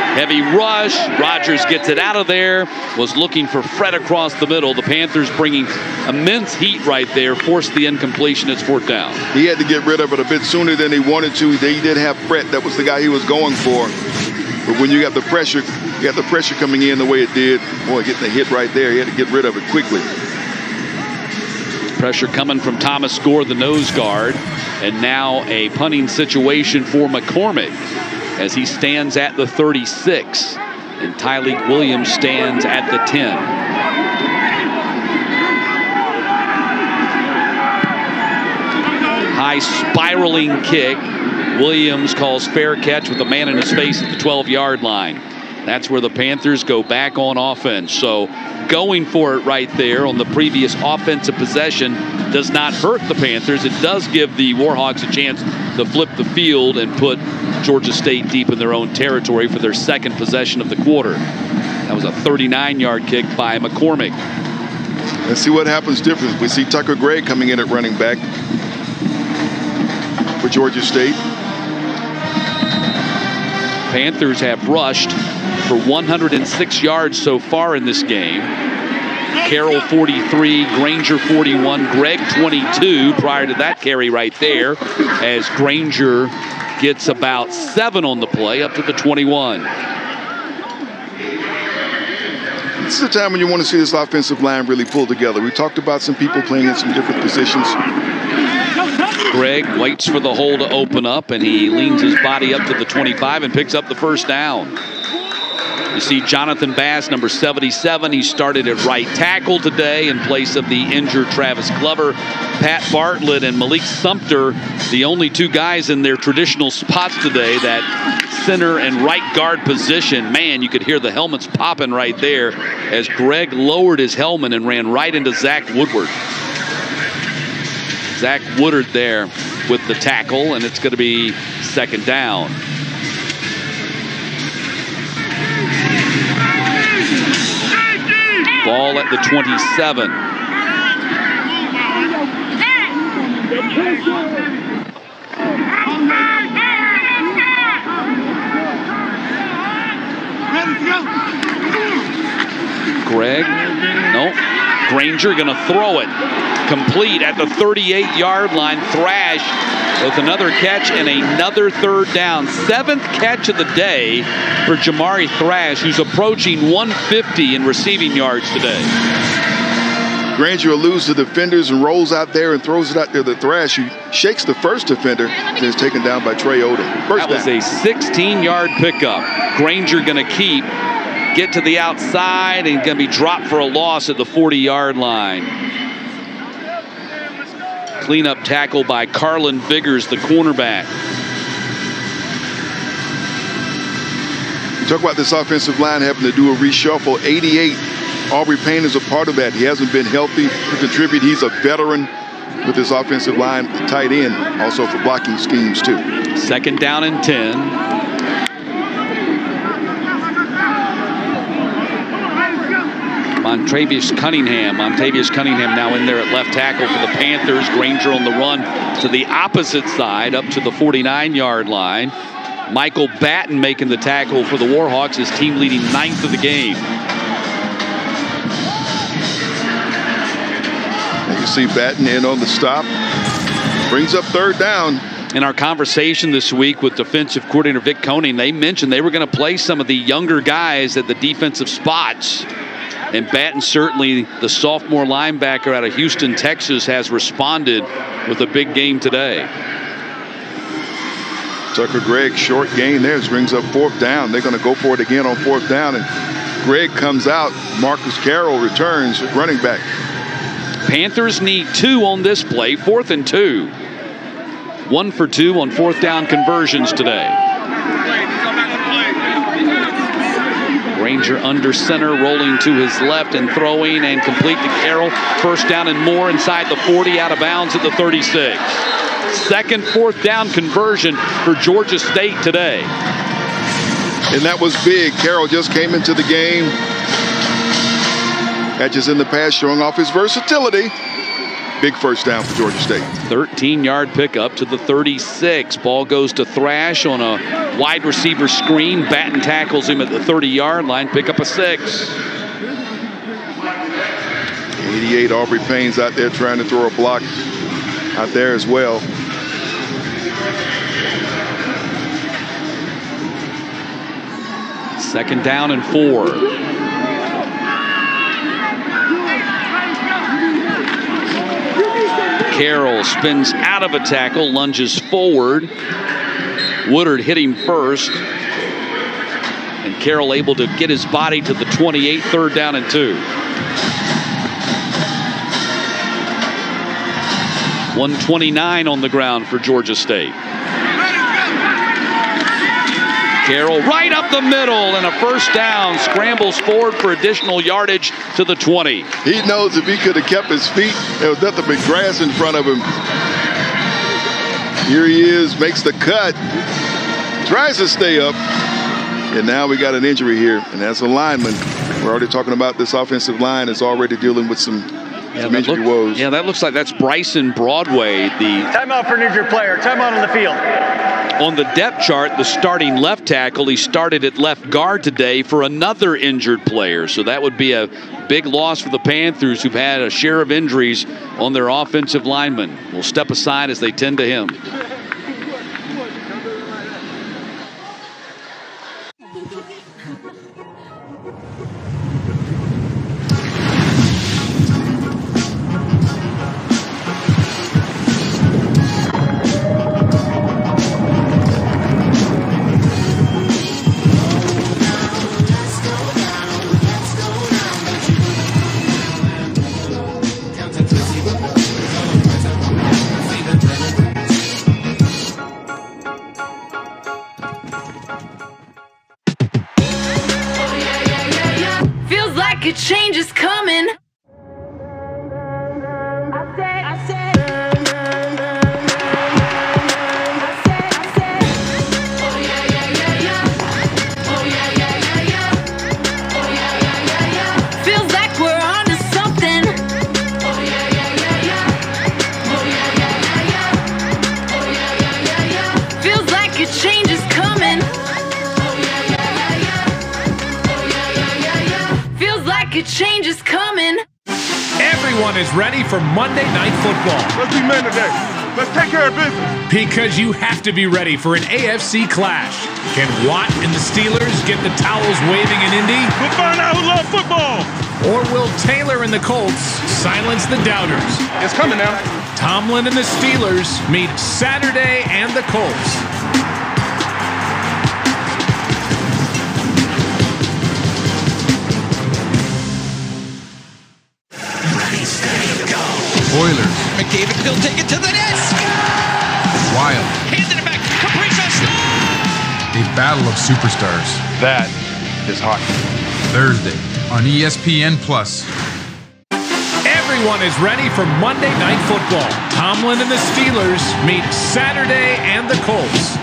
Heavy rush. Rodgers gets it out of there. Was looking for Fred across the middle. The Panthers bringing immense heat right there. Forced the incompletion. It's 4th down. He had to get rid of it a bit sooner than he wanted to. They did have Fred. That was the guy he was going for. But when you got the pressure, coming in the way it did, boy, getting the hit right there, he had to get rid of it quickly. Pressure coming from Thomas Gore, the nose guard. And now a punting situation for McCormick as he stands at the 36. And Tyleek Williams stands at the 10. High spiraling kick. Williams calls fair catch with a man in his face at the 12-yard line. That's where the Panthers go back on offense. So going for it right there on the previous offensive possession does not hurt the Panthers. It does give the Warhawks a chance to flip the field and put Georgia State deep in their own territory for their second possession of the quarter. That was a 39-yard kick by McCormick. Let's see what happens different. We see Tucker Gregg coming in at running back for Georgia State. Panthers have rushed for 106 yards so far in this game. Carroll 43, Granger 41, Gregg 22 prior to that carry right there, as Granger gets about 7 on the play up to the 21. This is the time when you want to see this offensive line really pull together. We talked about some people playing in some different positions. Gregg waits for the hole to open up, and he leans his body up to the 25 and picks up the first down. You see Jonathan Bass, number 77. He started at right tackle today in place of the injured Travis Glover. Pat Bartlett and Malik Sumter, the only two guys in their traditional spots today, that center and right guard position. Man, you could hear the helmets popping right there as Gregg lowered his helmet and ran right into Zach Woodward. Zach Woodard there with the tackle, and it's going to be 2nd down. Ball at the 27. Gregg, no. Granger going to throw it. Complete at the 38-yard line. Thrash with another catch and another 3rd down. 7th catch of the day for Jamari Thrash, who's approaching 150 in receiving yards today. Granger eludes the defenders and rolls out there and throws it out there to Thrash, who shakes the first defender and is taken down by Trey Odom. That was a 16-yard pickup. Granger going to keep, get to the outside, and going to be dropped for a loss at the 40-yard line. Cleanup tackle by Carlin Biggers, the cornerback. You talk about this offensive line having to do a reshuffle. 88, Aubrey Payne is a part of that. He hasn't been healthy to contribute. He's a veteran with this offensive line, tight end, also for blocking schemes too. 2nd down and 10. Montavious Cunningham now in there at left tackle for the Panthers. Granger on the run to the opposite side up to the 49-yard line. Michael Batten making the tackle for the Warhawks, his team leading 9th of the game. You see Batten in on the stop. Brings up 3rd down. In our conversation this week with defensive coordinator Vic Koenig, they mentioned they were going to play some of the younger guys at the defensive spots. And Batten, certainly the sophomore linebacker out of Houston, Texas, has responded with a big game today. Tucker Gregg, short gain there, brings up 4th down. They're going to go for it again on 4th down, and Gregg comes out. Marcus Carroll returns at running back. Panthers need 2 on this play, 4th and 2. 1 for 2 on 4th down conversions today. Granger under center, rolling to his left and throwing, and complete to Carroll. 1st down and more inside the 40, out of bounds at the 36. 2nd 4th down conversion for Georgia State today. And that was big. Carroll just came into the game. Catches in the pass, showing off his versatility. Big first down for Georgia State. 13-yard pickup to the 36. Ball goes to Thrash on a wide receiver screen. Batten tackles him at the 30-yard line. Pick up a 6. 88 Aubrey Payne's out there trying to throw a block out there as well. Second down and 4. Carroll spins out of a tackle, lunges forward. Woodard hit him first. And Carroll able to get his body to the 28, 3rd down and 2. 129 on the ground for Georgia State. Carroll right up the middle and a first down. Scrambles forward for additional yardage to the 20. He knows if he could have kept his feet, there was nothing but grass in front of him. Here he is, makes the cut, tries to stay up. And now we got an injury here, and that's a lineman. We're already talking about this offensive line is already dealing with some injury woes. Yeah, that looks like that's Bryson Broadway. The timeout for an injured player. Timeout on the field. On the depth chart, the starting left tackle, he started at left guard today for another injured player. So that would be a big loss for the Panthers, who've had a share of injuries on their offensive linemen. We'll step aside as they tend to him. A change is coming. Feels like we're onto something. Feels like a change is coming. A change is coming. Everyone is ready for Monday Night Football. Let's be men today. Let's take care of business. Because you have to be ready for an AFC clash. Can Watt and the Steelers get the towels waving in Indy? We'll find out who loves football. Or will Taylor and the Colts silence the doubters? It's coming now. Tomlin and the Steelers meet Saturday and the Colts. Oilers. McDavid will take it to the net. Wild. Handed it back. Kaprizov. A battle of superstars. That is hockey. Thursday on ESPN+. Everyone is ready for Monday Night Football. Tomlin and the Steelers meet Saturday and the Colts.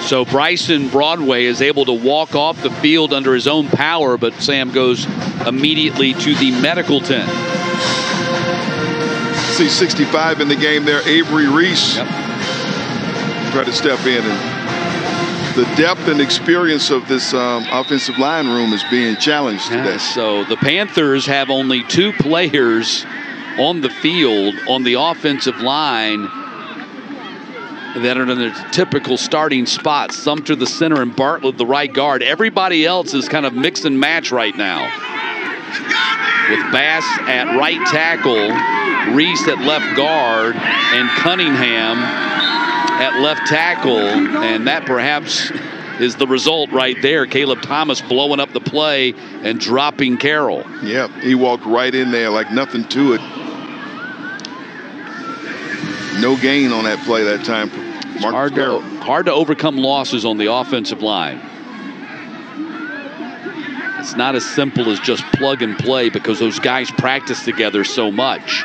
So Bryson Broadway is able to walk off the field under his own power, but Sam goes immediately to the medical tent. See 65 in the game there, Avery Reese. Yep. Try to step in, and the depth and experience of this offensive line room is being challenged today. So the Panthers have only 2 players on the field on the offensive line that are in their typical starting spots. Sumter the center and Bartlett the right guard. Everybody else is kind of mix and match right now, with Bass at right tackle, Reese at left guard, and Cunningham at left tackle. And that perhaps is the result right there. Caleb Thomas blowing up the play and dropping Carroll. Yep, he walked right in there like nothing to it. No gain on that play that time. Hard to overcome losses on the offensive line. It's not as simple as just plug and play, because those guys practice together so much.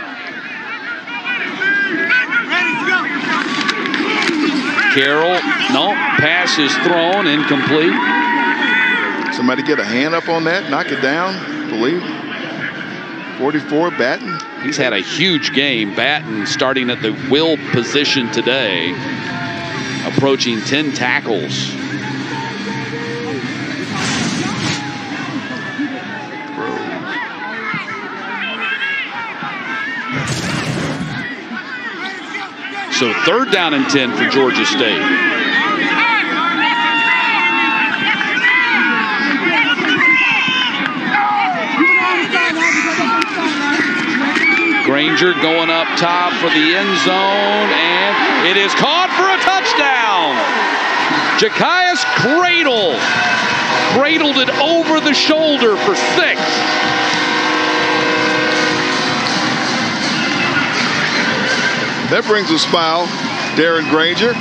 Carroll, no, pass is thrown, incomplete. Somebody get a hand up on that, knock it down, I believe. 44, Batten. He's had a huge game. Batten starting at the will position today, approaching 10 tackles. So 3rd down and 10 for Georgia State. Granger going up top for the end zone, and it is caught for a touchdown. Jakias cradled it over the shoulder for 6. That brings a smile, Darren Granger.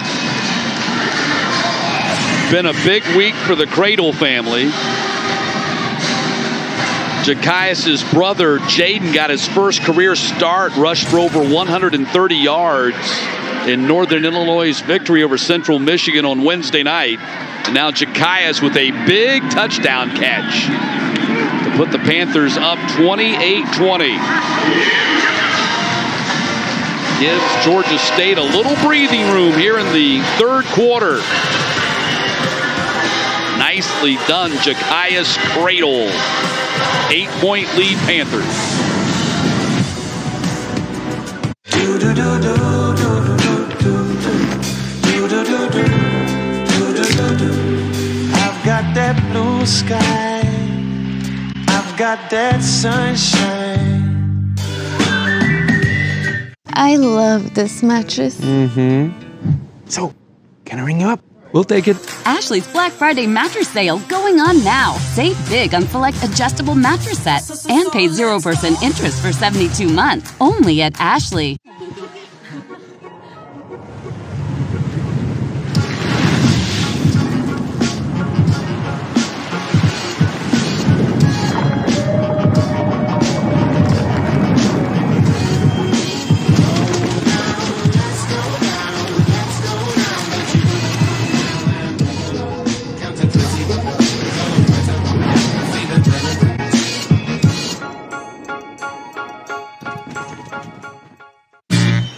Been a big week for the Cradle family. Jakias' brother, Jaden, got his first career start, rushed for over 130 yards in Northern Illinois' victory over Central Michigan on Wednesday night. And now Jakias with a big touchdown catch to put the Panthers up 28-20. Gives Georgia State a little breathing room here in the 3rd quarter. Nicely done, Jakias cradle. 8-point lead, Panthers. I've got that blue sky. I've got that sunshine. I love this mattress. So, can I ring you up? We'll take it. Ashley's Black Friday mattress sale going on now. Save big on select adjustable mattress sets and pay 0% interest for 72 months. Only at Ashley.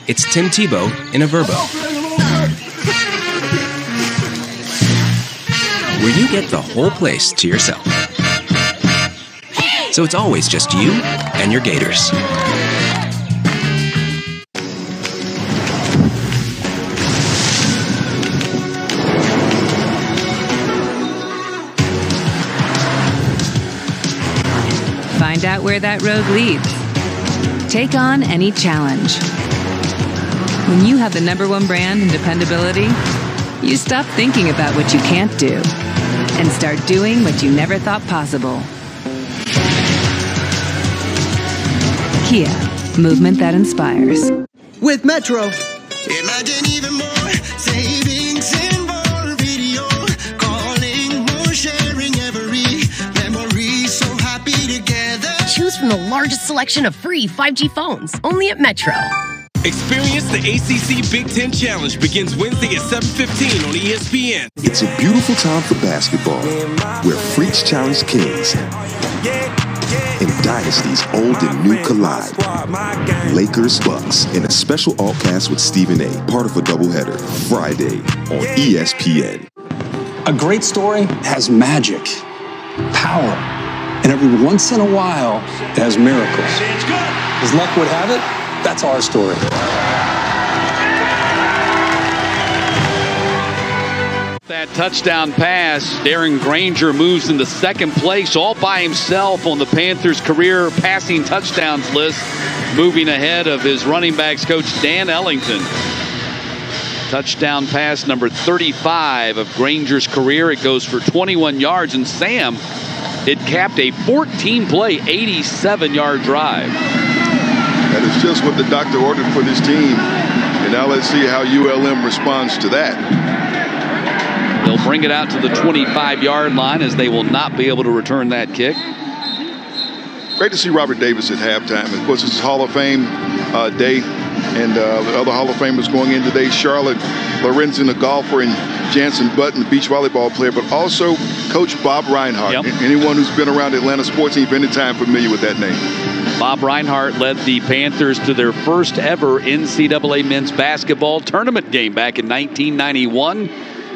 It's Tim Tebow in a Verbo, where you get the whole place to yourself. So it's always just you and your Gators. Find out where that road leads. Take on any challenge. When you have the #1 brand in dependability, you stop thinking about what you can't do and start doing what you never thought possible. Kia, movement that inspires. With Metro. Imagine even more savings in more video calling, more sharing every memory. So happy together. Choose from the largest selection of free 5G phones, only at Metro. Experience the ACC Big Ten Challenge. Begins Wednesday at 7:15 on ESPN. It's a beautiful time for basketball, where freaks challenge kings and dynasties old and new collide. Lakers Bucks in a special all-cast with Stephen A., part of a doubleheader, Friday on ESPN. A great story has magic, power, and every once in a while, it has miracles. As luck would have it, that's our story. That touchdown pass, Darren Granger moves into 2nd place all by himself on the Panthers' career passing touchdowns list, moving ahead of his running backs coach Dan Ellington. Touchdown pass number 35 of Granger's career. It goes for 21 yards, and Sam, it capped a 14-play, 87-yard drive. That is just what the doctor ordered for this team. And now let's see how ULM responds to that. They'll bring it out to the 25-yard line, as they will not be able to return that kick. Great to see Robert Davis at halftime. Of course, it's his Hall of Fame day, And the other Hall of Famers going in today, Charlotte Lorenzen, the golfer, and Jansen Button, the beach volleyball player, but also Coach Bob Reinhardt. Yep. Anyone who's been around Atlanta sports team anytime familiar with that name. Bob Reinhardt led the Panthers to their first ever NCAA men's basketball tournament game back in 1991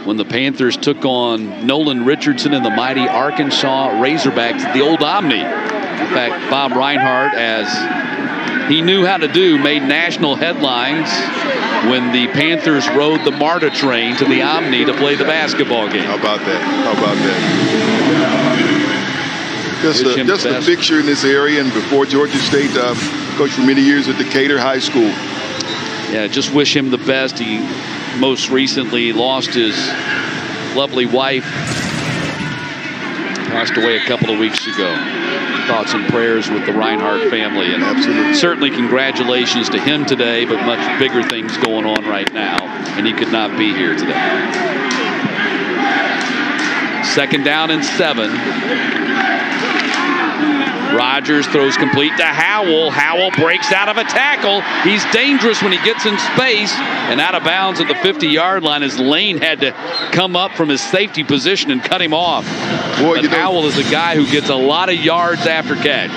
when the Panthers took on Nolan Richardson and the mighty Arkansas Razorbacks at the old Omni. In fact, Bob Reinhardt, as he knew how to do, made national headlines when the Panthers rode the MARTA train to the Omni to play the basketball game. How about that? How about that? Just a fixture in this area, and before Georgia State, coached for many years at Decatur High School. Yeah, just wish him the best. He most recently lost his lovely wife. Passed away a couple of weeks ago. Thoughts and prayers with the Reinhardt family, and absolutely, certainly congratulations to him today, but much bigger things going on right now, and he could not be here today. 2nd down and 7. Rogers throws complete to Howell. Howell breaks out of a tackle. He's dangerous when he gets in space and out of bounds at the 50-yard line as Lane had to come up from his safety position and cut him off. Boy, but Howell is a guy who gets a lot of yards after catch.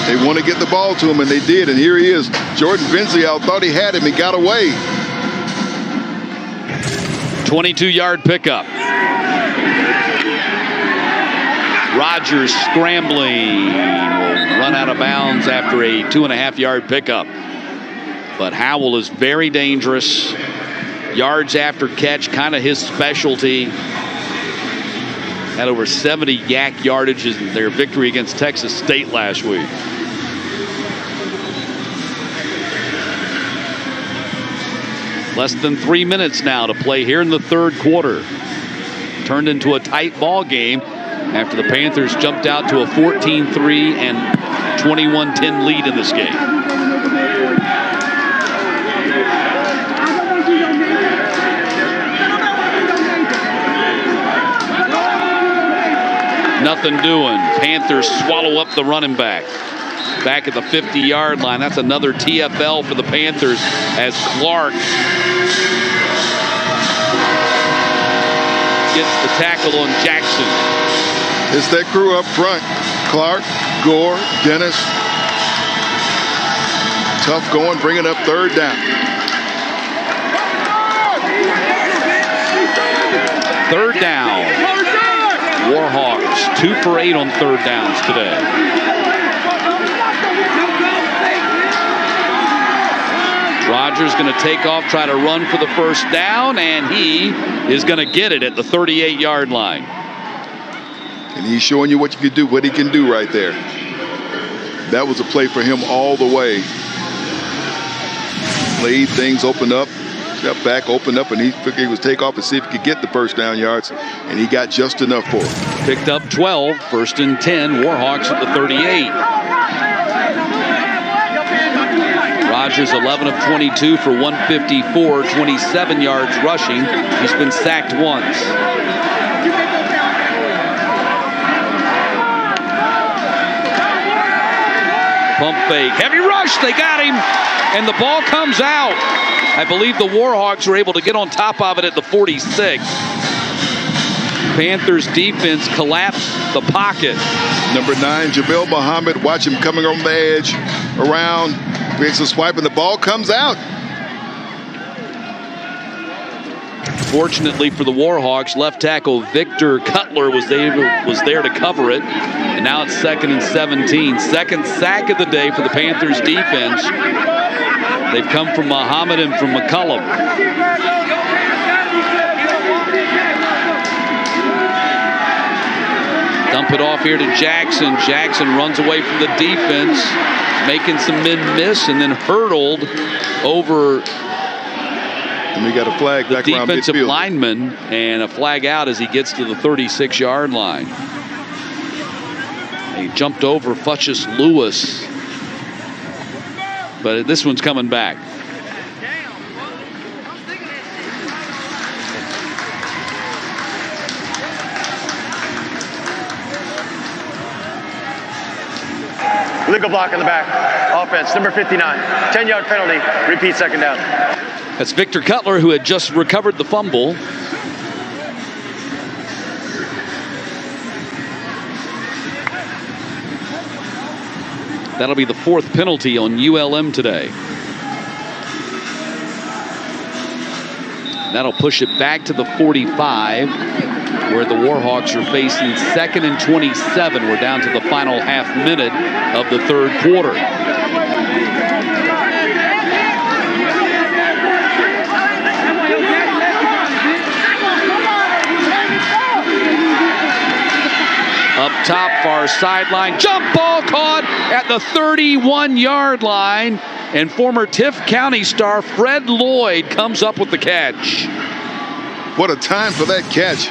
They want to get the ball to him, and they did. And here he is. Jordan Vinsley out, thought he had him. He got away. 22-yard pickup. Rogers scrambling, will run out of bounds after a 2.5-yard pickup. But Howell is very dangerous. Yards after catch, kind of his specialty. Had over 70 yak yardages in their victory against Texas State last week. Less than 3 minutes now to play here in the 3rd quarter. Turned into a tight ball game after the Panthers jumped out to a 14-3 and 21-10 lead in this game. Nothing doing. Panthers swallow up the running back. Back at the 50-yard line. That's another TFL for the Panthers as Clark gets the tackle on Jackson. It's that crew up front. Clark, Gore, Dennis. Tough going, bringing up 3rd down. 3rd down. Warhawks 2 for 8 on 3rd downs today. Rogers going to take off, try to run for the 1st down, and he is going to get it at the 38-yard line. And he's showing you what you can do, what he can do right there. That was a play for him all the way. Played things, opened up, step back, opened up, and he figured he was take off and see if he could get the 1st down yards, and he got just enough for it. Picked up 12, 1st and 10, Warhawks at the 38. Rogers 11 of 22 for 154, 27 yards rushing. He's been sacked once. Pump fake, heavy rush, they got him, and the ball comes out. I believe the Warhawks were able to get on top of it at the 46. Panthers defense collapsed the pocket. Number 9, Jabel Muhammad, watch him coming on the edge, around, makes a swipe, and the ball comes out. Fortunately for the Warhawks, left tackle Victor Cutler was there to cover it. And now it's 2nd and 17. 2nd sack of the day for the Panthers defense. They've come from Muhammad and from McCullum. Dump it off here to Jackson. Jackson runs away from the defense, making some men miss, and then hurdled over and we got a flag back around midfield. Defensive lineman, and a flag out as he gets to the 36-yard line. He jumped over Futchus Lewis, but this one's coming back. Nickel block in the back. Offense, number 59. 10-yard penalty. Repeat second down. That's Victor Cutler, who had just recovered the fumble. That'll be the 4th penalty on ULM today. That'll push it back to the 45, where the Warhawks are facing 2nd and 27. We're down to the final half minute of the 3rd quarter. Up top, far sideline, jump ball caught at the 31-yard line, and former Tift County star Fred Lloyd comes up with the catch. What a time for that catch.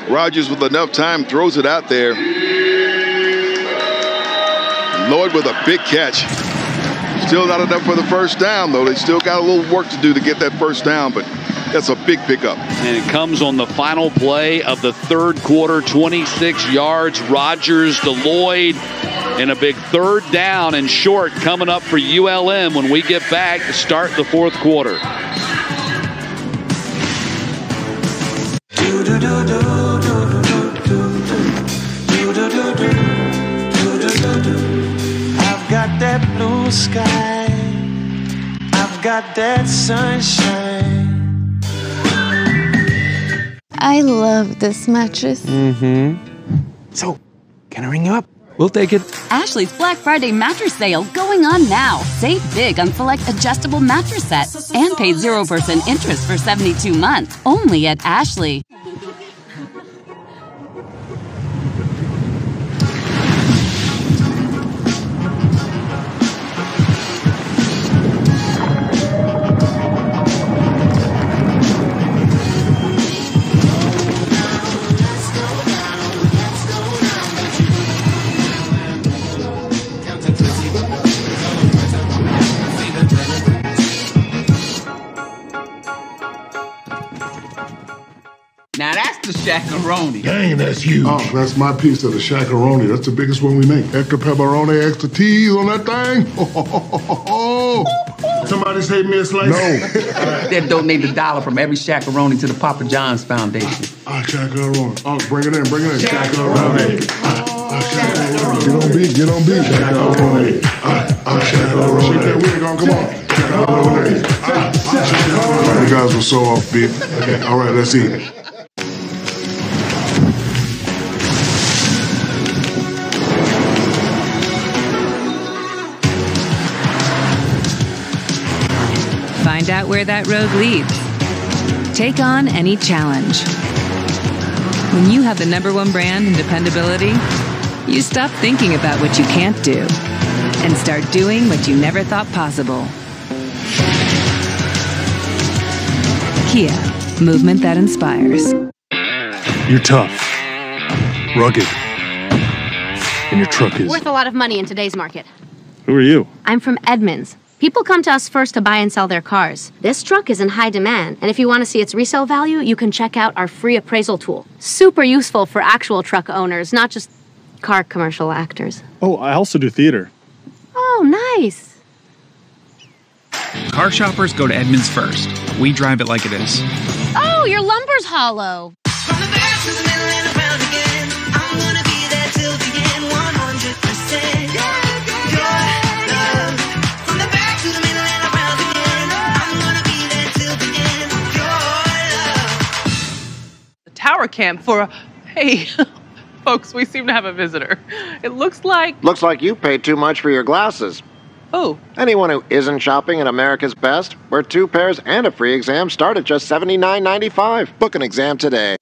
Rogers with enough time throws it out there. Lloyd with a big catch. Still not enough for the first down, though. They still got a little work to do to get that first down, but that's a big pickup. And it comes on the final play of the 3rd quarter, 26 yards. Rogers to Lloyd, and a big 3rd down and short coming up for ULM when we get back to start the 4th quarter. I've got that blue sky, I've got that sunshine. I love this mattress. So, can I ring you up? We'll take it. Ashley's Black Friday mattress sale going on now. Save big on select adjustable mattress sets and pay 0% interest for 72 months. Only at Ashley. Now that's the shakaroni. Dang, that's huge. Oh, that's my piece of the shakaroni. That's the biggest one we make. Extra pepperoni, extra cheese on that thing. Somebody save me a slice? No. They'll donate $1 from every shakaroni to the Papa John's Foundation. Shakaroni. Oh, bring it in, bring it in. Shakaroni. Shakaroni. Get on beat, get on beat. Shakaroni. Shakaroni. Shake that wig on, come on. Shakaroni. Shakaroni. You guys were so offbeat. Okay, all right, let's eat. Find out where that road leads. Take on any challenge. When you have the #1 brand in dependability, you stop thinking about what you can't do and start doing what you never thought possible. Kia, movement that inspires. You're tough, rugged, and your truck is... Worth a lot of money in today's market. Who are you? I'm from Edmunds. People come to us first to buy and sell their cars. This truck is in high demand, and if you want to see its resale value, you can check out our free appraisal tool. Super useful for actual truck owners, not just car commercial actors. Oh, I also do theater. Oh, nice. Car shoppers go to Edmunds first. We drive it like it is. Oh, your lumber's hollow. Tower cam for a... Hey, folks, we seem to have a visitor. It looks like... Looks like you paid too much for your glasses. Oh. Anyone who isn't shopping at America's Best, where 2 pairs and a free exam start at just $79.95. Book an exam today.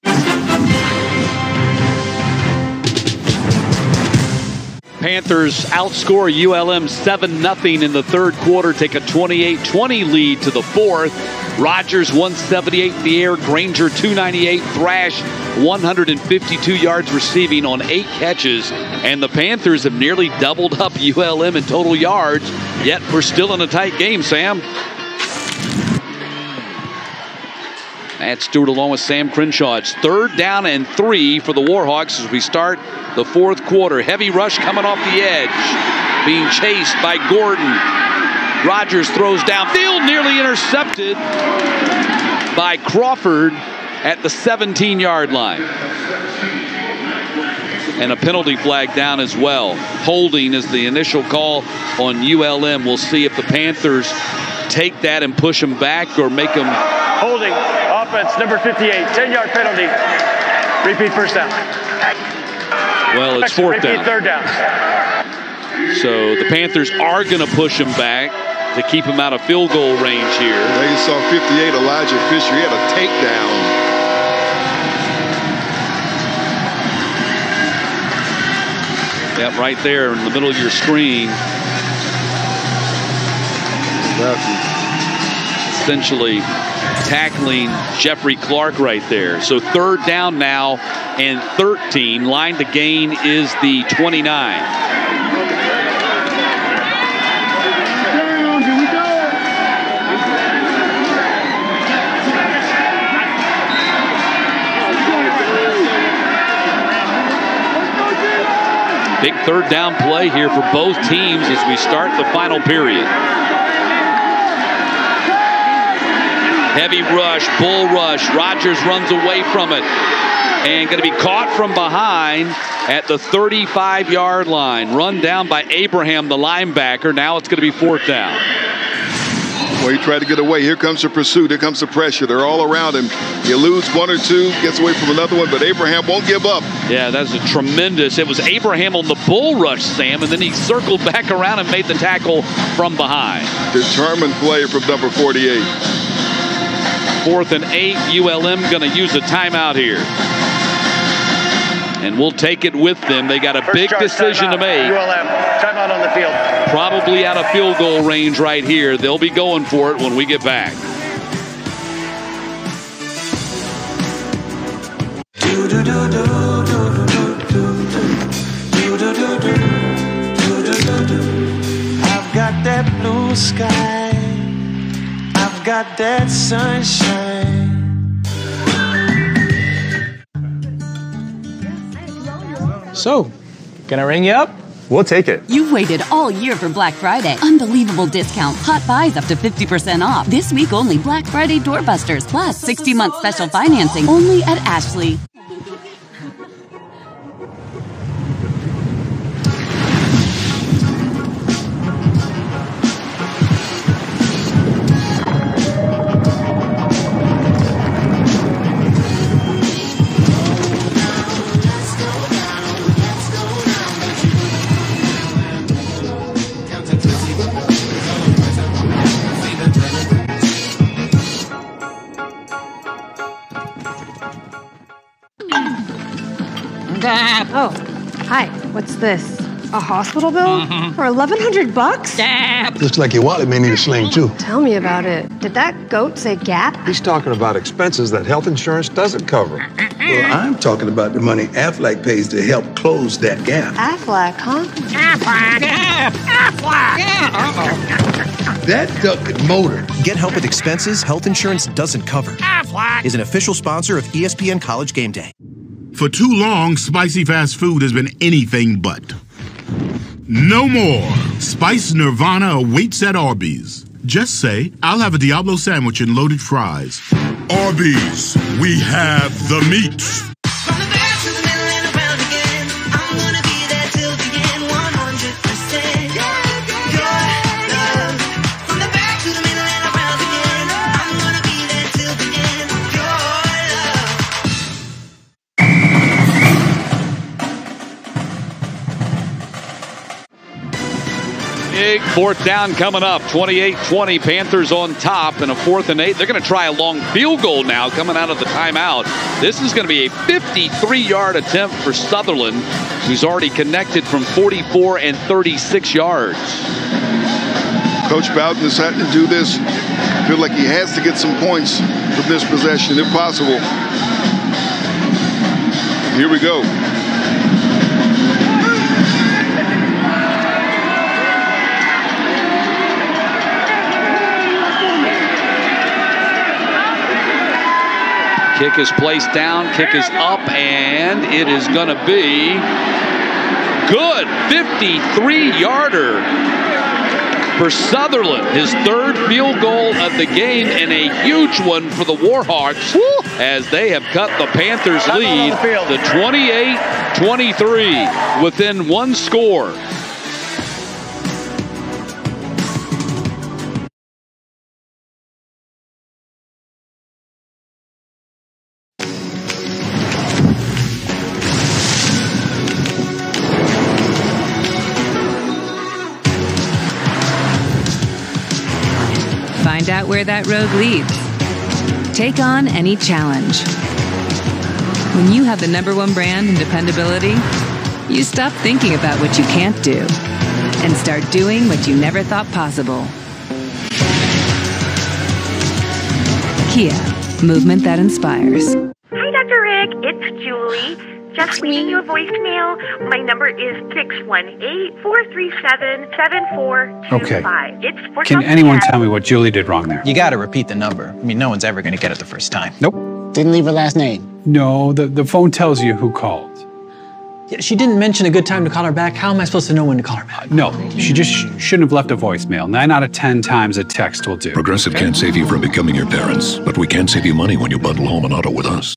Panthers outscore ULM 7-0 in the 3rd quarter, take a 28-20 lead to the 4th. Rogers 178 in the air, Granger 298, Thrash 152 yards receiving on 8 catches, and the Panthers have nearly doubled up ULM in total yards, yet we're still in a tight game, Sam. Matt Stewart along with Sam Crenshaw. It's 3rd down and 3 for the Warhawks as we start the 4th quarter. Heavy rush coming off the edge. being chased by Gordon. Rogers throws downfield, nearly intercepted by Crawford at the 17-yard line. And a penalty flag down as well. Holding is the initial call on ULM. We'll see if the Panthers take that and push them back or make them. Holding, offense, number 58, 10-yard penalty. Repeat first down. Well, it's fourth down. Repeat third down. So the Panthers are going to push him back to keep him out of field goal range here. There you saw 58, Elijah Fisher. He had a takedown. Yep, right there in the middle of your screen. Essentially tackling Jeffrey Clark right there. So third down now and 13. Line to gain is the 29. Big third down play here for both teams as we start the final period. Heavy rush, bull rush. Rogers runs away from it and going to be caught from behind at the 35-yard line. Run down by Abraham, the linebacker. Now it's going to be fourth down. Well, he tried to get away. Here comes the pursuit. Here comes the pressure. They're all around him. He eludes one or two, gets away from another one, but Abraham won't give up. Yeah, that's a tremendous. It was Abraham on the bull rush, Sam, and then he circled back around and made the tackle from behind. Determined play from number 48. 4th and 8. ULM going to use a timeout here. And we'll take it with them. They got a big decision to make. ULM, timeout on the field. Probably out of field goal range right here. They'll be going for it when we get back. I've got that blue sky. I've got that sunshine. So, can I ring you up? We'll take it. You've waited all year for Black Friday. Unbelievable discounts, hot buys up to 50% off. This week only Black Friday doorbusters, plus 60-month special financing only at Ashley. Oh, hi. What's this? A hospital bill? For $1,100? Looks like your wallet may need a sling, too. Tell me about it. Did that goat say Gap? He's talking about expenses that health insurance doesn't cover. Well, I'm talking about the money Aflac pays to help close that gap. Aflac, huh? Aflac! That duck could motor. Get help with expenses health insurance doesn't cover. Aflac is an official sponsor of ESPN College Game Day. For too long, spicy fast food has been anything but. No more. Spice Nirvana awaits at Arby's. Just say, I'll have a Diablo sandwich and loaded fries. Arby's, we have the meat. Big fourth down coming up. 28-20, Panthers on top, and a 4th and 8. They're going to try a long field goal now coming out of the timeout. This is going to be a 53-yard attempt for Sutherland, who's already connected from 44 and 36 yards. Coach Bowden has had to do this. I feel like he has to get some points from this possession, if possible. Here we go. Kick is placed down, kick is up, and it is going to be good 53-yarder for Sutherland. His third field goal of the game, and a huge one for the Warhawks as they have cut the Panthers' lead to 28-23 within one score. Find out where that road leads. Take on any challenge. When you have the #1 brand in dependability, you stop thinking about what you can't do and start doing what you never thought possible. Kia, movement that inspires. Hi, Dr. Rick. It's Julie. Just leaving you a voicemail. My number is 618-437-7425. Okay. It's for Can something anyone that- tell me what Julie did wrong there? You gotta repeat the number. I mean, no one's ever gonna get it the first time. Nope. Didn't leave her last name. No, the phone tells you who called. Yeah, she didn't mention a good time to call her back. How am I supposed to know when to call her back? No, she just shouldn't have left a voicemail. 9 out of 10 times a text will do. Progressive can't save you from becoming your parents, but we can save you money when you bundle home and auto with us.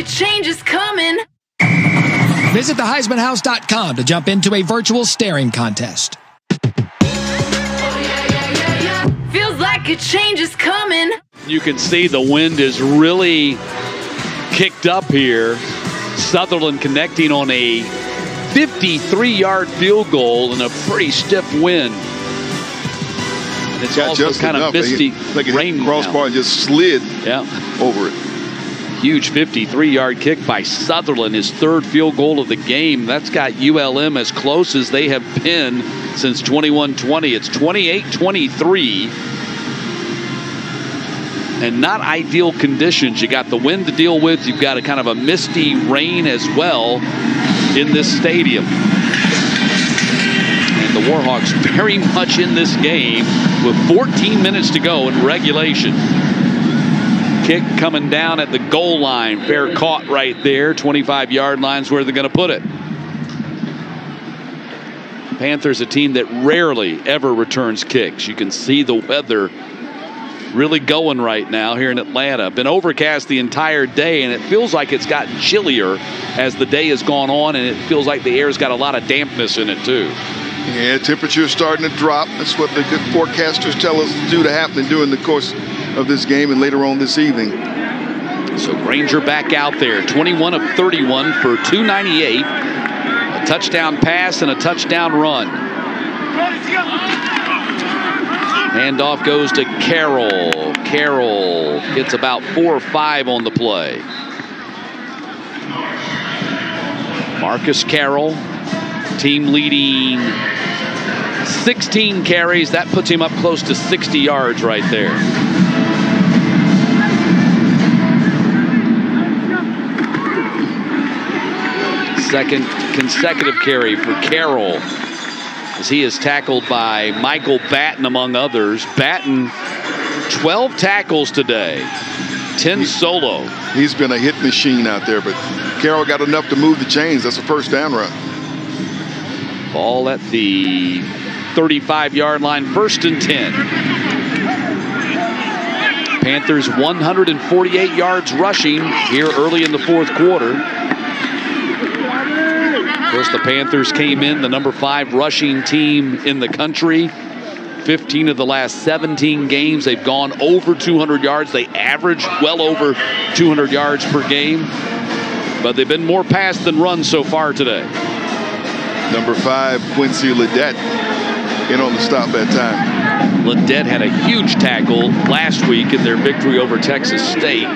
Change is coming. Visit theheismanhouse.com to jump into a virtual staring contest. Feels like a change is coming. You can see the wind is really kicked up here. Sutherland connecting on a 53-yard field goal in a pretty stiff wind. And it's also just kind of misty rain crossbar and just slid over it. Huge 53-yard kick by Sutherland, his third field goal of the game. That's got ULM as close as they have been since 21-20. It's 28-23. And not ideal conditions. You got the wind to deal with. You've got a kind of a misty rain as well in this stadium. And the Warhawks very much in this game with 14 minutes to go in regulation. Kick coming down at the goal line. Fair caught right there. 25-yard line's where they're going to put it. Panthers, a team that rarely ever returns kicks. You can see the weather really going right now here in Atlanta. Been overcast the entire day, and it feels like it's gotten chillier as the day has gone on, and it feels like the air's got a lot of dampness in it too. Yeah, temperature's starting to drop. That's what the good forecasters tell us to happen during the course of this game and later on this evening. So Granger back out there, 21 of 31 for 298. A touchdown pass and a touchdown run. Handoff goes to Carroll. Carroll gets about 4 or 5 on the play. Marcus Carroll, team leading 16 carries. That puts him up close to 60 yards right there. Second consecutive carry for Carroll as he is tackled by Michael Batten, among others. Batten, 12 tackles today, 10 solo. He's been a hit machine out there, but Carroll got enough to move the chains. That's a first down run. Ball at the 35-yard line, 1st and 10. Panthers 148 yards rushing here early in the fourth quarter. Of course, the Panthers came in the number 5 rushing team in the country. 15 of the last 17 games, they've gone over 200 yards. They average well over 200 yards per game. but they've been more pass than run so far today. Number 5, Quincy Ledet, in on the stop that time. Ledet had a huge tackle last week in their victory over Texas State.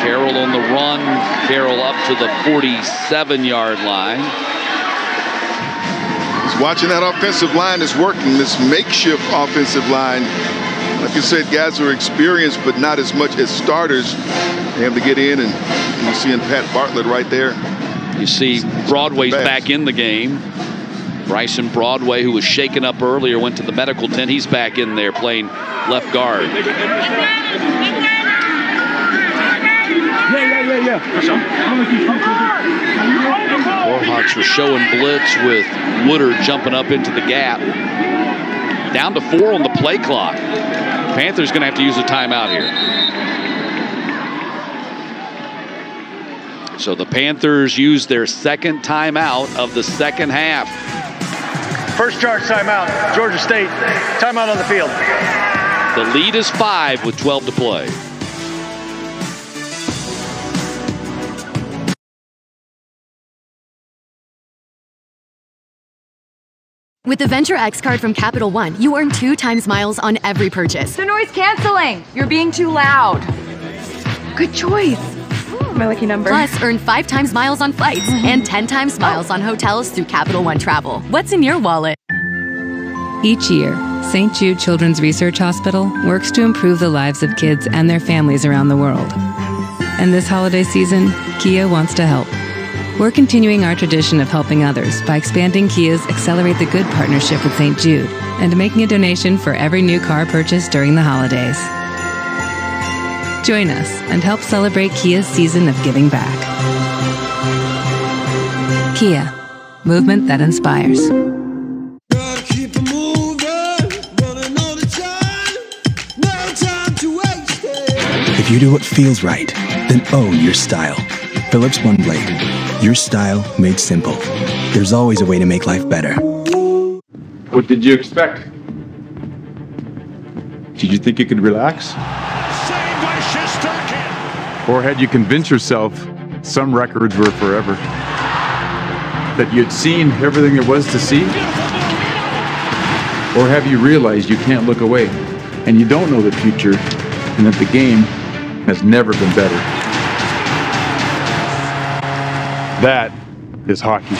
Carroll on the run. Carroll up to the 47-yard line. He's watching that offensive line is working, this makeshift offensive line. Like you said, guys are experienced, but not as much as starters. They have to get in, and you're seeing Pat Bartlett right there. You see Broadway's back in the game. Bryson Broadway, who was shaken up earlier, went to the medical tent. He's back in there playing left guard. Warhawks are showing blitz with Woodard jumping up into the gap. Down to 4 on the play clock. Panthers going to have to use a timeout here. So the Panthers use their second timeout of the second half. First charge timeout, Georgia State. Timeout on the field. The lead is 5 with 12 to play. With the Venture X card from Capital One, you earn 2 times miles on every purchase. The noise canceling. You're being too loud. Good choice. My lucky number. Plus, earn 5 times miles on flights and 10 times miles on hotels through Capital One Travel. What's in your wallet? Each year, St. Jude Children's Research Hospital works to improve the lives of kids and their families around the world. And this holiday season, Kia wants to help. We're continuing our tradition of helping others by expanding Kia's Accelerate the Good partnership with St. Jude and making a donation for every new car purchased during the holidays. Join us and help celebrate Kia's season of giving back. Kia, movement that inspires. If you do what feels right, then own your style. Phillips One Blade. Your style made simple. There's always a way to make life better. What did you expect? Did you think you could relax? Or had you convinced yourself some records were forever? That you'd seen everything there was to see? Or have you realized you can't look away and you don't know the future and that the game has never been better? That is hockey.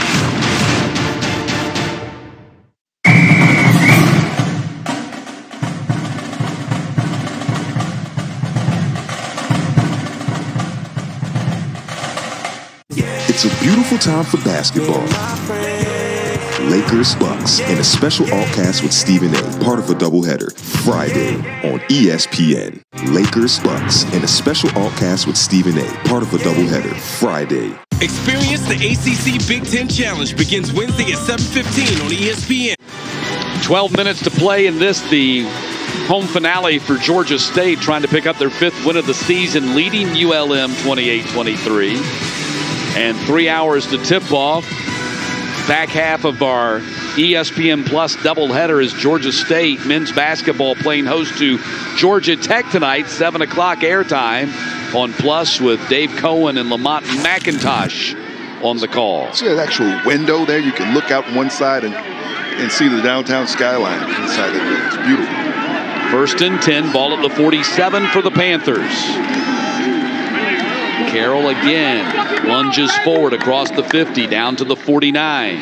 It's a beautiful time for basketball. Lakers Bucks in a special all-cast with Stephen A, part of a doubleheader, Friday on ESPN. Lakers Bucks in a special all-cast with Stephen A, part of a doubleheader, Friday. Experience the ACC Big Ten Challenge begins Wednesday at 7:15 on ESPN. 12 minutes to play in this, the home finale for Georgia State, trying to pick up their 5th win of the season, leading ULM 28-23. And 3 hours to tip off. Back half of our ESPN Plus doubleheader is Georgia State men's basketball playing host to Georgia Tech tonight, 7 o'clock airtime on Plus with Dave Cohen and Lamont McIntosh on the call. See that actual window there? You can look out one side and see the downtown skyline inside it. It's beautiful. 1st and 10, ball at the 47 for the Panthers. Carroll again lunges forward across the 50 down to the 49.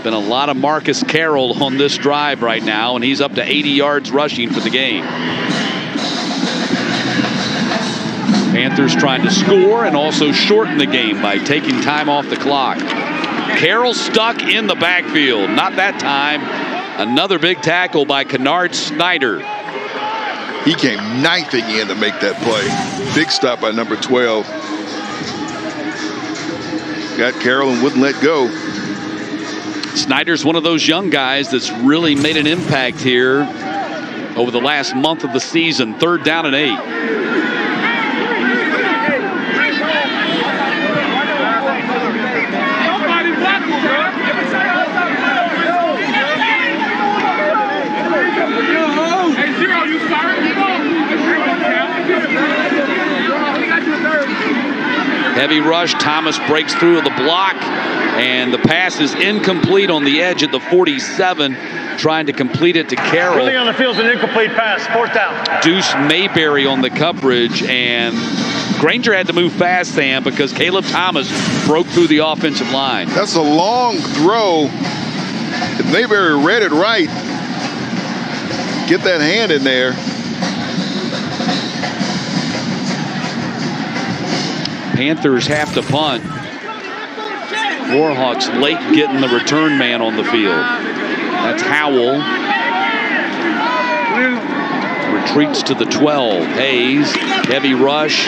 Been a lot of Marcus Carroll on this drive right now, and he's up to 80 yards rushing for the game. Panthers trying to score and also shorten the game by taking time off the clock. Carroll stuck in the backfield. Not that time. Another big tackle by Kennard Snyder. He came knifing in to make that play. Big stop by number 12. Got Carroll and wouldn't let go. Snyder's one of those young guys that's really made an impact here over the last month of the season. 3rd down and 8. Heavy rush. Thomas breaks through the block, and the pass is incomplete on the edge at the 47, trying to complete it to Carroll. Really on the field is an incomplete pass. 4th down. Deuce Mayberry on the coverage, and Granger had to move fast, Sam, because Caleb Thomas broke through the offensive line. That's a long throw. If Mayberry read it right, get that hand in there. Panthers have to punt. Warhawks late getting the return man on the field. That's Howell. Retreats to the 12. Hayes, heavy rush,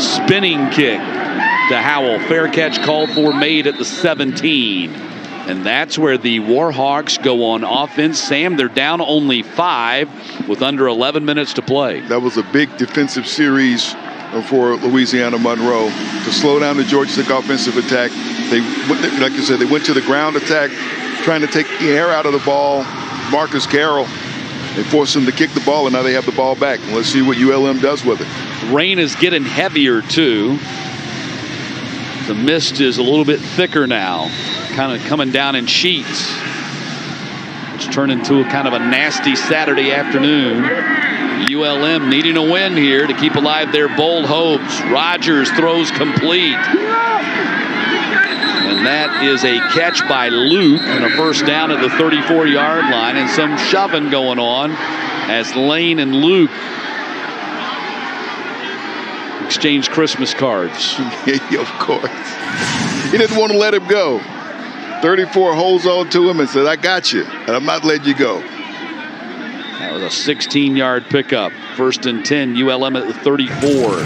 spinning kick to Howell. Fair catch called for, made at the 17. And that's where the Warhawks go on offense. Sam, they're down only 5 with under 11 minutes to play. That was a big defensive series for Louisiana Monroe to slow down the Georgia Tech offensive attack. They, like you said, they went to the ground attack, trying to take the air out of the ball. Marcus Carroll, they forced him to kick the ball, and now they have the ball back. And let's see what ULM does with it. Rain is getting heavier too. The mist is a little bit thicker now, kind of coming down in sheets. It's turned into a kind of a nasty Saturday afternoon. ULM needing a win here to keep alive their bold hopes. Rogers throws complete. And that is a catch by Luke and a first down at the 34-yard line, and some shoving going on as Lane and Luke exchange Christmas cards. Of course. He didn't want to let him go. 34 holds on to him and said, I got you, and I'm not letting you go. That was a 16-yard pickup. 1st and 10, ULM at the 34.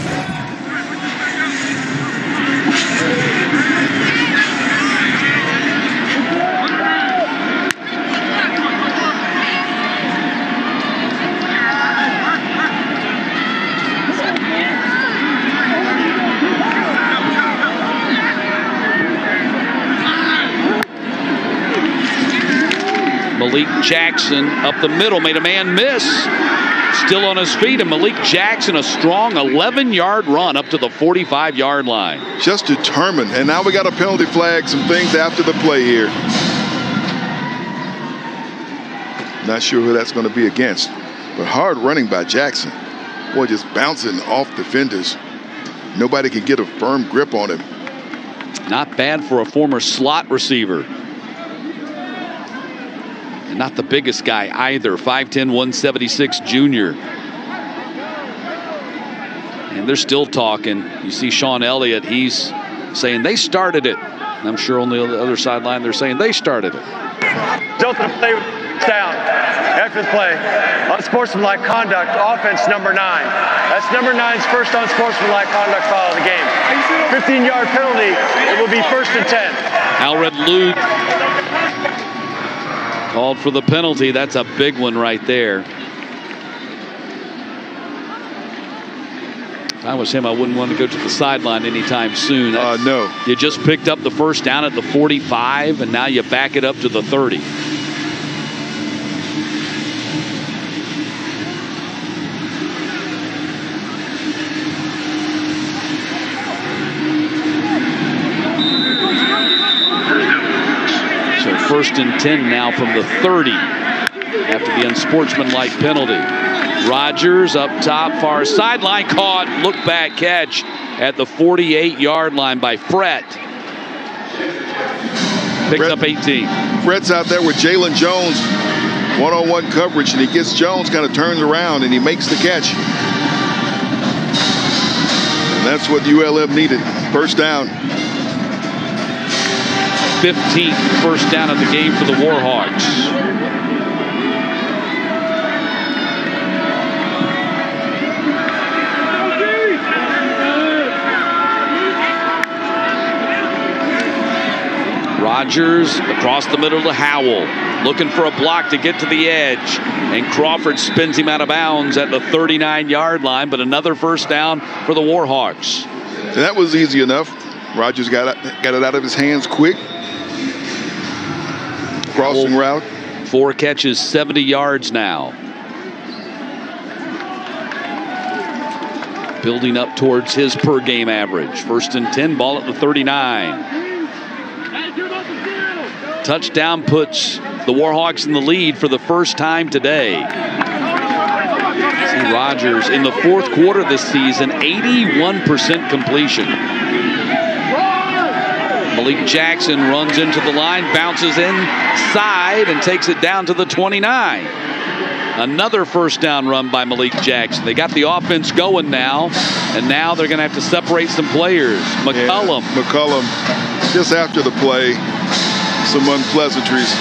Malik Jackson up the middle, made a man miss. Still on his feet, and Malik Jackson, a strong 11-yard run up to the 45-yard line. Just determined, and now we got a penalty flag, some things after the play here. Not sure who that's going to be against, but hard running by Jackson. Boy, just bouncing off defenders. Nobody can get a firm grip on him. Not bad for a former slot receiver. And not the biggest guy either, 5'10", 176 junior. And they're still talking. You see Sean Elliott, he's saying they started it. And I'm sure on the other sideline they're saying they started it. Delta play down after the play. Unsportsmanlike conduct, offense number 9. That's number 9's first unsportsmanlike conduct foul of the game. 15-yard penalty. It will be 1st and 10. Alred Luke called for the penalty. That's a big one right there. If I was him, I wouldn't want to go to the sideline anytime soon. No. You just picked up the first down at the 45, and now you back it up to the 30. So 1st and 10 now from the 30 after the unsportsmanlike penalty. Rogers up top, far sideline, caught, look back catch at the 48-yard line by Fred. Picks up 18. Fred's out there with Jalen Jones, one-on-one coverage, and he gets Jones, kind of turns around, and he makes the catch. And that's what ULM needed. First down. 15th first down of the game for the Warhawks. Rogers across the middle to Howell, looking for a block to get to the edge, and Crawford spins him out of bounds at the 39-yard line, but another first down for the Warhawks. And that was easy enough. Rogers got it out of his hands quick. Crossing route. 4 catches, 70 yards now. building up towards his per game average. 1st and 10, ball at the 39. Touchdown puts the Warhawks in the lead for the first time today. See Rogers in the 4th quarter this season, 81% completion. Malik Jackson runs into the line, bounces inside, and takes it down to the 29. Another first down run by Malik Jackson. They got the offense going now, and now they're going to have to separate some players. McCullum. Yeah, McCullum, just after the play, some unpleasantries.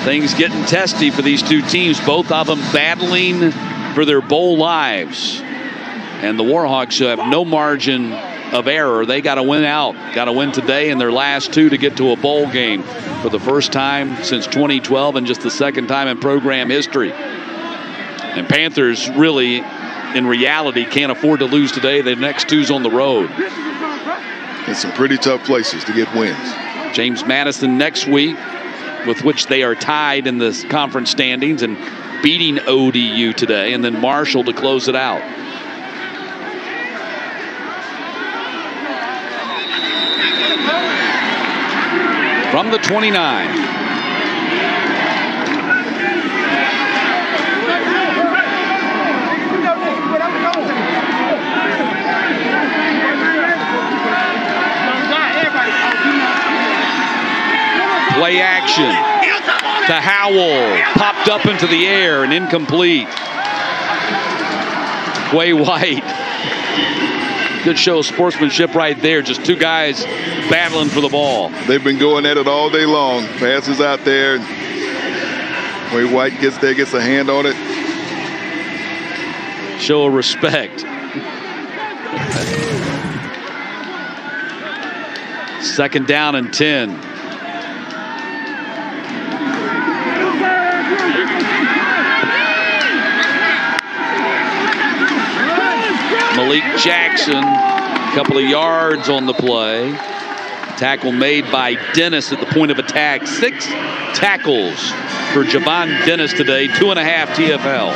Things getting testy for these two teams, both of them battling for their bowl lives. And the Warhawks have no margin of error. They got to win out. Got to win today in their last 2 to get to a bowl game for the first time since 2012 and just the 2nd time in program history. And Panthers really, in reality, can't afford to lose today. The next 2's on the road. In some pretty tough places to get wins. James Madison next week, with which they are tied in the conference standings and beating ODU today, and then Marshall to close it out. From the 29. Play action to Howell. Popped up into the air and incomplete. Quay White. Good show of sportsmanship right there. Just 2 guys battling for the ball. They've been going at it all day long. Passes out there. Quay White gets there, gets a hand on it. Show of respect. 2nd down and 10. Malik Jackson, a couple of yards on the play. Tackle made by Dennis at the point of attack. 6 tackles for Javon Dennis today, 2.5 TFL.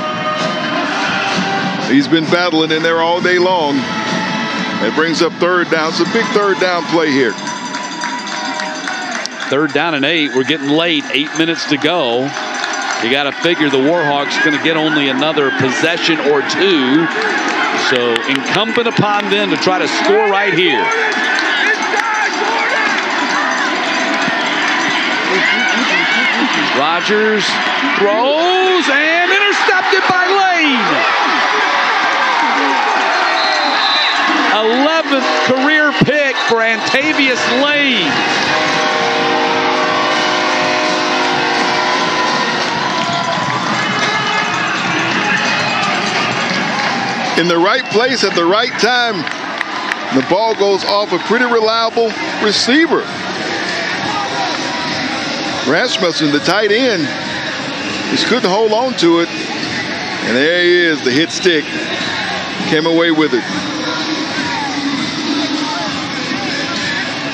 He's been battling in there all day long. It brings up 3rd down. It's a big 3rd down play here. 3rd down and 8. We're getting late. 8 minutes to go. You got to figure the Warhawks going to get only another possession or 2. So incumbent upon them to try to score right here. Rogers throws and intercepted by Lane. 11th career pick for Antavius Lane. In the right place at the right time. The ball goes off a pretty reliable receiver. Rasmussen, the tight end, just couldn't hold on to it. And there he is, the hit stick. Came away with it.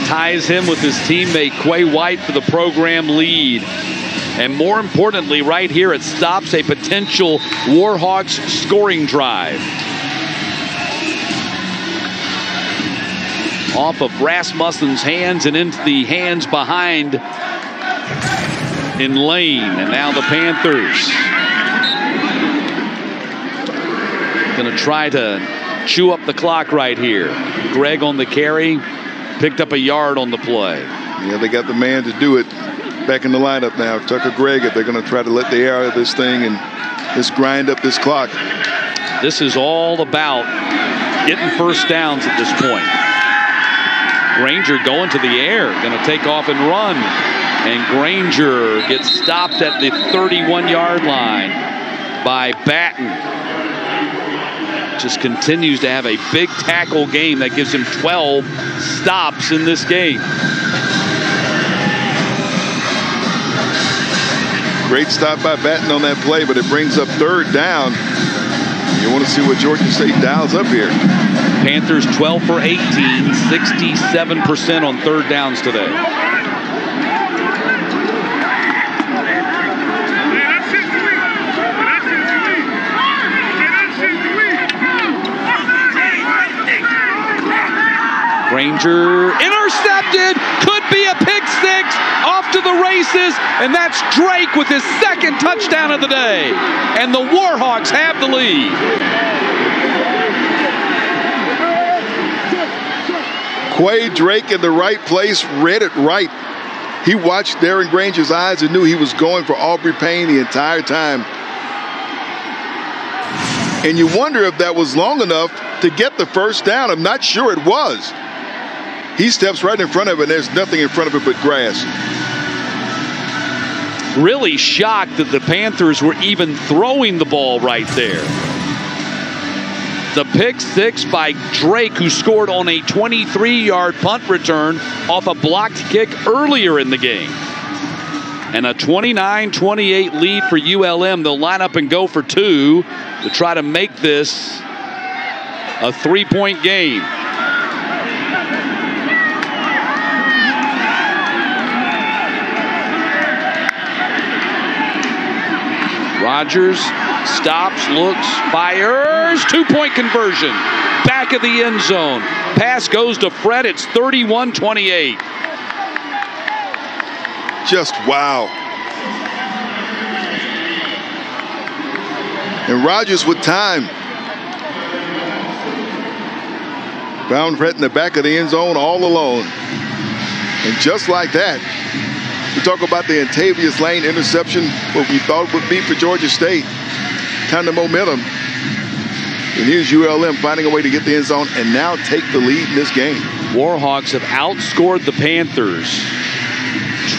Ties him with his teammate Quay White for the program lead. And more importantly, right here, it stops a potential Warhawks scoring drive. Off of Rasmussen's hands and into the hands behind in Lane. And now the Panthers going to try to chew up the clock right here. Greg on the carry, picked up a yard on the play. Yeah, they got the man to do it. Back in the lineup now, Tucker Gregg, if they're going to try to let the air out of this thing and just grind up this clock. This is all about getting first downs at this point. Granger going to the air, going to take off and run. And Granger gets stopped at the 31-yard line by Batten. Just continues to have a big tackle game that gives him 12 stops in this game. Great stop by Batten on that play, but it brings up 3rd down. You want to see what Georgia State dials up here. Panthers 12 for 18, 67% on 3rd downs today. Granger intercepted, could be a pick six, off to the races, and that's Drake with his second touchdown of the day. And the Warhawks have the lead. Quay Drake in the right place, read it right. He watched Darren Granger's eyes and knew he was going for Aubrey Payne the entire time. And you wonder if that was long enough to get the first down. I'm not sure it was. He steps right in front of it, and there's nothing in front of it but grass. Really shocked that the Panthers were even throwing the ball right there. The pick six by Drake, who scored on a 23-yard punt return off a blocked kick earlier in the game. And a 29-28 lead for ULM. They'll line up and go for two to try to make this a three-point game. Rogers stops, looks, fires, two-point conversion. Back of the end zone. Pass goes to Fred. It's 31-28. Just wow. And Rogers with time. Found Fred in the back of the end zone all alone. And just like that, we talk about the Antavius Lane interception, what we thought would be for Georgia State. Kind of momentum. And here's ULM finding a way to get the end zone and now take the lead in this game. Warhawks have outscored the Panthers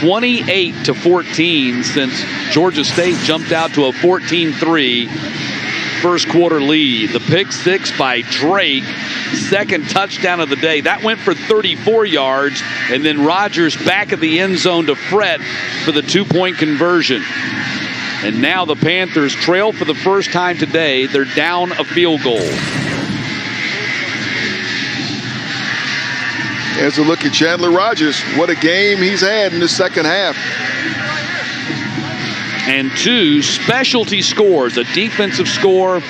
28-14 since Georgia State jumped out to a 14-3 first quarter lead. The pick six by Drake, second touchdown of the day. That went for 34 yards, and then Rogers back of the end zone to Fred for the two-point conversion. And now the Panthers trail for the first time today. They're down a field goal. As a look at Chandler Rogers, what a game he's had in the second half. And two specialty scores, a defensive score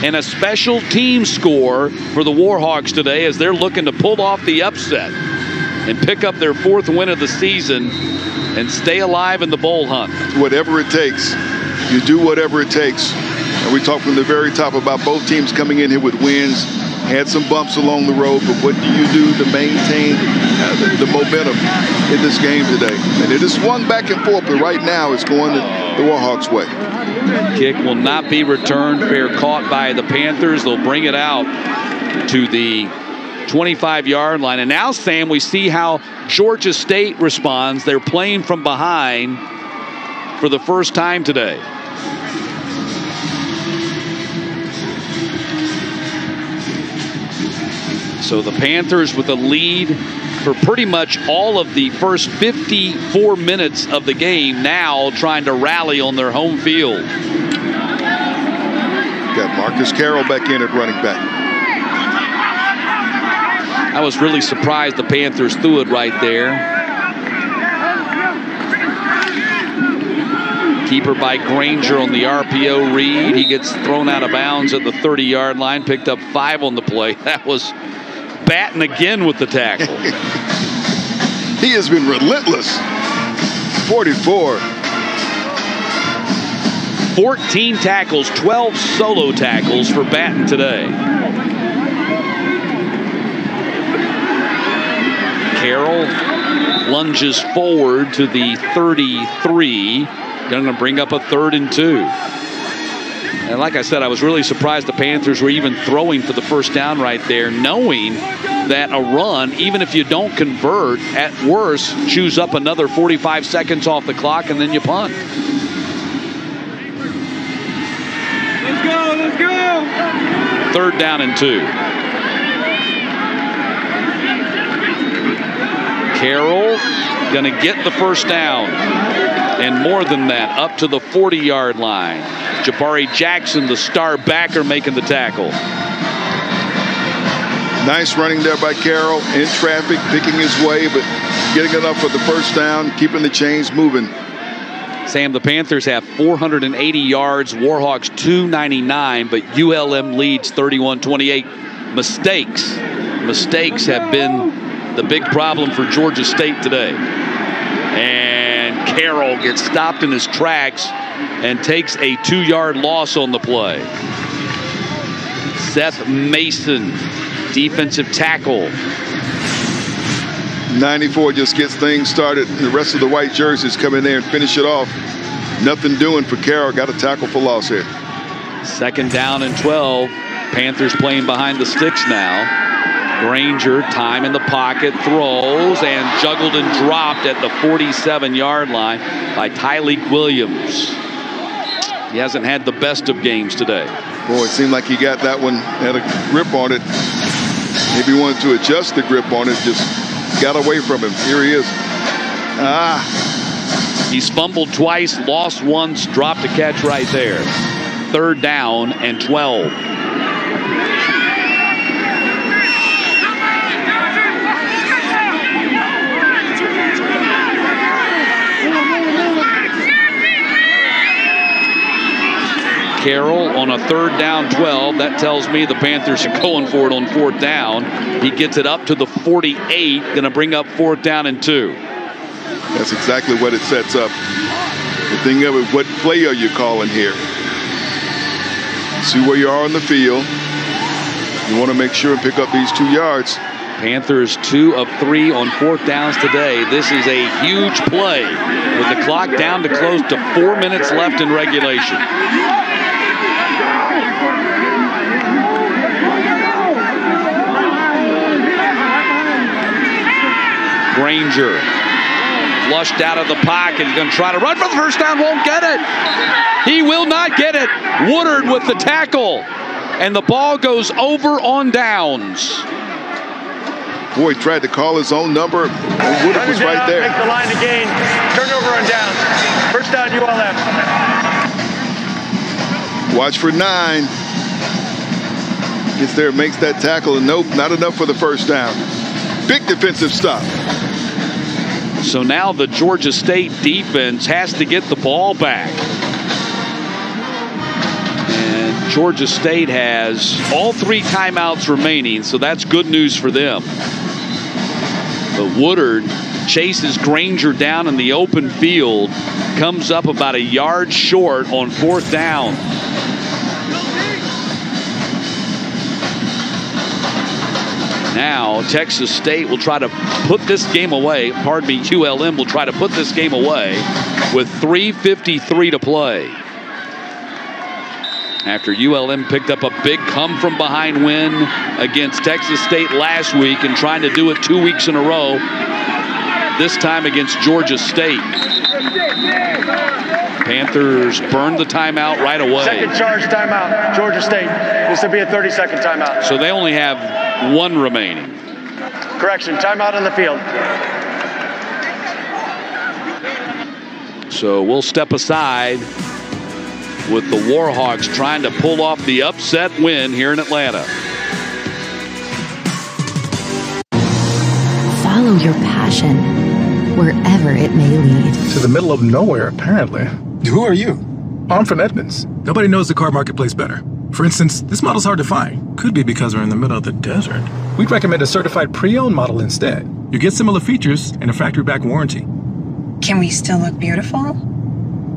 and a special team score for the Warhawks today as they're looking to pull off the upset and pick up their fourth win of the season and stay alive in the bowl hunt. Whatever it takes. You do whatever it takes. And we talked from the very top about both teams coming in here with wins. Had some bumps along the road, but what do you do to maintain the momentum in this game today? And it has swung back and forth, but right now it's going the Warhawks' way. Kick will not be returned. Fair caught by the Panthers. They'll bring it out to the 25-yard line. And now, Sam, we see how Georgia State responds. They're playing from behind for the first time today. So the Panthers with a lead for pretty much all of the first 54 minutes of the game, now trying to rally on their home field. Got Marcus Carroll back in at running back. I was really surprised the Panthers threw it right there. Keeper by Granger on the RPO read. He gets thrown out of bounds at the 30-yard line. Picked up 5 on the play. That was Batten again with the tackle. He has been relentless. 44. 14 tackles, 12 solo tackles for Batten today. Carroll lunges forward to the 33. Going to bring up a 3rd and 2. And like I said, I was really surprised the Panthers were even throwing for the first down right there, knowing that a run, even if you don't convert, at worst, chews up another 45 seconds off the clock, and then you punt. Let's go, let's go. 3rd down and 2. Carroll going to get the first down. And more than that, up to the 40-yard line. Jabari Jackson, the star backer, making the tackle. Nice running there by Carroll. In traffic, picking his way, but getting enough for the first down, keeping the chains moving. Sam, the Panthers have 480 yards, Warhawks 299, but ULM leads 31-28. Mistakes have been the big problem for Georgia State today. And Carroll gets stopped in his tracks and takes a 2-yard loss on the play. Seth Mason, defensive tackle. 94 just gets things started. The rest of the white jerseys come in there and finish it off. Nothing doing for Carroll. Got a tackle for loss here. 2nd down and 12. Panthers playing behind the sticks now. Granger, time in the pocket, throws, and juggled and dropped at the 47-yard line by Tyleek Williams. He hasn't had the best of games today. Boy, it seemed like he got that one, had a grip on it. Maybe he wanted to adjust the grip on it, just got away from him. Here he is. He's fumbled twice, lost once, dropped a catch right there. 3rd down and 12. Carroll on a 3rd down 12. That tells me the Panthers are going for it on 4th down. He gets it up to the 48. Going to bring up 4th down and 2. That's exactly what it sets up. The thing of it, what play are you calling here? See where you are on the field. You want to make sure and pick up these 2 yards. Panthers 2 of 3 on 4th downs today. This is a huge play with the clock down to close to 4 minutes left in regulation. Granger flushed out of the pocket. He's going to try to run for the first down. Won't get it. He will not get it. Woodard with the tackle. And the ball goes over on downs. Boy, tried to call his own number. And Woodard was right there. Make the line to gain. Turnover on downs. First down, ULM. Watch for 9. Gets there, makes that tackle, and nope, not enough for the first down. Big defensive stop. So now the Georgia State defense has to get the ball back. And Georgia State has all 3 timeouts remaining, so that's good news for them. But Woodard chases Granger down in the open field, comes up about a yard short on 4th down. Now Texas State will try to put this game away. Pardon me, ULM will try to put this game away with 3:53 to play. After ULM picked up a big come-from-behind win against Texas State last week and trying to do it 2 weeks in a row, this time against Georgia State. Panthers burned the timeout right away. Second charge timeout, Georgia State. This will be a 30-second timeout. So they only have 1 remaining. Correction, timeout on the field. So we'll step aside with the Warhawks trying to pull off the upset win here in Atlanta. Follow your passion wherever it may lead. To the middle of nowhere, apparently. Who are you? I'm from Edmonds. Nobody knows the car marketplace better. For instance, this model's hard to find. Could be because we're in the middle of the desert. We'd recommend a certified pre-owned model instead. You get similar features and a factory-back warranty. Can we still look beautiful?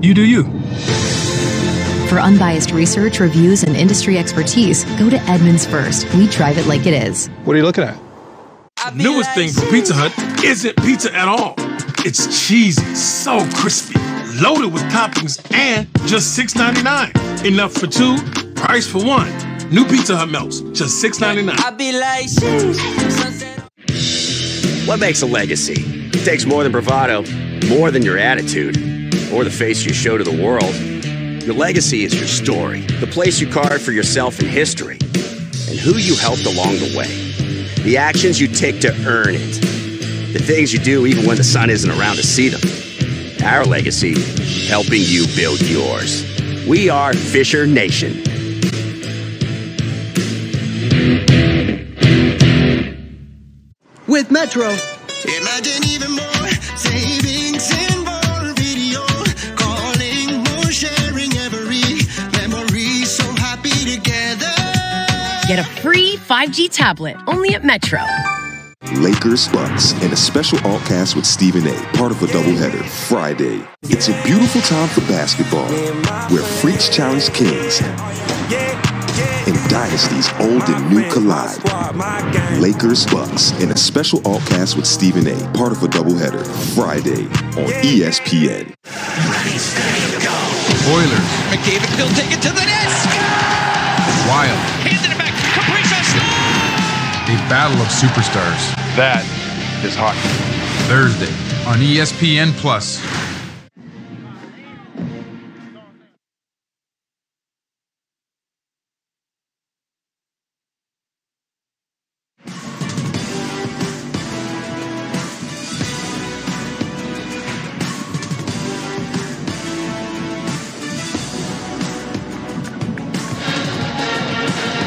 You do you. For unbiased research, reviews, and industry expertise, go to Edmunds First. We drive it like it is. What are you looking at? The newest thing from Pizza Hut isn't pizza at all. It's cheesy, so crispy, loaded with toppings, and just $6.99. Enough for 2, price for 1. New Pizza Hut melts, just $6.99. I be like, what makes a legacy? It takes more than bravado, more than your attitude, or the face you show to the world. Your legacy is your story, the place you carved for yourself in history, and who you helped along the way. The actions you take to earn it. The things you do even when the sun isn't around to see them. Our legacy, helping you build yours. We are Fisher Nation. With Metro. Imagine even more savings involved. Video calling, more sharing every memory. So happy together. Get a free 5G tablet only at Metro. Lakers Bucks, and a special altcast with Stephen A., part of a doubleheader, Friday. It's a beautiful time for basketball, where freaks challenge kings and dynasties old and new collide. Lakers Bucks, and a special altcast with Stephen A., part of a doubleheader, Friday on ESPN. Oilers. McDavid will take it to the net. Wild. Handed it back. Kaprizov A battle of superstars. That is hockey. Thursday on ESPN Plus.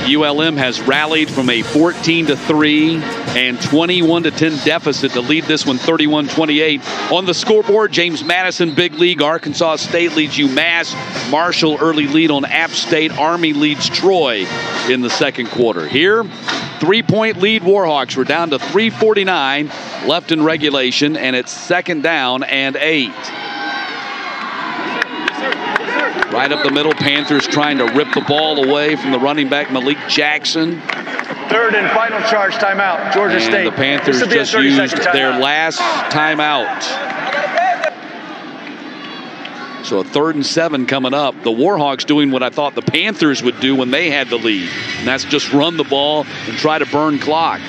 ULM has rallied from a 14-3 and 21-10 deficit to lead this one 31-28. On the scoreboard, James Madison, big league. Arkansas State leads UMass. Marshall, early lead on App State. Army leads Troy in the second quarter. Here, 3-point lead Warhawks. We're down to 3:49 left in regulation, and it's second down and 8. Right up the middle, Panthers trying to rip the ball away from the running back, Malik Jackson. Third and final charge timeout, Georgia State. The Panthers just used their last timeout. So a 3rd and 7 coming up. The Warhawks doing what I thought the Panthers would do when they had the lead. And that's just run the ball and try to burn clock.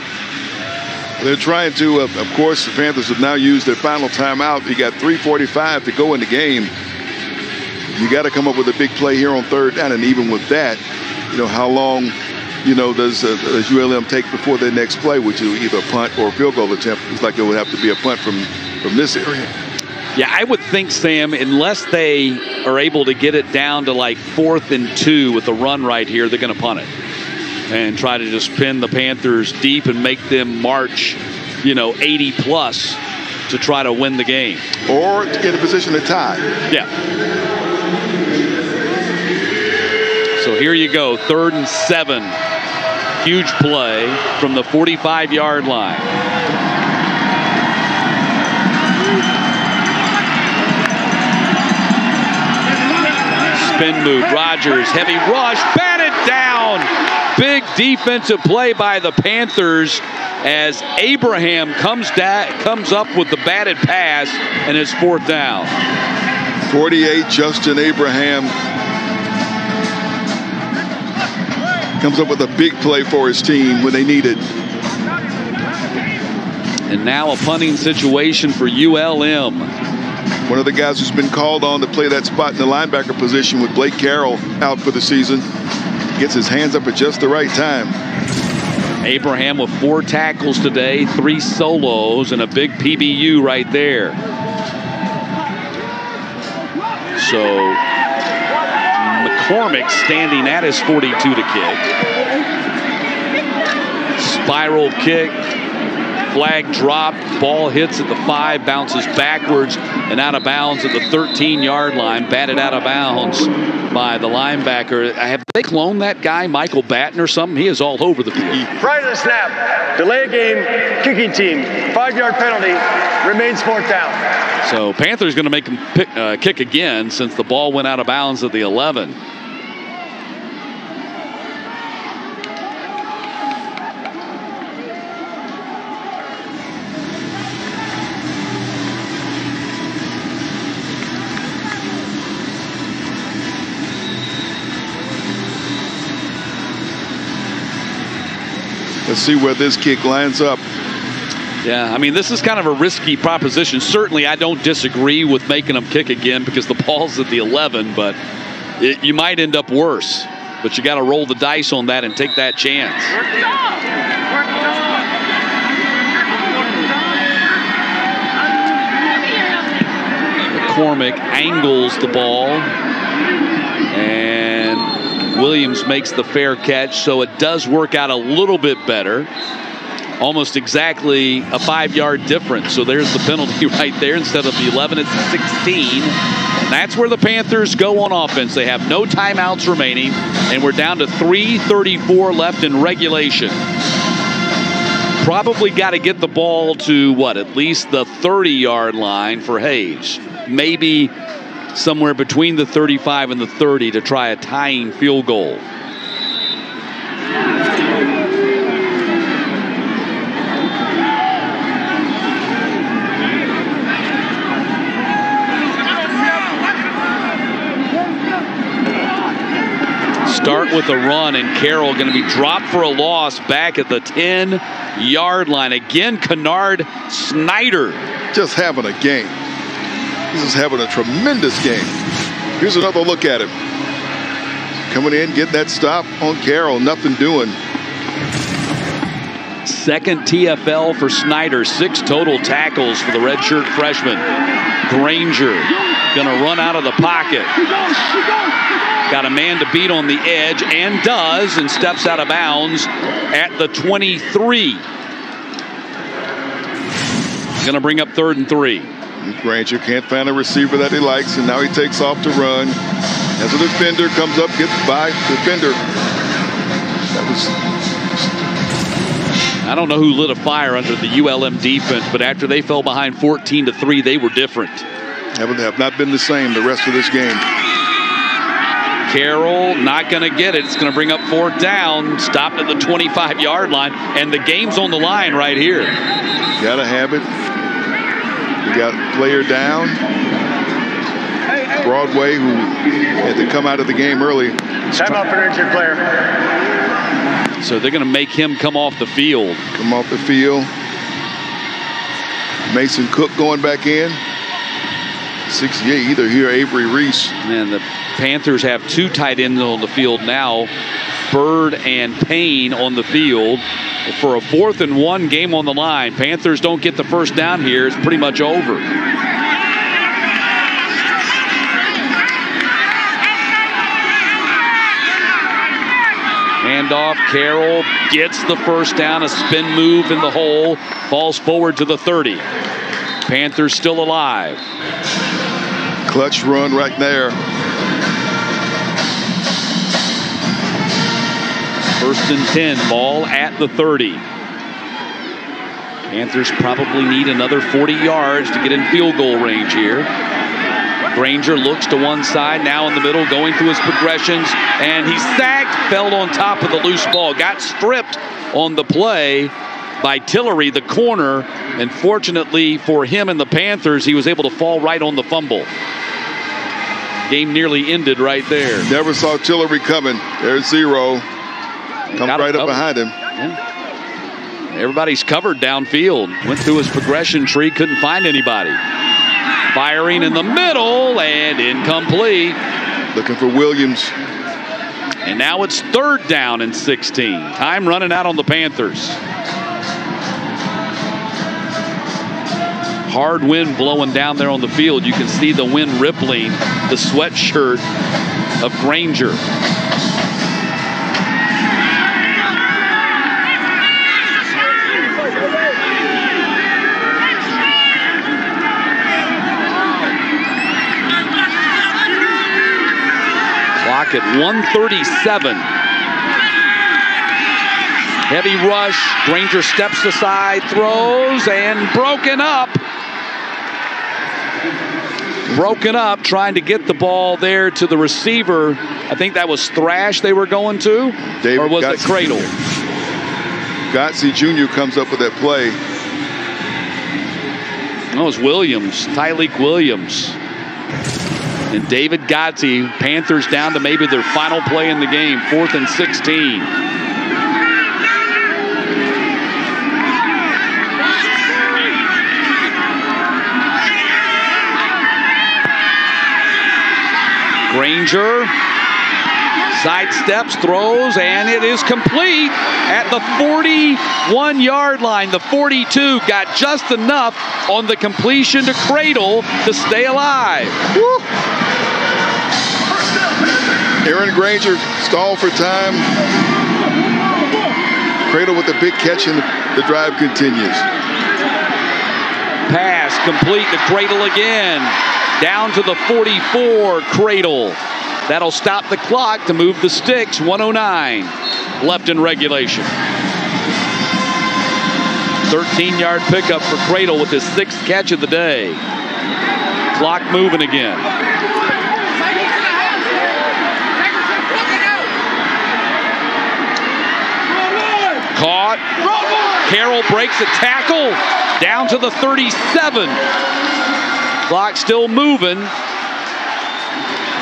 They're trying to, of course, the Panthers have now used their final timeout. You got 3:45 to go in the game. You got to come up with a big play here on third down, and even with that, you know, how long, you know, does ULM take before their next play, which is either a punt or a field goal attempt? It's like it would have to be a punt from this area. Yeah, I would think, Sam, unless they are able to get it down to like 4th and 2 with the run right here, they're going to punt it and try to just pin the Panthers deep and make them march, you know, 80 plus to try to win the game. Or to get a position to tie. Yeah. So here you go, 3rd and 7. Huge play from the 45-yard line. Spin move, Rodgers, heavy rush, batted down. Big defensive play by the Panthers as Abraham comes up with the batted pass, and it's 4th down. 48, Justin Abraham comes up with a big play for his team when they need it. And now a punting situation for ULM. One of the guys who's been called on to play that spot in the linebacker position with Blake Carroll out for the season. Gets his hands up at just the right time. Abraham with 4 tackles today, 3 solos, and a big PBU right there. So McCormick standing at his 42 to kick. Spiral kick. Flag dropped. Ball hits at the 5, bounces backwards and out of bounds at the 13-yard line. Batted out of bounds by the linebacker. Have they cloned that guy, Michael Batten or something? He is all over the field. Prior to the snap, delay game, kicking team, 5-yard penalty, remains 4th down. So Panthers going to make him kick again since the ball went out of bounds at the 11. Let's see where this kick lines up. Yeah, I mean, this is kind of a risky proposition. Certainly, I don't disagree with making them kick again because the ball's at the 11, but you might end up worse. But you got to roll the dice on that and take that chance. McCormick angles the ball, and Williams makes the fair catch, so it does work out a little bit better. Almost exactly a 5-yard difference. So there's the penalty right there. Instead of the 11, it's 16. And that's where the Panthers go on offense. They have no timeouts remaining, and we're down to 3:34 left in regulation. Probably got to get the ball to, what, at least the 30-yard line for Hayes. Maybe somewhere between the 35 and the 30 to try a tying field goal. Start with a run, and Carroll going to be dropped for a loss back at the 10-yard line. Again, Kennard Snyder. Just having a game. This is having a tremendous game. Here's another look at him. Coming in, get that stop on Carroll. Nothing doing. Second TFL for Snyder. 6 total tackles for the redshirt freshman. Granger going to run out of the pocket. Got a man to beat on the edge, and does, and steps out of bounds at the 23. Going to bring up 3rd and 3. Granger can't find a receiver that he likes, and now he takes off to run. As a defender comes up, gets by defender. I don't know who lit a fire under the ULM defense, but after they fell behind 14-3, they were different. Have not been the same the rest of this game. Carroll not going to get it. It's going to bring up 4th down. Stopped at the 25-yard line, and the game's on the line right here. Got to have it. We got player down. Broadway, who had to come out of the game early. Time out for an injured player. So they're going to make him come off the field. Come off the field. Mason Cook going back in. 68, either here, Avery Reese. And the Panthers have 2 tight ends on the field now. Bird and Payne on the field for a 4th and 1 game on the line. Panthers don't get the first down here. It's pretty much over. Handoff, Carroll gets the first down, a spin move in the hole, falls forward to the 30. Panthers still alive. Clutch run right there. 1st and 10, ball at the 30. Panthers probably need another 40 yards to get in field goal range here. Granger looks to one side, now in the middle, going through his progressions, and he's sacked, fell on top of the loose ball, got stripped on the play by Tillery, the corner, and fortunately for him and the Panthers, he was able to fall right on the fumble. Game nearly ended right there. Never saw Tillery coming. There's 0. Comes right up behind him. Yeah. Everybody's covered downfield. Went through his progression tree, couldn't find anybody. Firing in the middle and incomplete. Looking for Williams. And now it's 3rd down and 16. Time running out on the Panthers. Hard wind blowing down there on the field. You can see the wind rippling the sweatshirt of Granger. Clock at 1:37. Heavy rush. Granger steps aside, throws, and broken up. Broken up, trying to get the ball there to the receiver. I think that was Thrash they were going to, David or was Gotze it Cradle? Gotze Jr. comes up with that play. No, it was Williams, Tyleek Williams. And David Gotze, Panthers down to maybe their final play in the game, 4th and 16. Granger sidesteps, throws, and it is complete at the 41-yard line. The 42 got just enough on the completion to Cradle to stay alive. Woo. Aaron Granger stalled for time. Cradle with a big catch, and the drive continues. Pass complete to Cradle again. Down to the 44, Cradle. That'll stop the clock to move the sticks. 1:09 left in regulation. 13-yard pickup for Cradle with his 6th catch of the day. Clock moving again. Caught. Carroll breaks a tackle down to the 37. Clock still moving.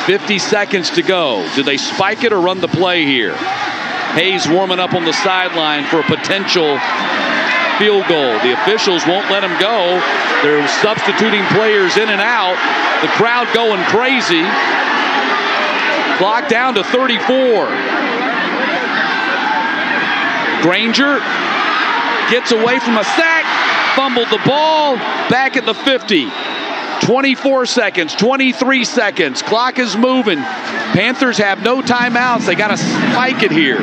50 seconds to go. Do they spike it or run the play here? Hayes warming up on the sideline for a potential field goal. The officials won't let him go. They're substituting players in and out. The crowd going crazy. Clock down to 34. Granger gets away from a sack, fumbled the ball, back at the 50. 24 seconds, 23 seconds. Clock is moving. Panthers have no timeouts. They got to spike it here.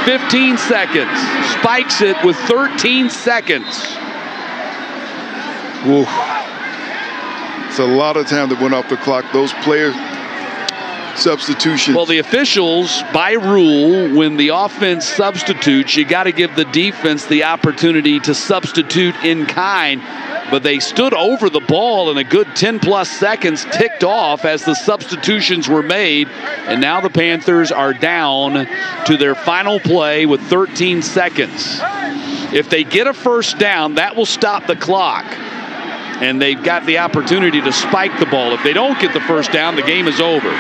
15 seconds. Spikes it with 13 seconds. Woo. It's a lot of time that went off the clock. Those players, substitutions. Well, the officials, by rule, when the offense substitutes, you got to give the defense the opportunity to substitute in kind. But they stood over the ball and a good 10-plus seconds ticked off as the substitutions were made. And now the Panthers are down to their final play with 13 seconds. If they get a first down, that will stop the clock. And they've got the opportunity to spike the ball. If they don't get the first down, the game is over.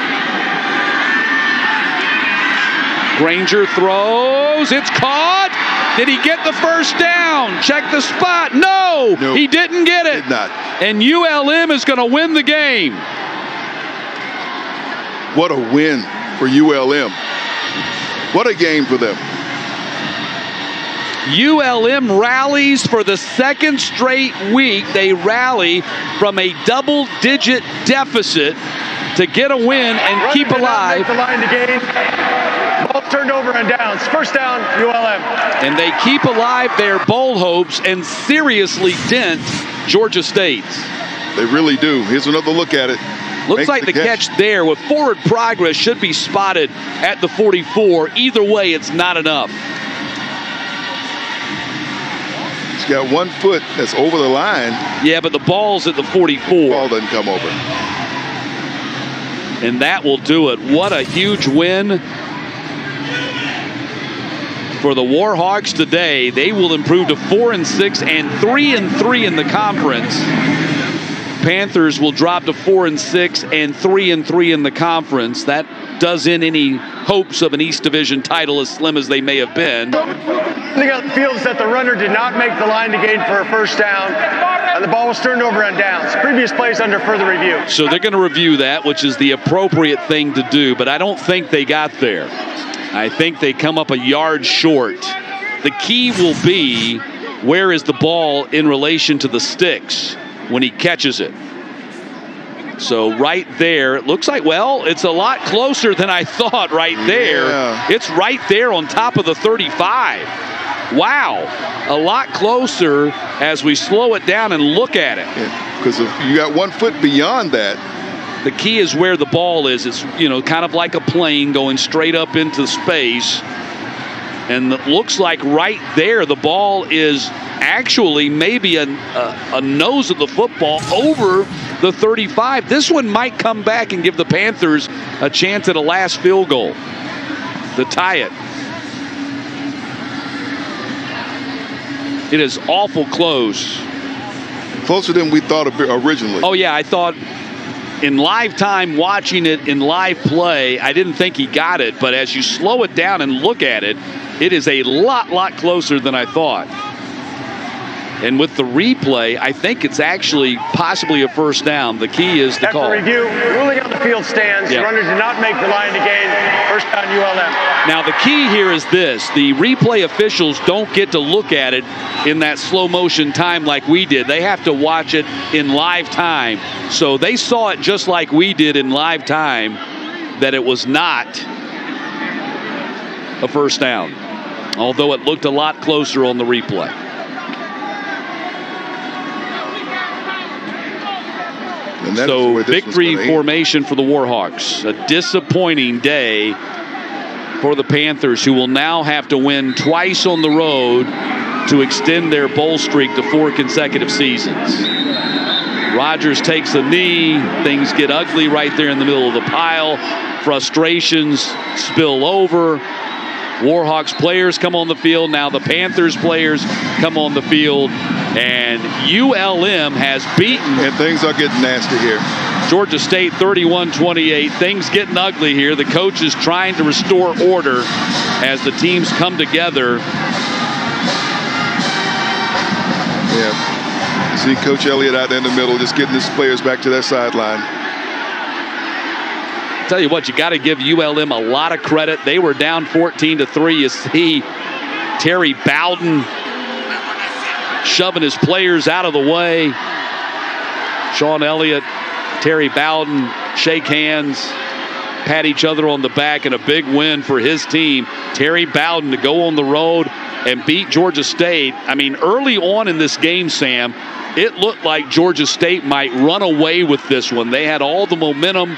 Granger throws. It's caught. Did he get the first down? Check the spot. No, nope. He didn't get it. Did not. And ULM is going to win the game. What a win for ULM. What a game for them. ULM rallies for the second straight week. They rally from a double-digit deficit to get a win and keep alive. The line to gain. Ball turned over and downs. First down, ULM. And they keep alive their bowl hopes and seriously dent Georgia State. They really do. Here's another look at it. Looks like the catch there with forward progress should be spotted at the 44. Either way, it's not enough. He's got 1 foot that's over the line. Yeah, but the ball's at the 44. The ball doesn't come over. And that will do it. What a huge win for the Warhawks today. They will improve to 4-6 and 3-3 in the conference. Panthers will drop to 4-6 and 3-3 in the conference. That does end any hopes of an East Division title, as slim as they may have been. The field is that the runner did not make the line to gain for a first down, and the ball was turned over on downs. Previous plays under further review. So they're going to review that, which is the appropriate thing to do, but I don't think they got there. I think they come up a yard short. The key will be, where is the ball in relation to the sticks when he catches it? So right there, it looks like, well, it's a lot closer than I thought right there. Yeah. It's right there on top of the 35. Wow, a lot closer as we slow it down and look at it. Because you got 1 foot beyond that. The key is where the ball is. It's, you know, kind of like a plane going straight up into space. And it looks like right there the ball is actually maybe a nose of the football over the 35. This one might come back and give the Panthers a chance at a last field goal to tie it. It is awful close. Closer than we thought originally. Oh, yeah, I thought in live time, watching it in live play, I didn't think he got it. But as you slow it down and look at it, it is a lot closer than I thought. And with the replay, I think it's actually possibly a first down. The key is the call. After review, ruling on the field stands. Yep. Runner did not make the line to gain. First down, ULM. Now, the key here is this. The replay officials don't get to look at it in that slow motion time like we did. They have to watch it in live time. So they saw it just like we did in live time, that it was not a first down, although it looked a lot closer on the replay. So victory formation for the Warhawks. A disappointing day for the Panthers, who will now have to win twice on the road to extend their bowl streak to 4 consecutive seasons. Rodgers takes a knee. Things get ugly right there in the middle of the pile. Frustrations spill over. Warhawks players come on the field. Now the Panthers players come on the field. And ULM has beaten. And things are getting nasty here. Georgia State 31-28. Things getting ugly here. The coach is trying to restore order as the teams come together. Yeah. See Coach Elliott out there in the middle, just getting his players back to that sideline. Tell you what, you got to give ULM a lot of credit. They were down 14-3. You see Terry Bowden shoving his players out of the way. Sean Elliott, Terry Bowden shake hands, pat each other on the back, and a big win for his team. Terry Bowden to go on the road and beat Georgia State. I mean, early on in this game, Sam, it looked like Georgia State might run away with this one. They had all the momentum.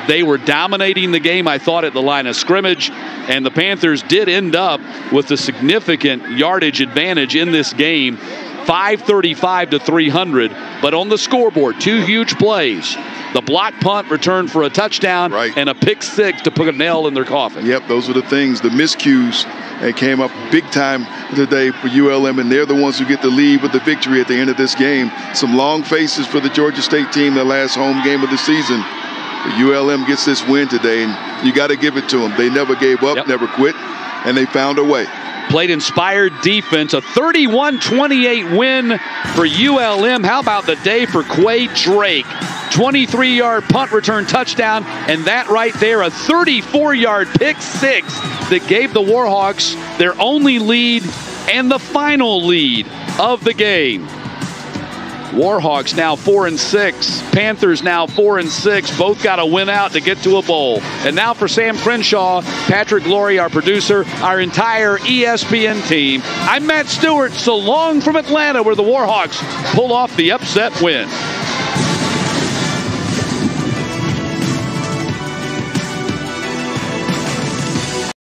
They were dominating the game, I thought, at the line of scrimmage. And the Panthers did end up with a significant yardage advantage in this game, 535-300. But on the scoreboard, 2 huge plays. The block punt returned for a touchdown, and a pick 6 to put a nail in their coffin. Yep, those were the things, the miscues that came up big time today for ULM, and they're the ones who get the lead with the victory at the end of this game. Some long faces for the Georgia State team, their last home game of the season. But ULM gets this win today, and you got to give it to them. They never gave up, never quit, and they found a way. Played inspired defense, a 31-28 win for ULM. How about the day for Quay Drake? 23-yard punt return touchdown, and that right there, a 34-yard pick 6 that gave the Warhawks their only lead and the final lead of the game. Warhawks now 4-6. Panthers now 4-6. Both got to win out to get to a bowl. And now for Sam Crenshaw, Patrick Glory, our producer, our entire ESPN team, I'm Matt Stewart. So long from Atlanta, where the Warhawks pull off the upset win.